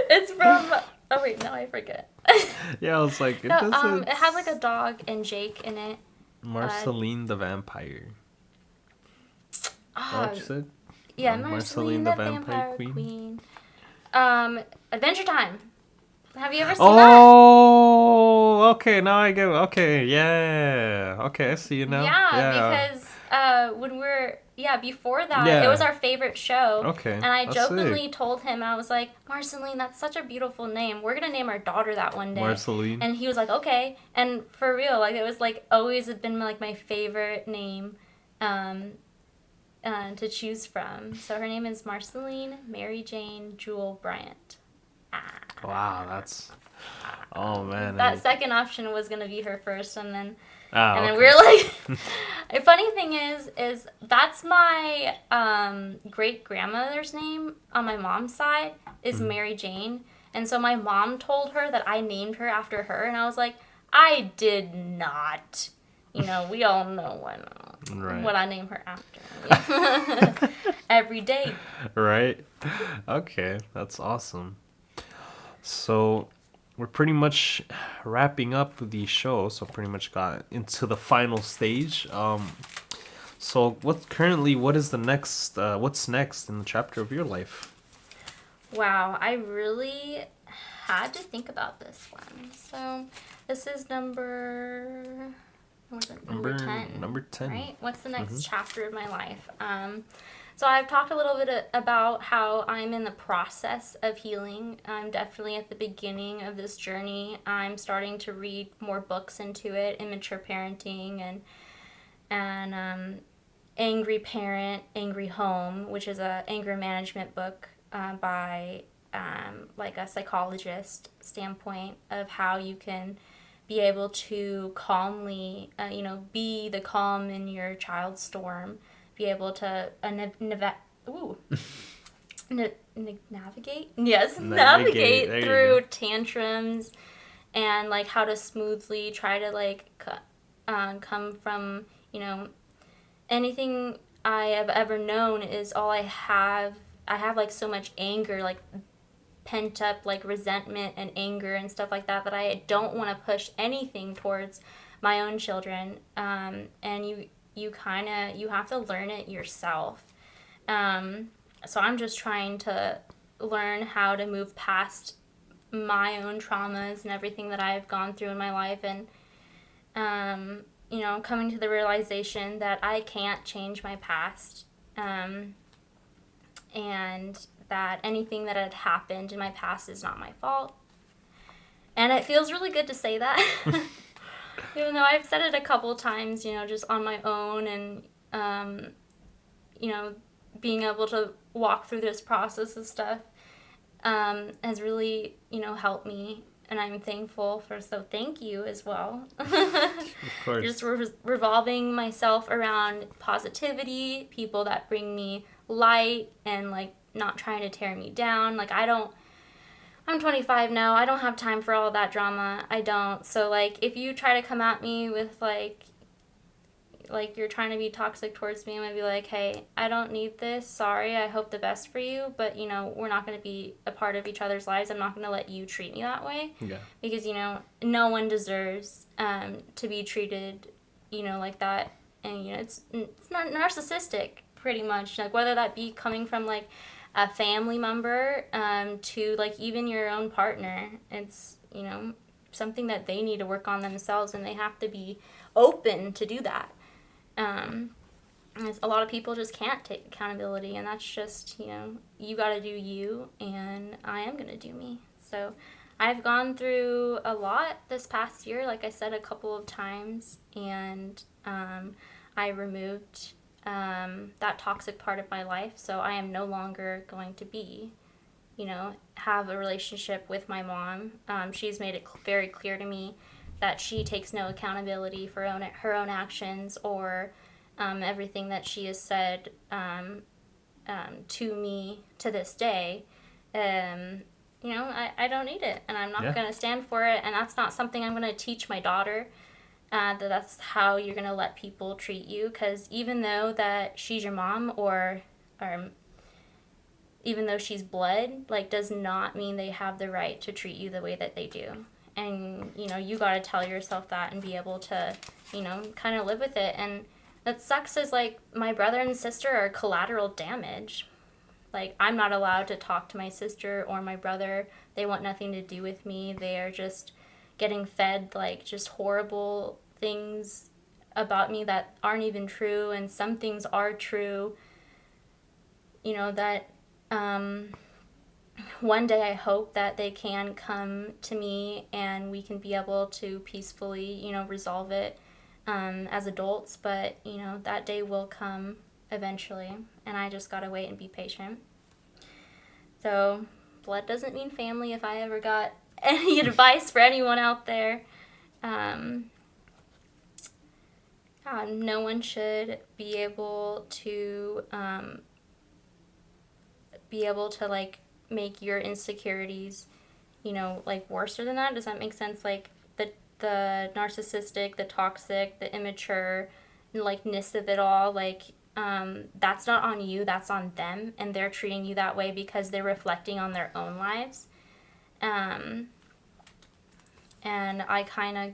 it's from oh wait, no, I forget. Yeah, I was like, it No, doesn't. it has like a dog and Jake in it. Marceline the Vampire. What you said? Yeah, Marceline the Vampire Queen. Adventure Time. Have you ever seen that? Oh, okay. Now I get. Okay, yeah. Okay, I see you now. Yeah, because before that, it was our favorite show. Okay, and I that's jokingly sick. told him, I was like, Marceline, that's such a beautiful name. We're gonna name our daughter that one day. Marceline. And he was like, okay. And for real, like it was like always been like my favorite name, to choose from. So her name is Marceline Mary Jane Jewel Bryant. Wow, that's... Oh, man. That second option was gonna be her first, and then Okay. we were like, the funny thing is that's my great grandmother's name on my mom's side is Mary Jane, and so my mom told her that I named her after her, and I was like, I did not. You know, we all know what I name her after. Every day. Right? Okay, that's awesome. So we're pretty much wrapping up the show, so pretty much got into the final stage. So what is the next what's next in the chapter of your life? Wow, I really had to think about this one. So this is number 10. Number 10. Right? What's the next chapter of my life? So I've talked a little bit about how I'm in the process of healing. I'm definitely at the beginning of this journey. I'm starting to read more books into it, immature parenting and Angry Parent, Angry Home, which is a anger management book by like a psychologist standpoint of how you can be able to calmly, be the calm in your child's storm, be able to navigate? Yes, navigate through tantrums and like how to smoothly try to like come from, anything I have ever known is all I have. I have like so much anger, like pent up like resentment and anger and stuff like that I don't want to push anything towards my own children. And you have to learn it yourself. So I'm just trying to learn how to move past my own traumas and everything that I've gone through in my life, and coming to the realization that I can't change my past, and that anything that had happened in my past is not my fault. And it feels really good to say that. Even though I've said it a couple times, just on my own, and, being able to walk through this process of stuff has really, helped me. And I'm thankful for, so thank you as well. Of course. Just revolving myself around positivity, people that bring me light and, like, not trying to tear me down. Like, I'm 25 now. I don't have time for all that drama. I don't. So, like, if you try to come at me with, like you're trying to be toxic towards me, I'm going to be like, hey, I don't need this. Sorry. I hope the best for you. But, we're not going to be a part of each other's lives. I'm not going to let you treat me that way. Yeah. Because, no one deserves to be treated, like that. And, it's not narcissistic, pretty much. Like, whether that be coming from, like, a family member to, like, even your own partner. It's, something that they need to work on themselves, and they have to be open to do that. A lot of people just can't take accountability, and that's just, you got to do you, and I am going to do me. So I've gone through a lot this past year, like I said, a couple of times, and I removed that toxic part of my life, so I am no longer going to be, have a relationship with my mom. She's made it very clear to me that she takes no accountability for her own actions or everything that she has said to me to this day. I don't need it, and I'm not going to stand for it, and that's not something I'm going to teach my daughter, that's how you're going to let people treat you, because even though that she's your mom or even though she's blood, like, does not mean they have the right to treat you the way that they do. And, you got to tell yourself that and be able to, kind of live with it. And that sucks is, like, my brother and sister are collateral damage. Like, I'm not allowed to talk to my sister or my brother. They want nothing to do with me. They are just getting fed, like, just horrible things about me that aren't even true. And some things are true, that one day I hope that they can come to me and we can be able to peacefully, resolve it as adults. But, that day will come eventually, and I just gotta wait and be patient. So blood doesn't mean family if I ever got any advice for anyone out there. No one should be able to like make your insecurities, like worse than that. Does that make sense? Like the narcissistic, the toxic, the immature, like ness of it all, like that's not on you, that's on them, and they're treating you that way because they're reflecting on their own lives. And I kind of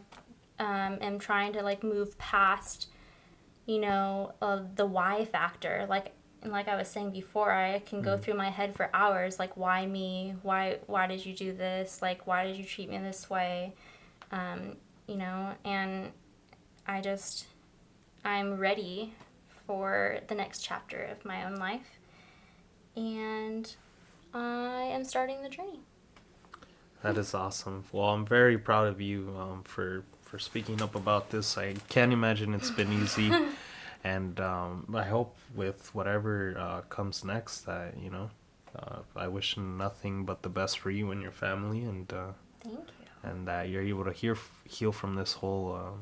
am trying to like move past, the why factor. Like I was saying before, I can go through my head for hours, like, why me? Why did you do this? Like, why did you treat me this way? And I'm ready for the next chapter of my own life. And I am starting the journey. That is awesome. Well, I'm very proud of you for speaking up about this. I can't imagine it's been easy. And I hope with whatever comes next that, I wish nothing but the best for you and your family. And thank you. And that you're able to heal from this whole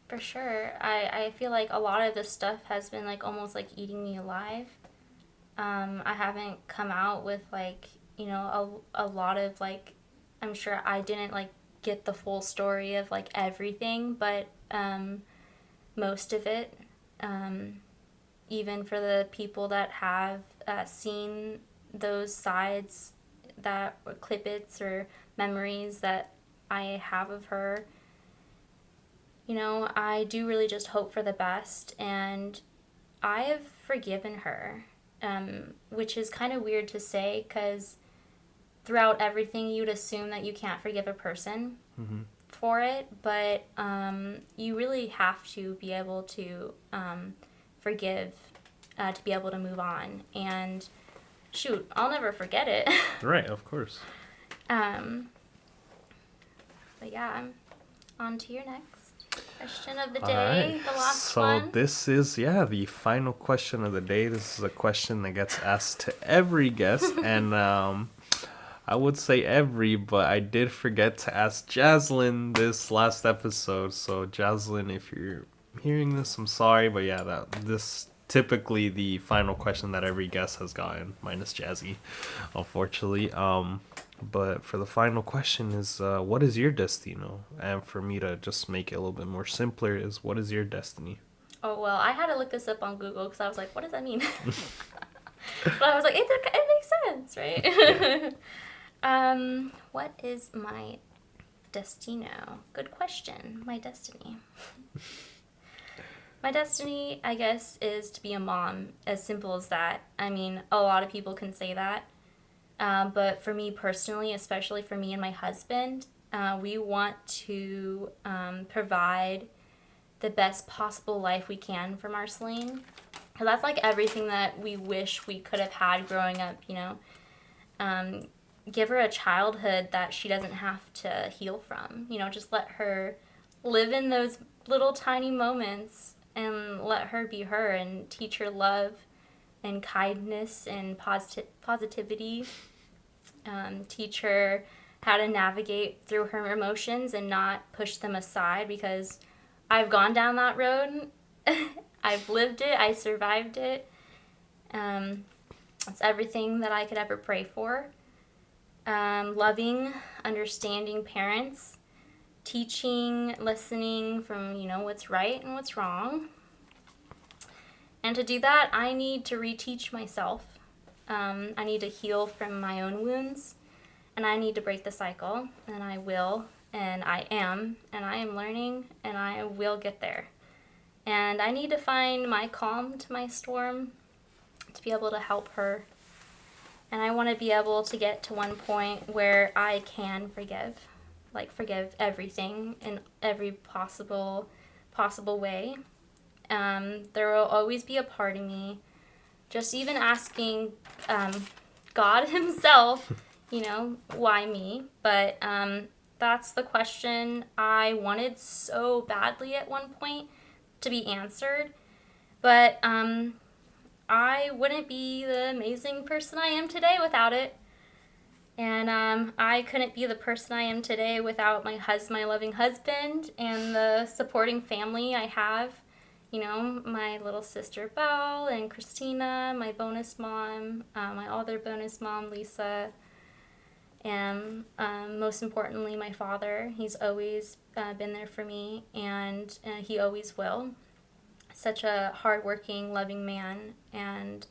for sure. I feel like a lot of this stuff has been like almost like eating me alive. I haven't come out with like, a lot of like, I'm sure I didn't like get the full story of like everything, but most of it, even for the people that have seen those sides, that or clippets or memories that I have of her, I do really just hope for the best, and I have forgiven her, which is kind of weird to say because throughout everything you'd assume that you can't forgive a person for it, but you really have to be able to forgive to be able to move on. And shoot, I'll never forget it. Right, of course. But yeah, I'm on to your next question of the All day, right. the last so one. This is, the final question of the day. This is a question that gets asked to every guest, and I would say every, but I did forget to ask Jaslyn this last episode. So Jaslyn, if you're hearing this, I'm sorry, but yeah, this typically the final question that every guest has gotten, minus Jazzy, unfortunately. But for the final question is, what is your destino? And for me to just make it a little bit more simpler is, what is your destiny? Oh, well, I had to look this up on Google because I was like, what does that mean? But I was like, it makes sense, right? Yeah. What is my destino? Good question. My destiny. My destiny, I guess, is to be a mom. As simple as that. I mean, a lot of people can say that. But for me personally, especially for me and my husband, we want to provide the best possible life we can for Marceline. Because that's like everything that we wish we could have had growing up, Give her a childhood that she doesn't have to heal from. Just let her live in those little tiny moments and let her be her and teach her love and kindness and positivity. Teach her how to navigate through her emotions and not push them aside, because I've gone down that road. I've lived it. I survived it. It's everything that I could ever pray for. Loving, understanding parents, teaching, listening from, what's right and what's wrong. And to do that, I need to reteach myself. I need to heal from my own wounds, and I need to break the cycle, and I will, and I am learning, and I will get there. And I need to find my calm to my storm to be able to help her. And I want to be able to get to one point where I can forgive everything in every possible way. There will always be a part of me just even asking God himself, why me? But that's the question I wanted so badly at one point to be answered. But I wouldn't be the amazing person I am today without it. And I couldn't be the person I am today without my loving husband, and the supporting family I have. You know, my little sister Belle and Christina, my bonus mom, my other bonus mom Lisa, and most importantly, my father. He's always been there for me, and he always will. Such a hardworking, loving man, and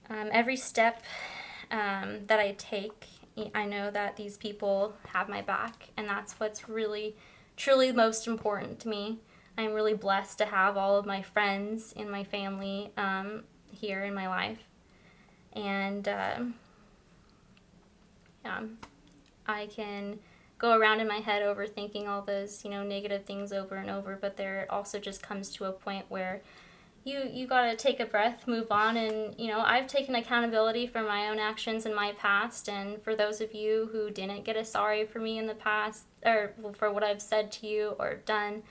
every step that I take, I know that these people have my back, and that's what's really, truly most important to me. I'm really blessed to have all of my friends and my family here in my life, and yeah, I can go around in my head overthinking all those, negative things over and over, but there also just comes to a point where you gotta take a breath, move on, and I've taken accountability for my own actions in my past. And for those of you who didn't get a sorry for me in the past, or for what I've said to you or done,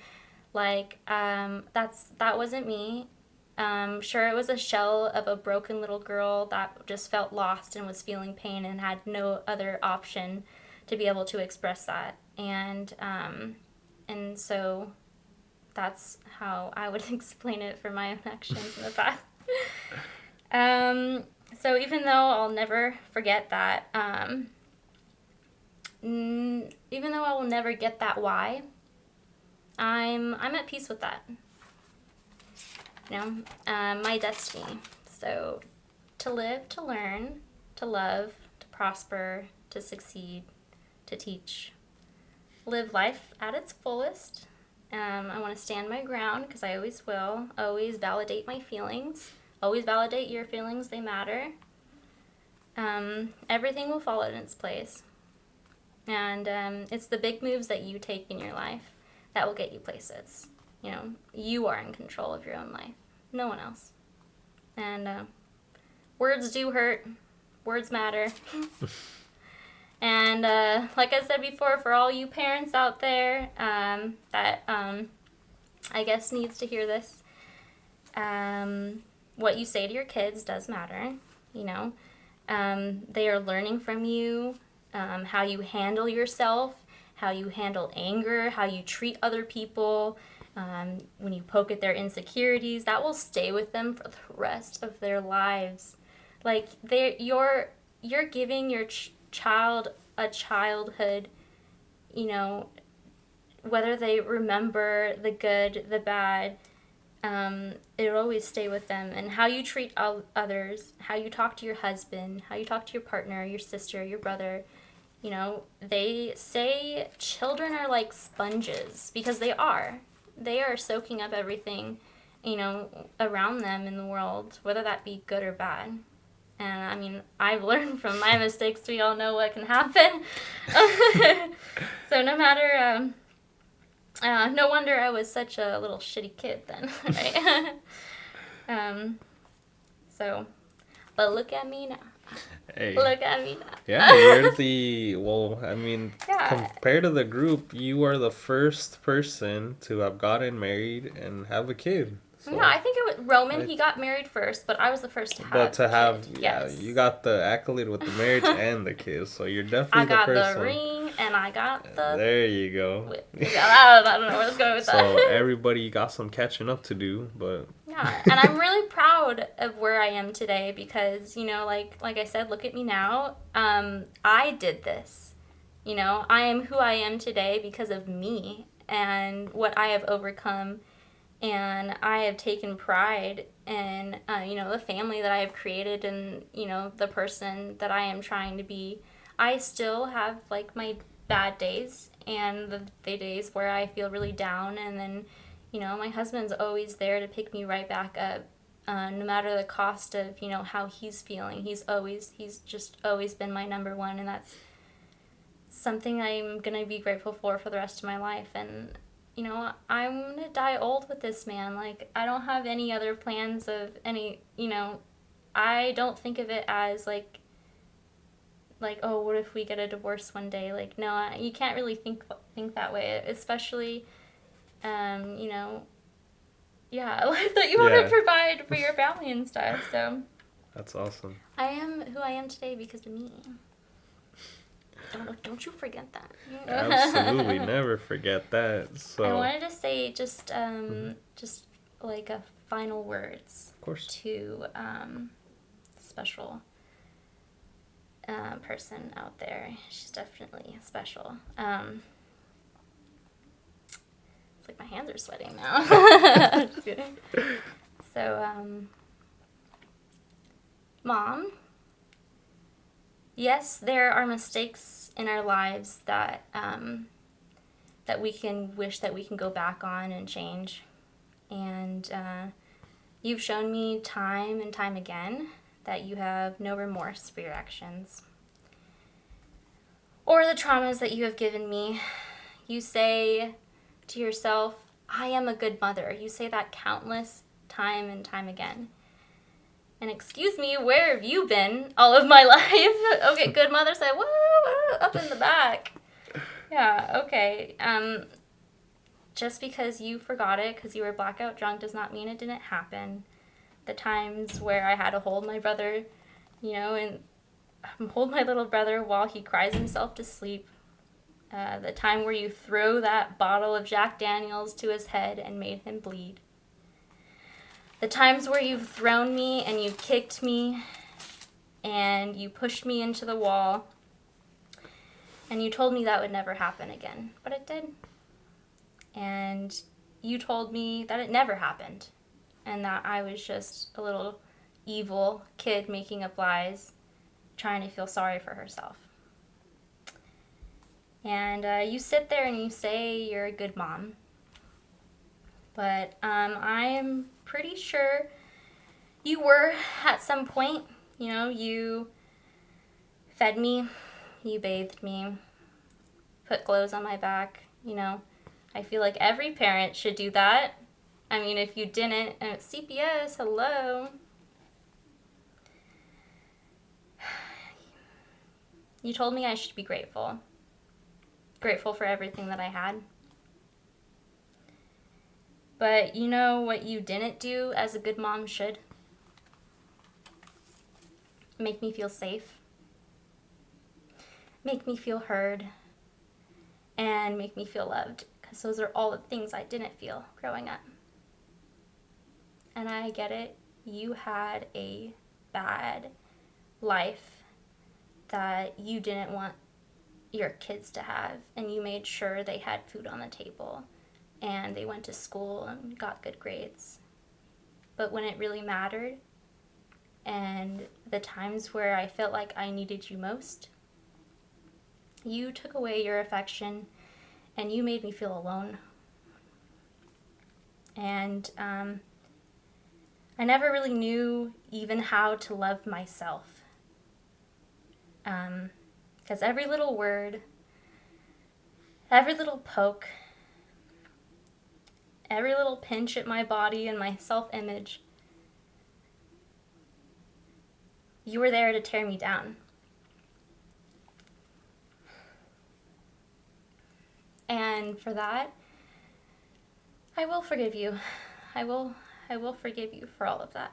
like that wasn't me. Sure, it was a shell of a broken little girl that just felt lost and was feeling pain and had no other option to be able to express that. And so that's how I would explain it for my own actions in the past. So even though I'll never forget that, even though I will never get that why, I'm at peace with that. My destiny. So to live, to learn, to love, to prosper, to succeed, to teach, live life at its fullest. I want to stand my ground, because I always will. Always validate my feelings. Always validate your feelings. They matter. Everything will fall in its place. And it's the big moves that you take in your life that will get you places. You are in control of your own life. No one else. And words do hurt. Words matter. And like I said before, for all you parents out there that I guess needs to hear this, what you say to your kids does matter. They are learning from you, how you handle yourself, how you handle anger, how you treat other people. When you poke at their insecurities, that will stay with them for the rest of their lives. Like you're giving your child a childhood, whether they remember the good, the bad, it'll always stay with them. And how you treat others, how you talk to your husband, how you talk to your partner, your sister, your brother. They say children are like sponges, because they are. They are soaking up everything, around them in the world, whether that be good or bad. And I've learned from my mistakes. We all know what can happen. So no matter, no wonder I was such a little shitty kid then, right? But look at me now. Hey. Look at me now. Yeah, compared to the group, you are the first person to have gotten married and have a kid. So, I think it was Roman. He got married first, but I was the first to have. But to have, yes. You got the accolade with the marriage and the kids, so you're definitely the person. I got the ring, and I got the. There you go. I don't know where it's going with that. So everybody got some catching up to do, but. Yeah, and I'm really proud of where I am today, because like I said, look at me now. I did this. I am who I am today because of me and what I have overcome. And I have taken pride in, the family that I have created, and, the person that I am trying to be. I still have, like, my bad days and the days where I feel really down. And then, my husband's always there to pick me right back up, no matter the cost of, how he's feeling. He's just always been my number one. And that's something I'm going to be grateful for the rest of my life. And I'm going to die old with this man. Like, I don't have any other plans of any, I don't think of it as, like, oh, what if we get a divorce one day? Like, no, you can't really think that way, especially, a life that you want to Yeah. provide for your family and stuff. So That's awesome. I am who I am today because of me. Don't you forget that. Absolutely, never forget that. I So, wanted to say just like a final words of course. to special person out there. She's definitely special. It's like my hands are sweating now. Just kidding. So, Mom, yes, there are mistakes in our lives that that we can wish that we can go back on and change. And you've shown me time and time again that you have no remorse for your actions or the traumas that you have given me. You say to yourself, I am a good mother. You say that countless time and time again. And excuse me, where have you been all of my life? Okay, good mother say, woo, woo, up in the back. Yeah, okay. Just because you forgot it because you were blackout drunk does not mean it didn't happen. The times where I had to hold my brother, and hold my little brother while he cries himself to sleep. The time where you throw that bottle of Jack Daniels to his head and made him bleed. The times where you've thrown me and you kicked me and you pushed me into the wall and you told me that would never happen again, but it did. And you told me that it never happened and that I was just a little evil kid making up lies, trying to feel sorry for herself. And you sit there and you say you're a good mom. But I'm pretty sure you were at some point. You fed me, you bathed me, put clothes on my back. I feel like every parent should do that. I mean, if you didn't, and it's CPS, hello. You told me I should be grateful. Grateful for everything that I had. But you know what you didn't do as a good mom should? Make me feel safe. Make me feel heard. And make me feel loved. Because those are all the things I didn't feel growing up. And I get it. You had a bad life that you didn't want your kids to have. And you made sure they had food on the table. And they went to school and got good grades. But when it really mattered, and the times where I felt like I needed you most, you took away your affection and you made me feel alone. And I never really knew even how to love myself. Because every little word, every little poke, every little pinch at my body and my self-image, you were there to tear me down. And for that, I will forgive you. I will forgive you for all of that.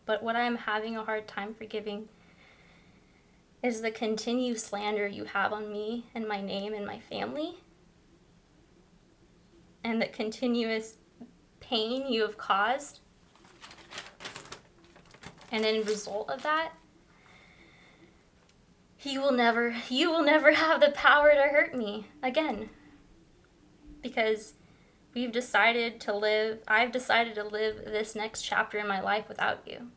But what I'm having a hard time forgiving is the continued slander you have on me and my name and my family. And the continuous pain you have caused. And in result of that, you will never have the power to hurt me again. Because I've decided to live this next chapter in my life without you.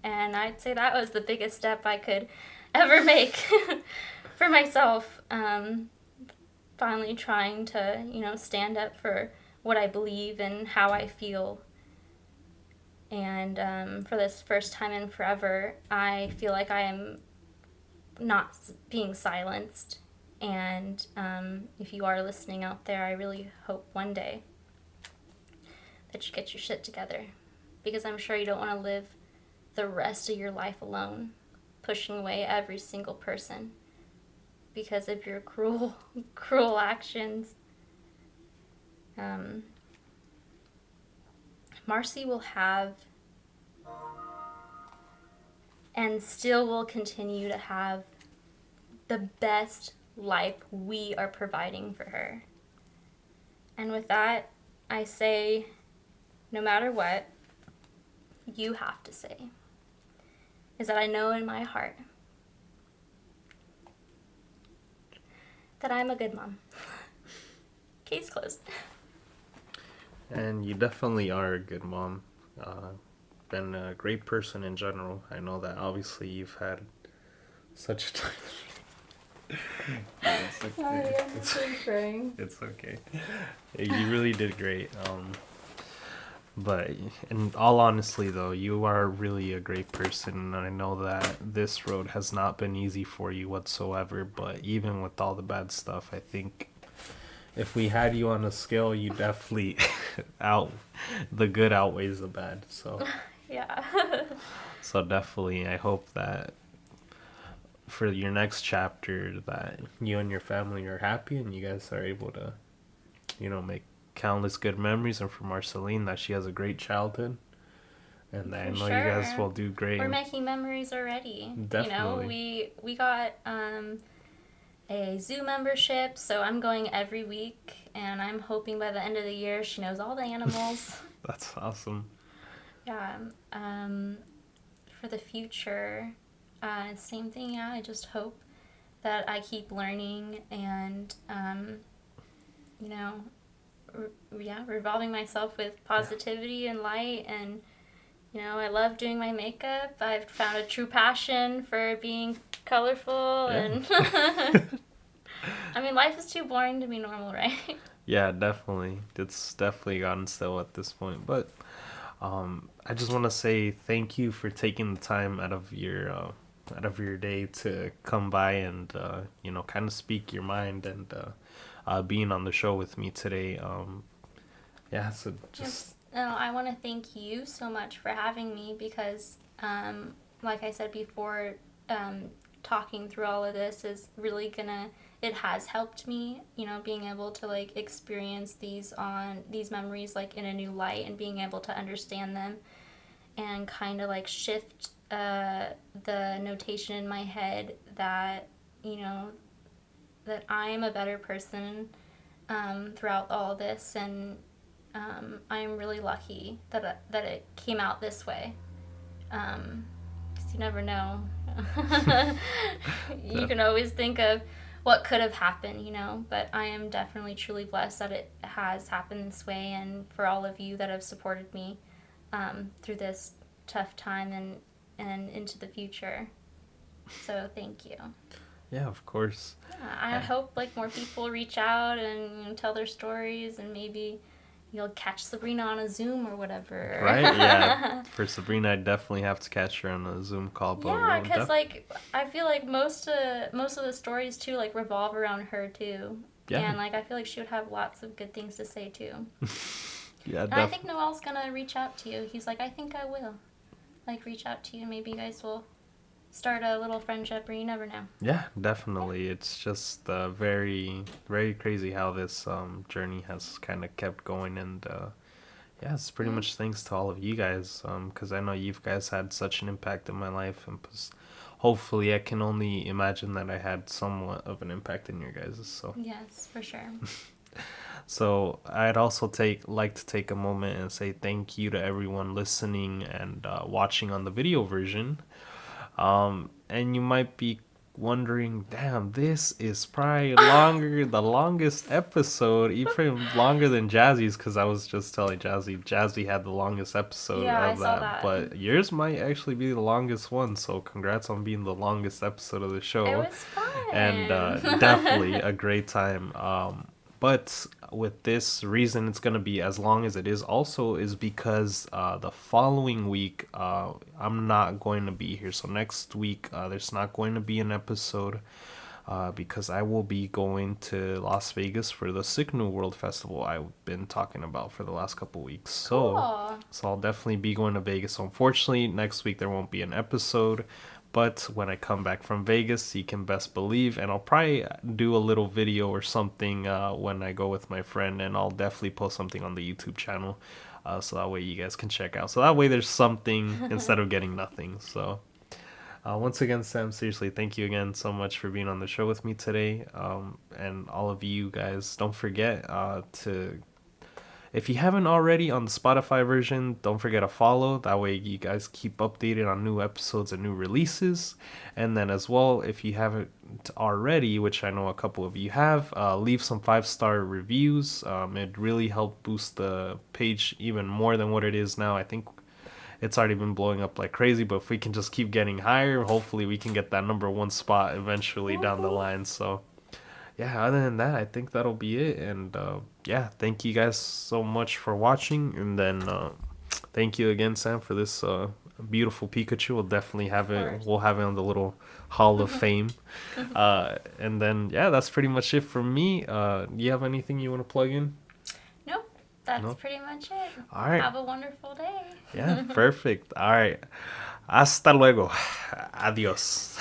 And I'd say that was the biggest step I could ever make for myself. Finally trying to, stand up for what I believe and how I feel. And for this first time in forever, I feel like I am not being silenced. And if you are listening out there, I really hope one day that you get your shit together. Because I'm sure you don't want to live the rest of your life alone, pushing away every single person because of your cruel, cruel actions. Um, Marcy will have and still will continue to have the best life we are providing for her. And with that, I say, no matter what you have to say, is that I know in my heart that I'm a good mom. Case closed. And you definitely are a good mom. Been a great person in general. I know that obviously you've had such a time. It's okay. Sorry, I'm just crying. It's okay. You really did great. But in all honesty, though, you are really a great person, and I know that this road has not been easy for you whatsoever. But even with all the bad stuff, I think if we had you on a scale, you definitely the good outweighs the bad. So Yeah. so definitely, I hope that for your next chapter, that you and your family are happy and you guys are able to, make countless good memories, and for Marceline, that she has a great childhood, and I For know you guys sure. will do great. We're making memories already. Definitely. We got a zoo membership, so I'm going every week, and I'm hoping by the end of the year she knows all the animals. That's awesome. Yeah. For the future, same thing. Yeah, I just hope that I keep learning and, revolving myself with positivity and light. And, I love doing my makeup. I've found a true passion for being colorful. Yeah. And, I mean, life is too boring to be normal, right? Yeah, definitely. It's definitely gotten stale at this point, but I just want to say thank you for taking the time out of your day to come by and kind of speak your mind, and being on the show with me today. Yeah, so just No, I want to thank you so much for having me because, like I said before, talking through all of this is really it has helped me, being able to like experience these memories like in a new light and being able to understand them and kind of like shift the notation in my head that, that I'm a better person throughout all this, and I'm really lucky that it came out this way. 'Cause you never know. You can always think of what could have happened, but I am definitely truly blessed that it has happened this way, and for all of you that have supported me through this tough time and into the future. So thank you. Yeah, of course. I hope like more people reach out and tell their stories, and maybe you'll catch Sabrina on a Zoom or whatever. Right? Yeah. For Sabrina, I definitely have to catch her on a Zoom call. But Yeah, because like I feel like most of the stories too like revolve around her too. Yeah. And like I feel like she would have lots of good things to say too. Yeah, And I think Noel's gonna reach out to you. He's like, I think I will. Like reach out to you. Maybe you guys will start a little friendship, or you never know. Yeah, definitely. It's just very, very crazy how this journey has kind of kept going, and yeah, it's pretty much thanks to all of you guys, because I know you guys had such an impact in my life, and hopefully I can only imagine that I had somewhat of an impact in your guys'. So Yes, for sure. so I'd also like to take a moment and say thank you to everyone listening and watching on the video version. And you might be wondering, damn, this is probably the longest episode, even longer than Jazzy's, because I was just telling Jazzy had the longest episode Yeah, I of saw that, that. but yours might actually be the longest one, so congrats on being the longest episode of the show. It was fun. And definitely a great time. But with this reason it's going to be as long as it is also is because the following week I'm not going to be here. So next week there's not going to be an episode because I will be going to Las Vegas for the Sick New World Festival I've been talking about for the last couple weeks. So Cool. so I'll definitely be going to Vegas. So unfortunately next week there won't be an episode. But when I come back from Vegas, you can best believe, and I'll probably do a little video or something when I go with my friend, and I'll definitely post something on the YouTube channel, so that way you guys can check out. So that way there's something instead of getting nothing. So once again, Sam, seriously, thank you again so much for being on the show with me today. And all of you guys, don't forget to, if you haven't already on the Spotify version, don't forget to follow. That way you guys keep updated on new episodes and new releases. And then as well, if you haven't already, which I know a couple of you have, leave some 5-star reviews. It really helped boost the page even more than what it is now. I think it's already been blowing up like crazy, but if we can just keep getting higher, hopefully we can get that #1 spot eventually down the line. So yeah, other than that, I think that'll be it. And yeah, thank you guys so much for watching. And then thank you again, Sam, for this beautiful Pikachu. We'll definitely have it. We'll have it on the little Hall of Fame. And then yeah, that's pretty much it for me. Do you have anything you want to plug in? Nope, that's pretty much it. All right. Have a wonderful day. Yeah, perfect. All right. Hasta luego. Adios.